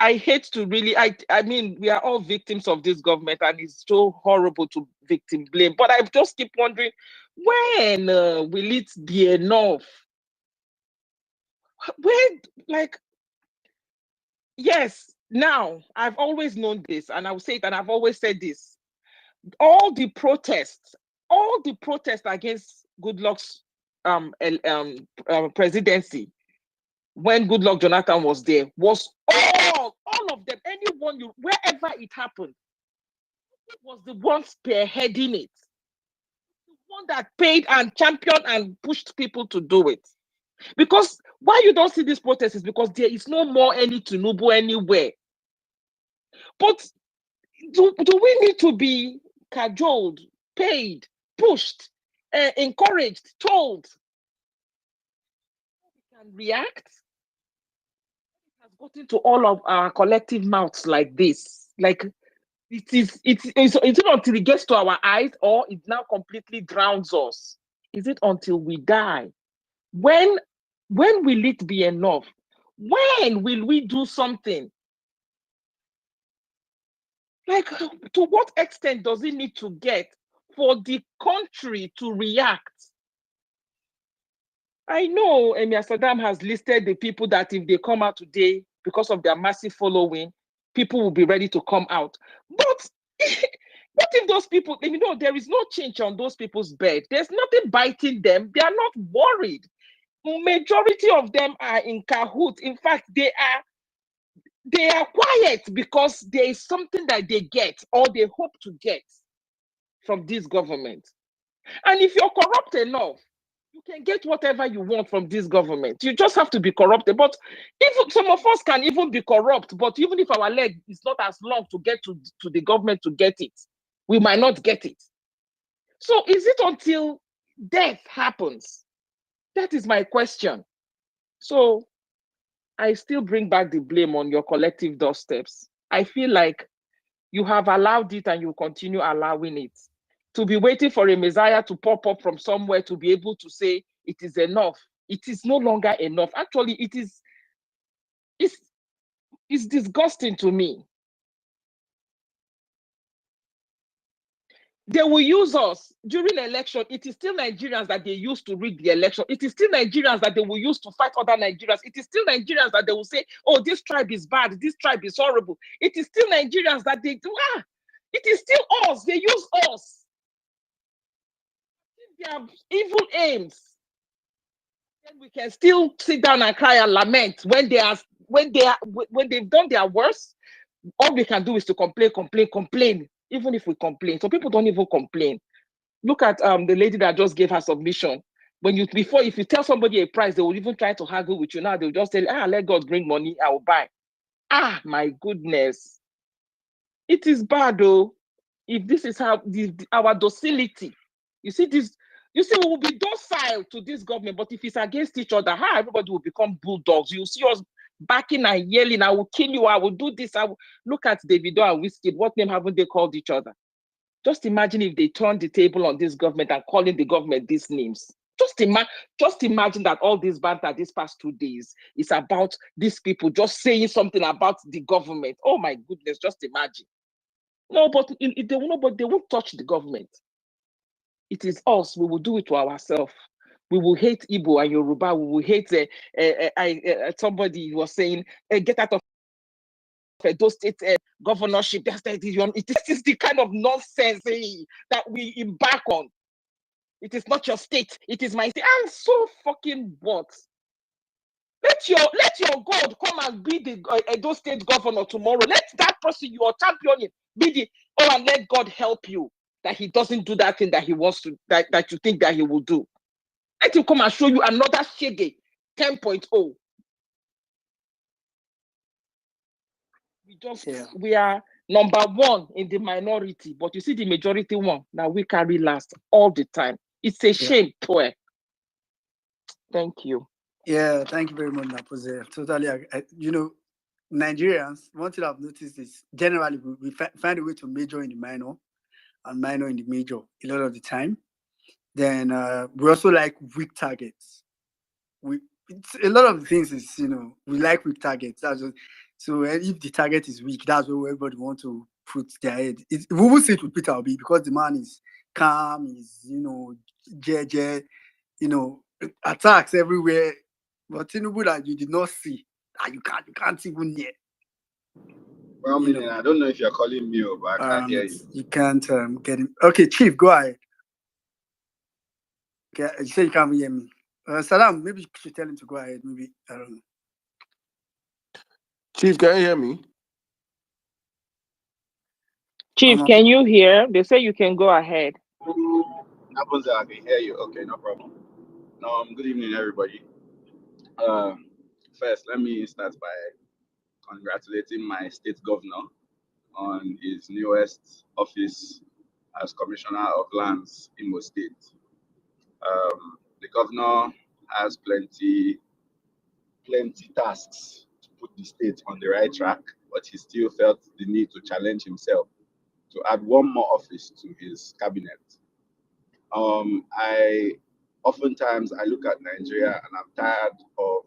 I hate to really, I mean, we are all victims of this government, and it's so horrible to victim blame. But I just keep wondering, when will it be enough? When, like, yes, now I've always known this, and I will say it, and I've always said this. All the protests against Goodluck's presidency, when Goodluck Jonathan was there, was all of them, anyone, wherever it happened, was the one spearheading it, the one that paid and championed and pushed people to do it. Because why you don't see these protests is because there is no more any Tinubu anywhere. But do we need to be cajoled, paid, pushed, encouraged, told? We can react. It has gotten to all of our collective mouths like this. Like, it's not until it gets to our eyes, or it now completely drowns us. Is it until we die? When will it be enough? When will we do something? Like, to what extent does it need to get for the country to react? I know Emir Saddam has listed the people that if they come out today, because of their massive following, people will be ready to come out. But what if those people, there is no change on those people's bed? There's nothing biting them. They are not worried. Majority of them are in cahoots. In fact, they are quiet because there is something that they get or they hope to get from this government. And if you're corrupt enough, you can get whatever you want from this government. You just have to be corrupted. But if some of us can even be corrupt, but even if our leg is not as long to get to the government to get it, we might not get it. So is it until death happens? That is my question. So I still bring back the blame on your collective doorsteps. I feel like you have allowed it and you continue allowing it. To be waiting for a Messiah to pop up from somewhere to be able to say it is enough. It is no longer enough. Actually, it's disgusting to me. They will use us during the election. It is still Nigerians that they use to rig the election. It is still Nigerians that they will use to fight other Nigerians. It is still Nigerians that they will say, oh, this tribe is bad. This tribe is horrible. It is still Nigerians that they do. It is still us. They use us. They have evil aims. Then we can still sit down and cry and lament when they've done their worst. All we can do is to complain. Even if we complain, so people don't even complain. Look at the lady that just gave her submission. If you tell somebody a price, they will even try to haggle with you. Now they'll just tell you, let God bring money, I will buy. My goodness. It is bad though. If this is how our docility, you see this You see, we will be docile to this government, but if it's against each other, how everybody will become bulldogs. You see us backing and yelling, I will kill you, I will do this. I will... Look at Davido and Wizkid. What name haven't they called each other? Just imagine if they turned the table on this government and calling the government these names. Just imagine that all this banter this past 2 days is about these people just saying something about the government. Oh my goodness, just imagine. No, but they won't touch the government. It is us. We will do it to ourselves. We will hate Igbo and Yoruba. We will hate somebody was saying, get out of those state governorship. It is the kind of nonsense that we embark on. It is not your state. It is my state. I'm so fucking bored. Let your God come and be the those state governor tomorrow. Let that person you are championing be the and let God help you that he doesn't do that thing that he wants to that you think that he will do. Let him come and show you another shege 10.0. We are number one in the minority, but you see the majority one now we carry last all the time. It's a shame, boy. Thank you. Yeah, thank you very much, Napoze. Totally, Nigerians, one thing I've noticed is generally we find a way to major in the minor and minor in the major a lot of the time. Then we also like weak targets. A lot of the things is, we like weak targets. That's just, so if the target is weak, that's where everybody wants to put their head. We will see it with Peter Obi because the man is calm, is, jeje, attacks everywhere. But Tinubu that you did not see, that you can't even hear. Well, I don't know if you're calling me, but I can't hear you. You can't get him. Okay, Chief, go ahead. Okay, you say you can't hear me. Salam, maybe you should tell him to go ahead. Maybe, I don't know. Chief, can you hear me? Chief, can you hear? They say you can go ahead. Naponze, I can hear you. Okay, no problem. Good evening, everybody. First, let me start by congratulating my state governor on his newest office as Commissioner of Lands in Imo State. The governor has plenty tasks to put the state on the right track, but he still felt the need to challenge himself to add one more office to his cabinet. Oftentimes I look at Nigeria and I'm tired of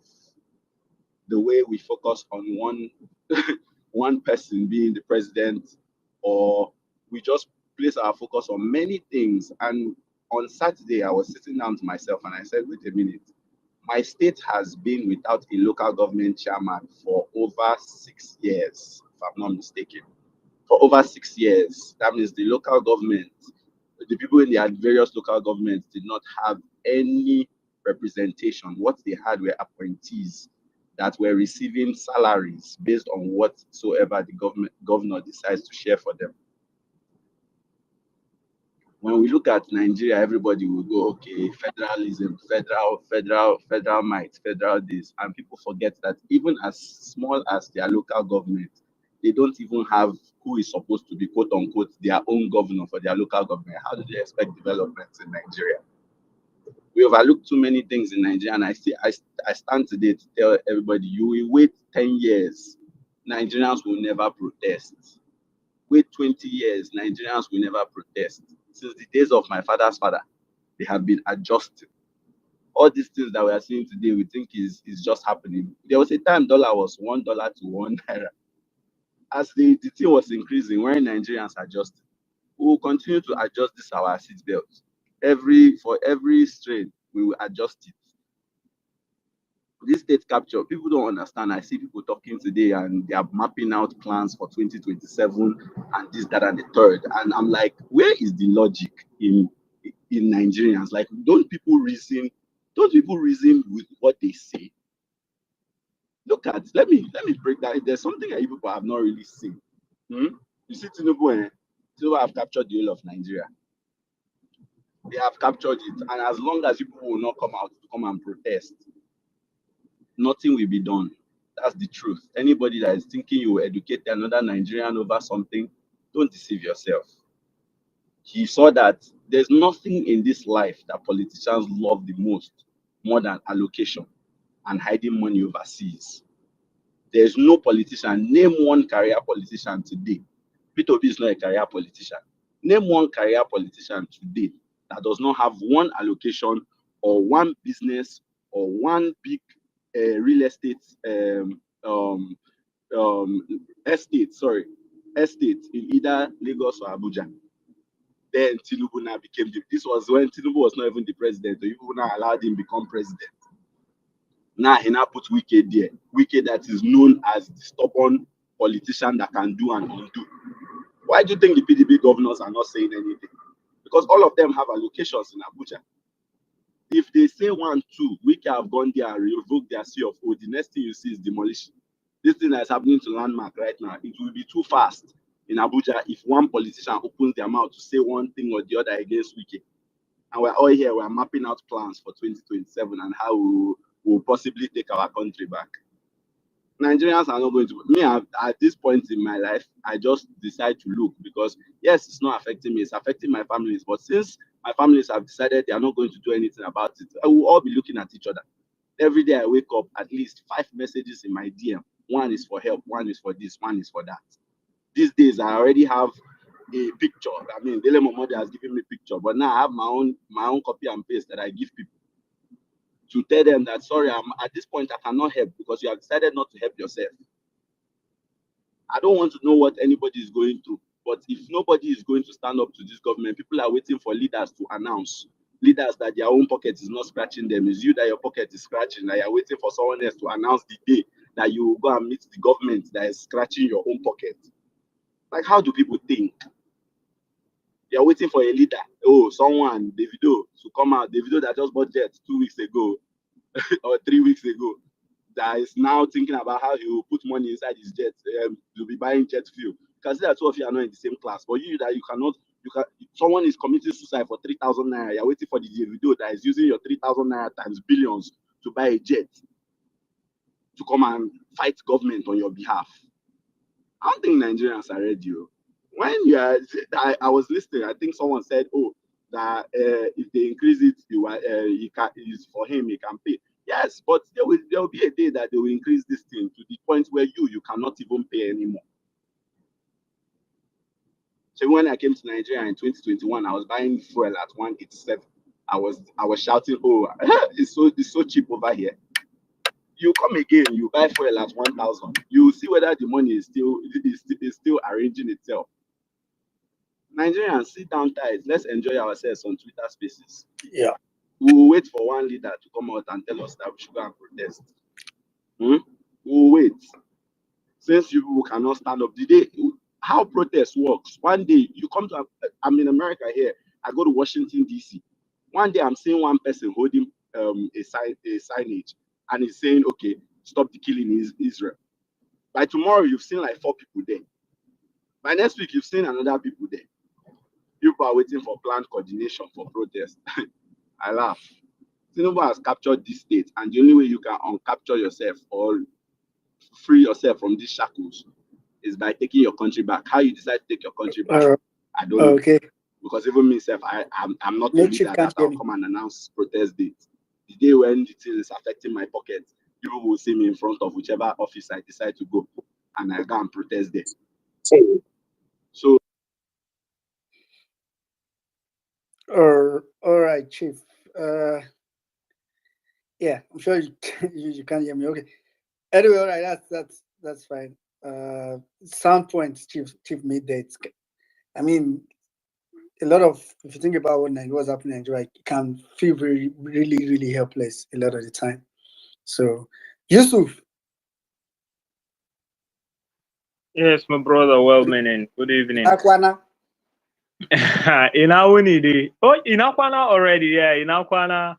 the way we focus on one person being the president, or we just place our focus on many things. And on Saturday, I was sitting down to myself and I said, wait a minute, my state has been without a local government chairman for over 6 years, if I'm not mistaken. For over 6 years. That means the local government, the people in the various local governments did not have any representation. What they had were appointees that were receiving salaries based on whatsoever the governor decides to share for them. When we look at Nigeria, everybody will go, okay, federalism, federal might, federal this, and people forget that even as small as their local government, they don't even have who is supposed to be, quote unquote, their own governor for their local government. How do they expect developments in Nigeria? We overlook too many things in Nigeria, and I stand today to tell everybody, you will wait 10 years, Nigerians will never protest. Wait 20 years, Nigerians will never protest. Since the days of my father's father, they have been adjusting. All these things that we are seeing today, we think is just happening. There was a time dollar was $1 to £1. As the thing was increasing, when Nigerians adjusted, we will continue to adjust this our seatbelt. For every strain, we will adjust it. This state capture, people don't understand. I see people talking today and they are mapping out plans for 2027 and this, that, and the third. And I'm like, where is the logic in Nigerians? Like, don't people reason with what they say? Look at, let me break that. There's something that you people have not really seen. You see Tinubu have captured the whole of Nigeria. They have captured it. And as long as people will not come out to come and protest, nothing will be done. That's the truth. Anybody that is thinking you will educate another Nigerian over something, don't deceive yourself. He saw that There's nothing in this life that politicians love the most more than allocation and hiding money overseas. There's no politician. Name one career politician today. Peter Obi is not a career politician. Name one career politician today that does not have one allocation or one business or one big real estate estate in either Lagos or Abuja. Then Tinubu now became this was when Tinubu was not even the president, or even now allowed him become president. Now he now put Wike there. Wike that is known as the stubborn politician that can do and undo. Why do you think the PDP governors are not saying anything? Because all of them have allocations in Abuja. If they say 1, 2, Wike have gone there and revoked their C of O, the next thing you see is demolition. This thing that is happening to Landmark right now, it will be too fast in Abuja if one politician opens their mouth to say one thing or the other against Wike. And we're all here, we're mapping out plans for 2027 and how we will possibly take our country back. Nigerians are not going to. Me, at this point in my life, I just decide to look because, yes, it's not affecting me, it's affecting my families. But since my families have decided they are not going to do anything about it, I will all be looking at each other. Every day I wake up, at least 5 messages in my DM. One is for help, one is for this, one is for that. These days, I already have a picture. I mean, Dele Momode has given me a picture, but now I have my own copy and paste that I give people to tell them that, sorry, I'm at this point I cannot help because you have decided not to help yourself. I don't want to know what anybody is going through, but if nobody is going to stand up to this government, people are waiting for leaders to announce. Leaders that their own pocket is not scratching them. It's you that your pocket is scratching, that you're waiting for someone else to announce the day that you will go and meet the government that is scratching your own pocket. Like, how do people think? You're waiting for a leader. Oh, someone, Davido, to come out. Davido that just bought jet 2 weeks ago or 3 weeks ago, that is now thinking about how he will put money inside his jet. You'll be buying jet fuel. Because the two of you are not in the same class. But you that you cannot, someone is committing suicide for 3,000 naira. You're waiting for the Davido that is using your 3,000 naira times billions to buy a jet to come and fight government on your behalf. I don't think Nigerians are ready. When you are, I was listening. I think someone said, "Oh, that if they increase it, he can. It's for him. He can pay." Yes, but there will be a day that they will increase this thing to the point where you cannot even pay anymore. So when I came to Nigeria in 2021, I was buying fuel at 187. I was shouting, "Oh, it's so cheap over here." You come again, you buy fuel at 1,000. You see whether the money is still arranging itself. Nigerians, sit down tight. Let's enjoy ourselves on Twitter Spaces. Yeah. We will wait for one leader to come out and tell us that we should go and protest. We will wait. Since you people cannot stand up, how protest works? One day you come to, I'm in America here. I go to Washington D.C. One day I'm seeing one person holding a signage, and he's saying, "Okay, stop the killing in Israel." By tomorrow, you've seen like 4 people there. By next week, you've seen another people there. People are waiting for planned coordination for protest. I laugh. Tinubu has captured this state, and the only way you can uncapture yourself or free yourself from these shackles is by taking your country back. How you decide to take your country back, I don't know. Okay. Because even myself, I'm not a No leader chief that can't hear I'll me. come and announce protest dates. The day when the thing is affecting my pocket, people will see me in front of whichever office I decide to go, and I go and protest there. So All right, Chief. Yeah, I'm sure you can't hear me. Okay. Anyway, all right, that's fine. Sound points, Chief made that. I mean, a lot of, if you think about what's happening in Nigeria, you can feel really helpless a lot of the time. So, Yusuf. Yes, my brother, well meaning. Good evening. Akwana. Inawunidi. Oh, Inakwana already, yeah, Inakwana.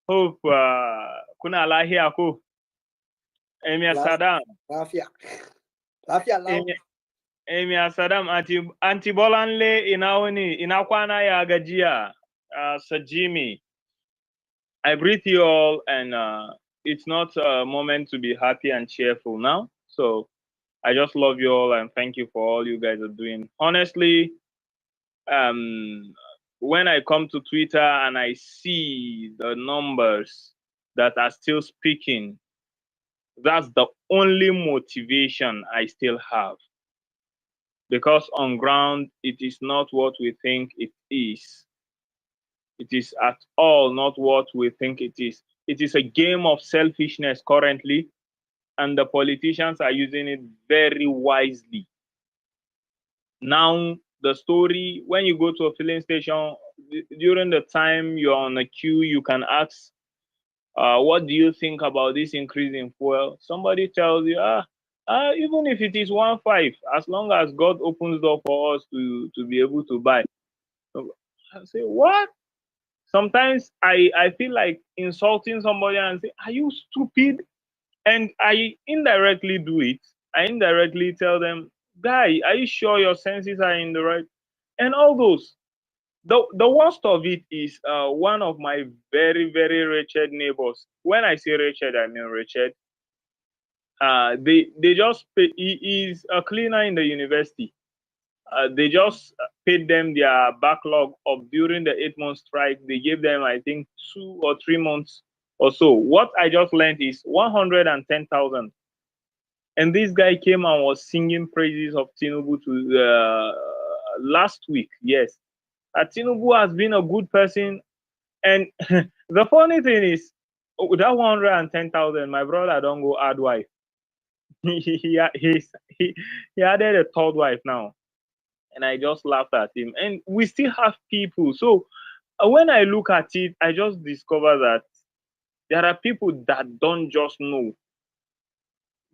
Hope kuna lahi aku. Emia Saddam. Lafia Emia Saddam anti-bolanle Inakwana ya gajia. Sajimi. I greet you all, and it's not a moment to be happy and cheerful now. So I just love you all and thank you for all you guys are doing. Honestly, when I come to Twitter and I see the numbers that are still speaking, that's the only motivation I still have. Because on ground, it is not what we think it is. It is at all not what we think it is. It is a game of selfishness currently, and the politicians are using it very wisely. Now, the story, when you go to a filling station, during the time you're on a queue, you can ask, what do you think about this increase in fuel? Somebody tells you, even if it is 1.5, as long as God opens door for us to be able to buy. So I say, what? Sometimes I feel like insulting somebody and say, are you stupid? And I indirectly do it. I indirectly tell them, guy, are you sure your senses are in the right? And all those. The worst of it is one of my very, very wretched neighbors. When I say wretched, I mean wretched. They just pay, he is a cleaner in the university. They just paid them their backlog of during the 8-month strike. They gave them, I think, 2 or 3 months or so. What I just learned is 110,000. And this guy came and was singing praises of Tinubu to last week. Yes, Tinubu has been a good person. And the funny thing is, with that 110,000, my brother don't go add wife. he added a third wife now. And I just laughed at him. And we still have people. So when I look at it, I just discover that there are people that don't just know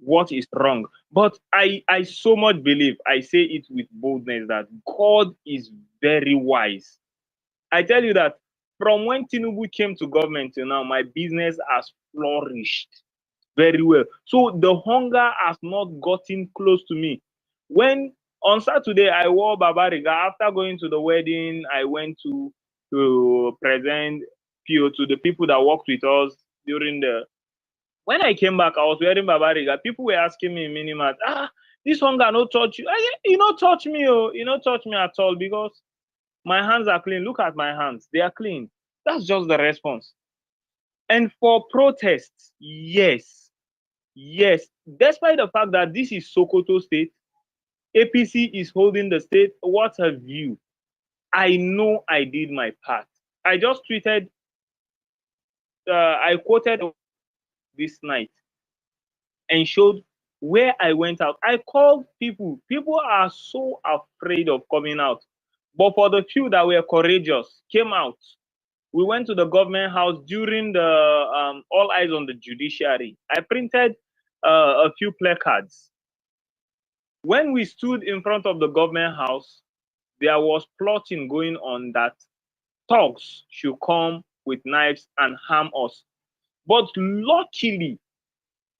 what is wrong. But I so much believe, I say it with boldness, that God is very wise. I tell you that from when Tinubu came to government till now, my business has flourished very well. So the hunger has not gotten close to me. When on Saturday I wore Babariga, after going to the wedding, I went to present PO to the people that worked with us during the. When I came back, I was wearing Babariga. People were asking me in Minimat, this hunger no touch you. You not touch me, you not touch me at all, because my hands are clean. Look at my hands. They are clean. That's just the response. And for protests, yes. Yes. Despite the fact that this is Sokoto State, APC is holding the state. What a view. I know I did my part. I just tweeted, I quoted this night and showed where I went out. I called people. People are so afraid of coming out. But for the few that were courageous, came out. We went to the government house during the All Eyes on the Judiciary. I printed a few placards. When we stood in front of the government house, there was plotting going on that thugs should come with knives and harm us. But luckily,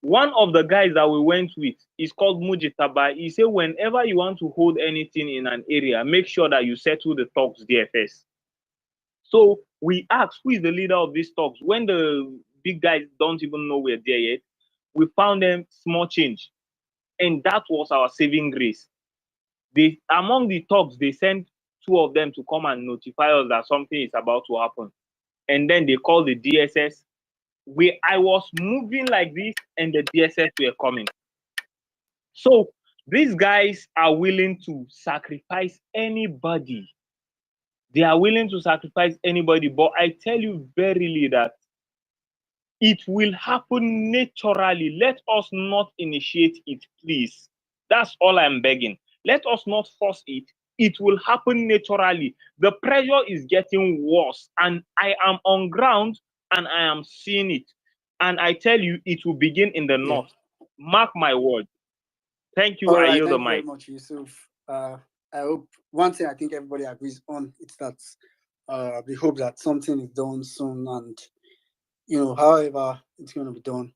one of the guys that we went with is called Mujitaba. He said, whenever you want to hold anything in an area, make sure that you settle the thugs there first. So we asked, who is the leader of these thugs? When the big guys don't even know we're there yet, we found them small change. And that was our saving grace. Among the thugs, they sent 2 of them to come and notify us that something is about to happen. And then they called the DSS. I was moving like this, and the DSS were coming. So these guys are willing to sacrifice anybody. They are willing to sacrifice anybody. But I tell you verily that it will happen naturally. Let us not initiate it, please. That's all I'm begging. Let us not force it. It will happen naturally. The pressure is getting worse, and I am on ground and I am seeing it. And I tell you, it will begin in the north. Mark my word. Thank you. All I right, yield the thank you very mic. much, Yusuf. I hope one thing I think everybody agrees on is that we hope that something is done soon, and however it's going to be done,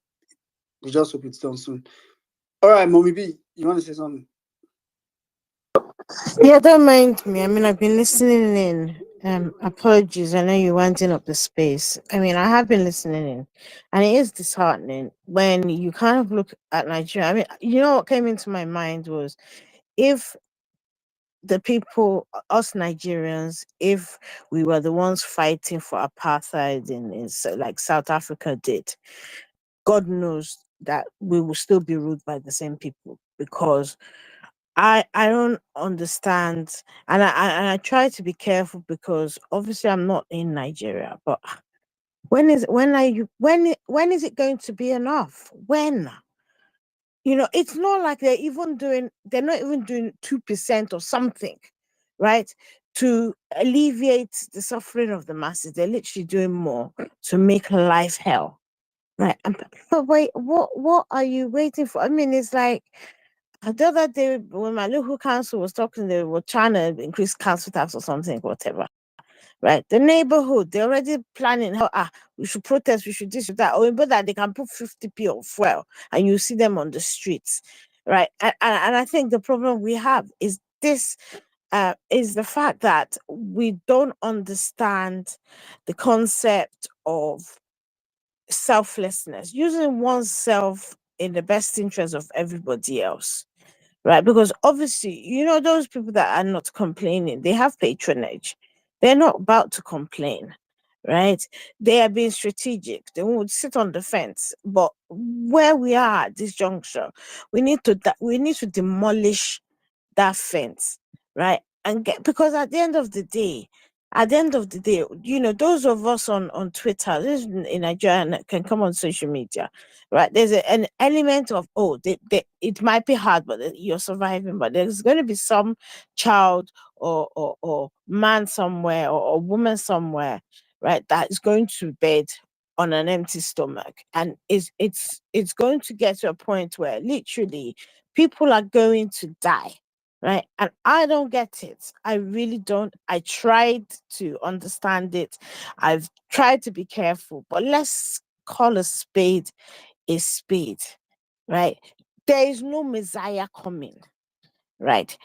we just hope it's done soon. All right, Mommy B, you want to say something? Yeah, don't mind me. I mean, I've been listening in. Apologies. I know you wanting up the space. I mean, I have been listening in, and it is disheartening when you kind of look at Nigeria. I mean, what came into my mind was if the people, us Nigerians, if we were the ones fighting for apartheid like South Africa did, God knows that we will still be ruled by the same people, because I don't understand, and I try to be careful, because obviously I'm not in Nigeria, but when is it going to be enough? When? It's not like they're not even doing 2% or something, right? To alleviate the suffering of the masses. They're literally doing more to make life hell. Right. But wait, what are you waiting for? I mean, it's like the other day when my local council was talking, they were trying to increase council tax or something, whatever. Right. The neighborhood, they're already planning how we should protest, we should this, that, or but that they can put 50p on fuel and you see them on the streets. Right. And I think the problem we have is this is the fact that we don't understand the concept of selflessness, using oneself in the best interest of everybody else, right? Because obviously, those people that are not complaining, they have patronage. They're not about to complain, right? They are being strategic. They won't sit on the fence. But where we are at this juncture, we need to demolish that fence, right? And because at the end of the day, those of us on Twitter, this in Nigeria, and can come on social media, right? There's an element of, it might be hard, but you're surviving. But there's going to be some child or man somewhere, or woman somewhere, right, that is going to bed on an empty stomach, and it's going to get to a point where literally people are going to die. Right. And I don't get it. I really don't. I tried to understand it. I've tried to be careful, but let's call a spade a spade. Right. There is no Messiah coming. Right.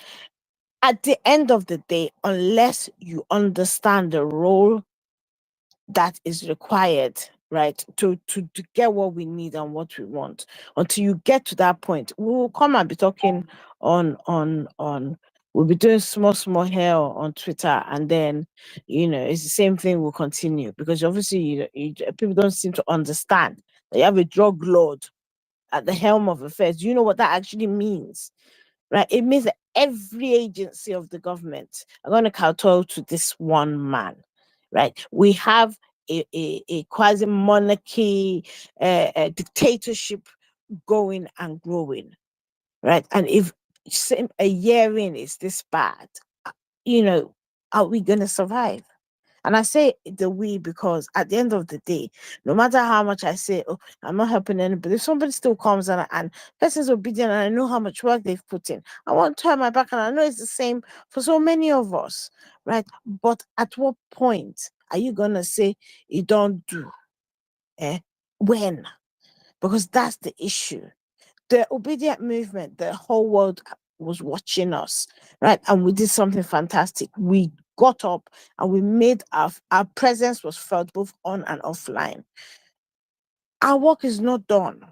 At the end of the day, unless you understand the role that is required, right, to get what we need and what we want, until you get to that point, we will come and be talking on we'll be doing small hair on Twitter, and then it's the same thing will continue, because obviously people don't seem to understand that you have a drug lord at the helm of affairs. Do you know what that actually means? Right? It means that every agency of the government are going to kowtow to this one man. Right? We have a quasi monarchy, a dictatorship going and growing. Right? And if a year in is this bad, are we going to survive? And I say the we because at the end of the day, no matter how much I say, oh, I'm not helping anybody, if somebody still comes and person's obedient and I know how much work they've put in, I won't turn my back, and I know it's the same for so many of us, right? But at what point are you going to say you don't do? When? Because that's the issue. The obedient movement, the whole world was watching us, right? And we did something fantastic. We got up and we made our presence was felt both on and offline. Our work is not done.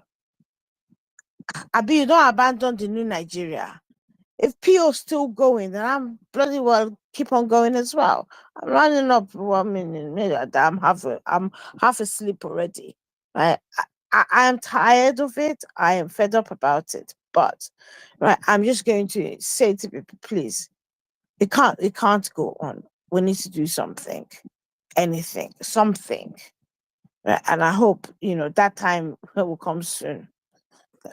Abi, you don't abandon the new Nigeria. If PO's still going, then I'm bloody well keep on going as well. I'm running up 1 minute. I'm half asleep already. Right? I am tired of it. I am fed up about it. But right, I'm just going to say to people, please, it can't go on. We need to do something. Anything, something. Right? And I hope, that time will come soon.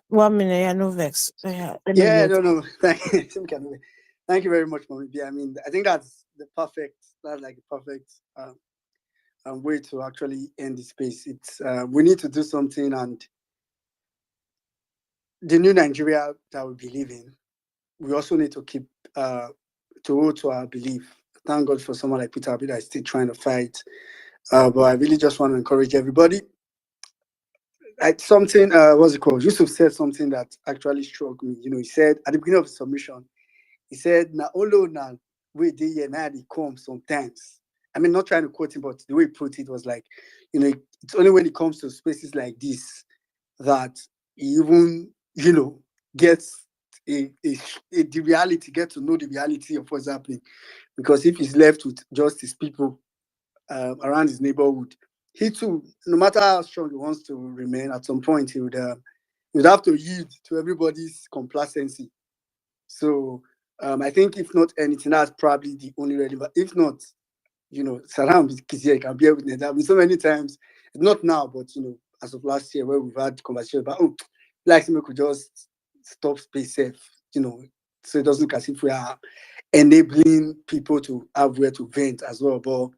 1 minute, no vex. Yeah, Yeah, no. Thank you very much, Mommy. I mean, I think that's like the perfect way to actually end the space. It's we need to do something, and the new Nigeria that we believe in, we also need to keep to hold to our belief. Thank God for someone like Peter Obi that is still trying to fight. But I really just want to encourage everybody. Something what's it called? Yusuf said something that actually struck me. He said at the beginning of the submission, he said, "Na olo na we dey here now they come sometimes." I mean, not trying to quote him, but the way he put it was like, it's only when it comes to spaces like this that he even, gets the reality, get to know the reality of what's happening. Because if he's left with just his people around his neighborhood, he too, no matter how strong he wants to remain, at some point he would have to yield to everybody's complacency. So I think if not anything, that's probably the only relevant. If not, Saddam Kisier can bear witness. There have been so many times, not now, but as of last year, where we've had conversations about, like we could just stop space safe, so it doesn't look as if we are enabling people to have where to vent as well. But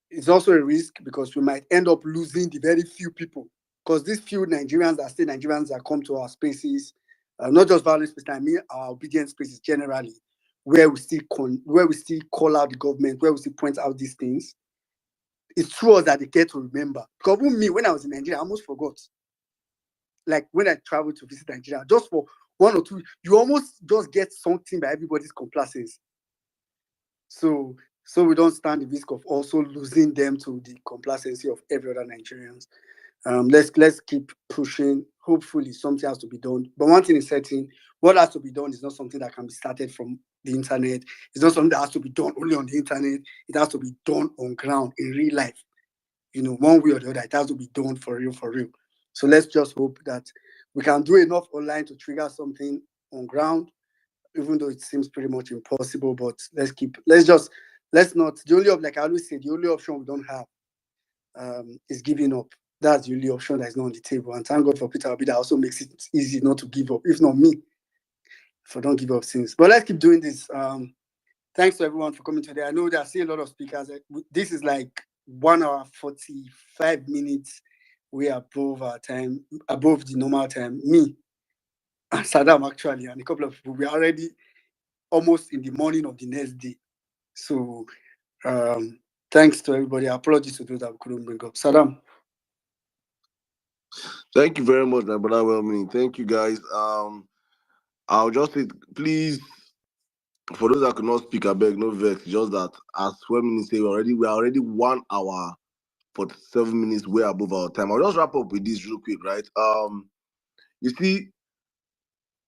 it's also a risk because we might end up losing the very few people. Because these few Nigerians that stay Nigerians that come to our spaces, not just violence space, I mean our obedience spaces generally, where we still call out the government, where we still point out these things. It's true us that they get to remember. Because even me, when I was in Nigeria, I almost forgot. Like when I traveled to visit Nigeria, just for 1 or 2, you almost just get something by everybody's complacency. So we don't stand the risk of also losing them to the complacency of every other Nigerians. Let's keep pushing. Hopefully something has to be done. But one thing is certain, what has to be done is not something that can be started from the internet. It's not something that has to be done only on the internet. It has to be done on ground in real life. One way or the other, it has to be done for real, for real. So let's just hope that we can do enough online to trigger something on ground, even though it seems pretty much impossible. But let's not, the only like I always say, the only option we don't have is giving up. That's the only option that is not on the table. And thank God for Peter Obi that also makes it easy not to give up. If not me, if I don't give up since. But let's keep doing this. Thanks to everyone for coming today. I know there are still a lot of speakers. This is like 1 hour 45 minutes. We are above our time, above the normal time. Me and Saddam actually, and a couple of people, we are already almost in the morning of the next day. So thanks to everybody. Apologies to those that we couldn't bring up. Saddam. Thank you very much, my brother. Well, thank you, guys. I'll just say, please, for those that could not speak, I beg no vex. Just that, as Wemini say, we are already 1 hour 47 minutes way above our time. I'll just wrap up with this real quick, right? You see,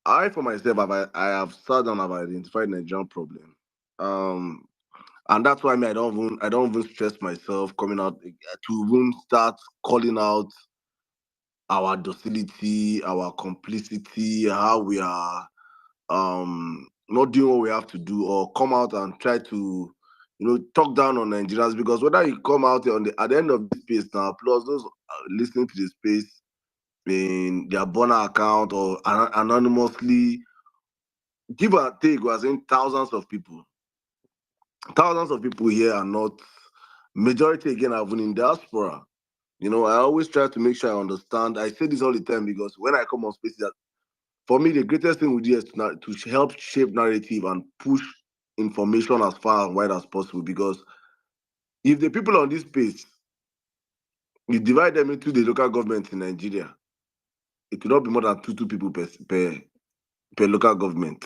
I for myself I have sat down and I've identified the Nigerian problem. And that's why I don't even stress myself coming out to even start calling out our docility, our complicity, how we are not doing what we have to do, or come out and try to talk down on Nigerians. Because whether you come out at the end of this space now, plus those listening to the space in their burner account or anonymously, give or take, we are saying thousands of people here are not, majority again are even in diaspora. I always try to make sure I understand. I say this all the time because when I come on spaces, for me, the greatest thing we do is to help shape narrative and push information as far and wide as possible. Because if the people on this space, you divide them into the local government in Nigeria, it will not be more than two people per local government.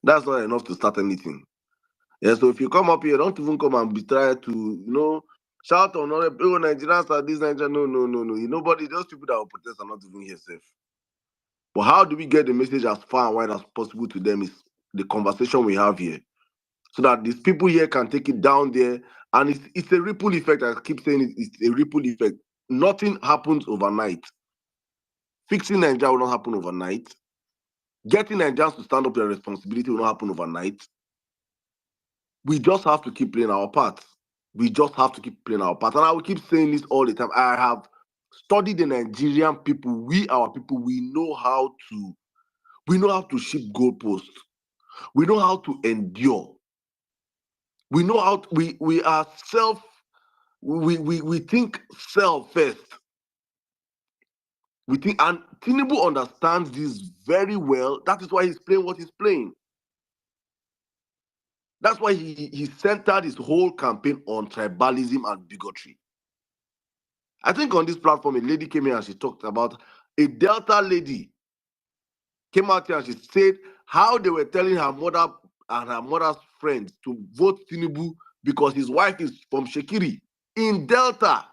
That's not enough to start anything. Yeah, so if you come up here, don't even come and be trying to, shout on other people, Nigerians are this, Nigeria. No. Nobody, those people that will protest are not even here safe. But how do we get the message as far and wide as possible to them is the conversation we have here. So that these people here can take it down there. And it's a ripple effect. I keep saying it's a ripple effect. Nothing happens overnight. Fixing Nigeria will not happen overnight. Getting Nigerians to stand up to their responsibility will not happen overnight. We just have to keep playing our part. And I will keep saying this all the time. I have studied the Nigerian people. Our people, we know how to shift goalposts. We know how to endure. We know how we are we think self first. We think, and Tinubu understands this very well. That is why he's playing what he's playing. That's why he centered his whole campaign on tribalism and bigotry. I think on this platform, a lady came here and she talked about a Delta lady came out here and she said how they were telling her mother and her mother's friends to vote Tinubu because his wife is from Shekiri in Delta.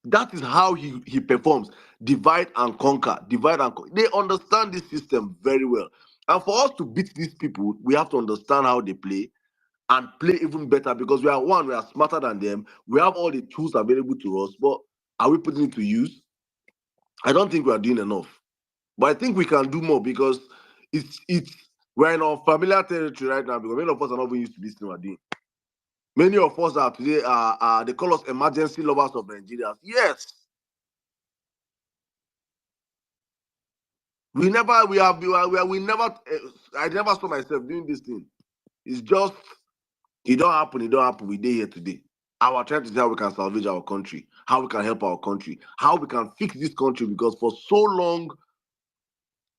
That is how he performs. Divide and conquer. Divide and conquer. They understand this system very well. And for us to beat these people, we have to understand how they play and play even better because we are smarter than them. We have all the tools available to us, but are we putting it to use? I don't think we are doing enough. But I think we can do more because it's we're in our familiar territory right now because many of us are not even used to this thing we're doing. Many of us are today they call us emergency lovers of Nigeria. Yes. We never I never saw myself doing this thing. It's just it don't happen. We day here today. Our attempt is how we can salvage our country, how we can help our country, how we can fix this country because for so long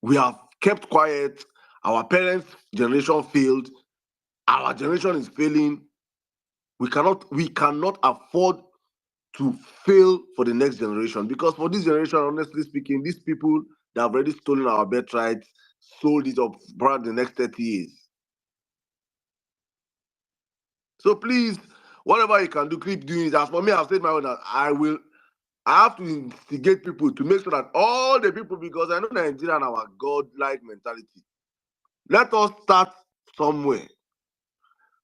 we have kept quiet. Our parents' generation failed. Our generation is failing. We cannot afford to fail for the next generation because for this generation, honestly speaking, these people that have already stolen our birthright, sold it up for the next 30 years. So please, whatever you can do, keep doing it. As for me, I've said my own that I have to instigate people to make sure that all the people, because I know Nigeria and our God-like mentality. Let us start somewhere.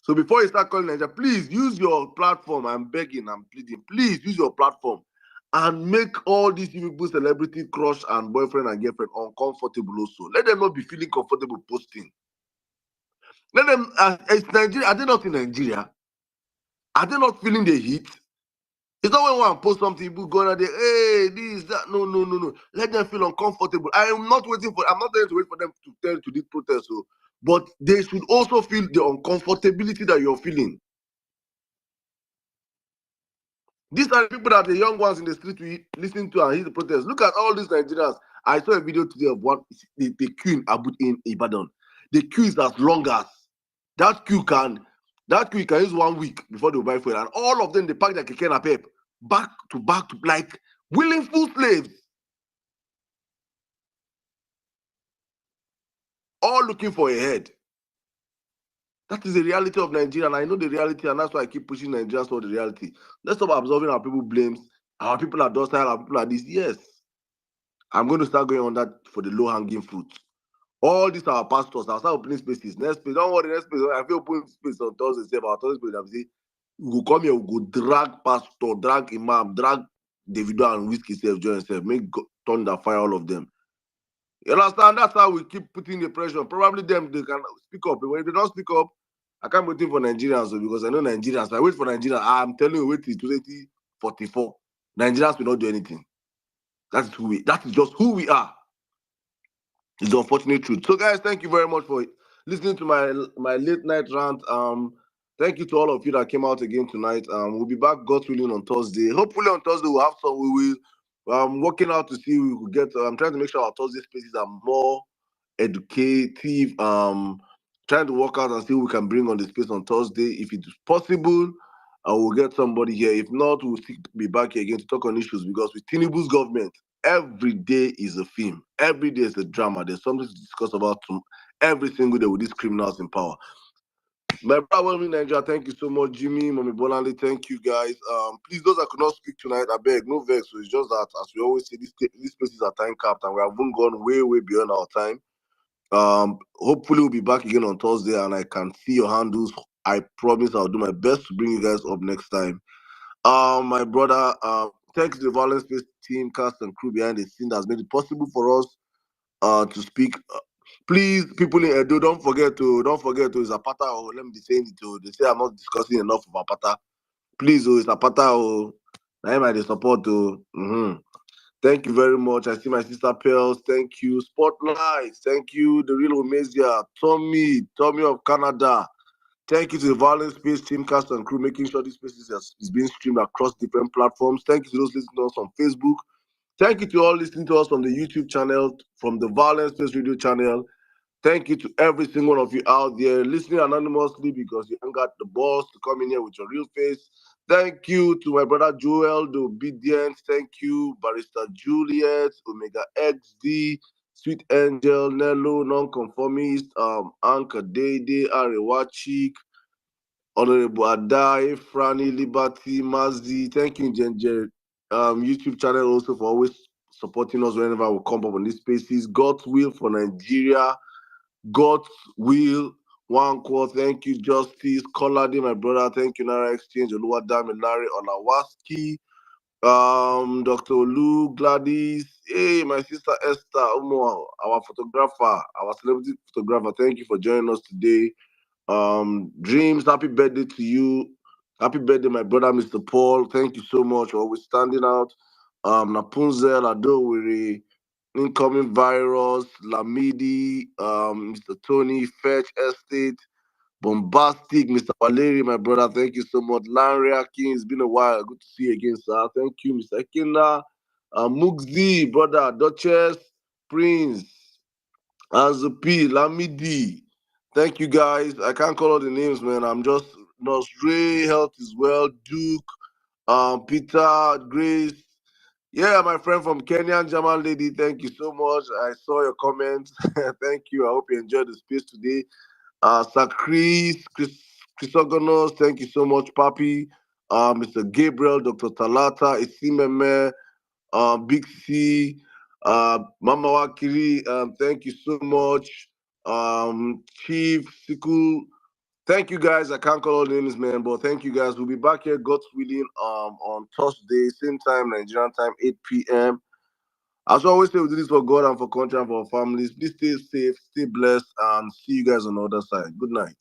So before you start calling Nigeria, please use your platform. I'm begging, I'm pleading. Please use your platform and make all these people celebrity crush and boyfriend and girlfriend uncomfortable also. Let them not be feeling comfortable posting. Let them, it's Nigeria. Are they not in Nigeria? Are they not feeling the heat? It's not when one post something, people go on there, hey, this, that. No. Let them feel uncomfortable. I'm not there to wait for them to tell to this protest. So, but they should also feel the uncomfortability that you're feeling. These are the people that the young ones in the street we listen to and hear the protest. Look at all these Nigerians. I saw a video today of the queue in Ibadan. The queue is as long as that queue can use 1 week before they buy fuel. And all of them, they pack their keke napep back to like willing full slaves. All looking for a head. That is the reality of Nigeria, and I know the reality, and that's why I keep pushing Nigerians toward the reality. Let's stop absorbing our people blames. Our people are docile, our people are this. Yes. I'm going to start going on that for the low-hanging fruit. All these are our pastors. I'll start opening spaces. Next space, don't worry, next space. I feel open space on Thursday. Our Thursday space, I'll say, we go come here, we go drag pastor, drag imam, drag Davido and Whiskey self, join self, make thunder fire all of them. You understand? That's how we keep putting the pressure. Probably them, they can speak up. When they don't speak up, I can't wait for Nigerians because I know Nigerians. I wait for Nigerians. I'm telling you, wait till 2044. Nigerians will not do anything. That is just who we are. It's the unfortunate truth. So, guys, thank you very much for listening to my late night rant. Thank you to all of you that came out again tonight. We'll be back, God willing, on Thursday. Hopefully, on Thursday we'll have some. We will. Working out to see we could get. I'm trying to make sure our Thursday spaces are more educative. Trying to work out and see who we can bring on the space on Thursday. If it's possible, we'll get somebody here. If not, we'll still be back here again to talk on issues because with Tinubu's government, every day is a film. Every day is a drama. There's something to discuss about every single day with these criminals in power. My brother in Nigeria, thank you so much. Jimmy, Mommy Bolanle, thank you guys. Please, those that could not speak tonight, I beg, no vex. So it's just that, as we always say, these places are time capped and we haven't gone way, way beyond our time. Hopefully we'll be back again on Thursday and I can see your handles. I promise I'll do my best to bring you guys up next time. My brother, thanks to the VawulenceSpace team, cast and crew behind the scene that's made it possible for us to speak. Please, people in Edo, don't forget to Zapata, or let me be saying it to. They say I'm not discussing enough of Zapata. Please, Zapata, I am the support. Thank you very much. I see my sister Pearls. Thank you. Spotlight. Thank you. The Real Omezia. Tommy of Canada. Thank you to the VawulenceSpace team, cast and crew, making sure this space is being streamed across different platforms. Thank you to those listening to us on Facebook. Thank you to all listening to us from the YouTube channel, from the VawulenceSpace radio channel. Thank you to every single one of you out there listening anonymously because you haven't got the balls to come in here with your real face. Thank you to my brother Joel, the obedient. Thank you, Barrister Juliet, Omega XD, Sweet Angel, Nello, Nonconformist, Anka Dede, Arewachik, Honorable Adai, Franny, Liberty, Mazi. Thank you, Jenje. YouTube channel also for always supporting us whenever we come up on these spaces. God's will for Nigeria. God's will. One quote. Thank you, Justice. Colade, my brother. Thank you, Naira Exchange. Oluwadami, Larry, Olawaski. Dr. Olu, Gladys, hey, my sister Esther, Umo, our photographer, our celebrity photographer. Thank you for joining us today. Dreams, happy birthday to you. Happy birthday, my brother, Mr. Paul. Thank you so much for always standing out. Napunzel, Adowiri, Incoming Virus, Lamidi, Mr. Tony, Fetch Estate, Bombastic, Mr. Valeri, my brother. Thank you so much. Larry Akin, it's been a while. Good to see you again, sir. Thank you, Mr. Akina. Mugzi, brother, Duchess, Prince, Azupi, Lamidi. Thank you, guys. I can't call all the names, man. I'm just Nosre, Health is Well, Duke, Peter, Grace. Yeah, my friend from Kenya, Jamal Lady. Thank you so much. I saw your comments. Thank you. I hope you enjoyed the space today. Sir Chrysogonos, thank you so much, Papi. Mr. Gabriel, Dr. Talata, Isimeme, Big C, Mama Wakiri, thank you so much. Chief Siku, thank you guys. I can't call all names, man, but thank you guys. We'll be back here, God's willing, on Thursday, same time, Nigerian time, 8 p.m. As I always say, we do this for God and for country and for our families. Please stay safe, stay blessed, and see you guys on the other side. Good night.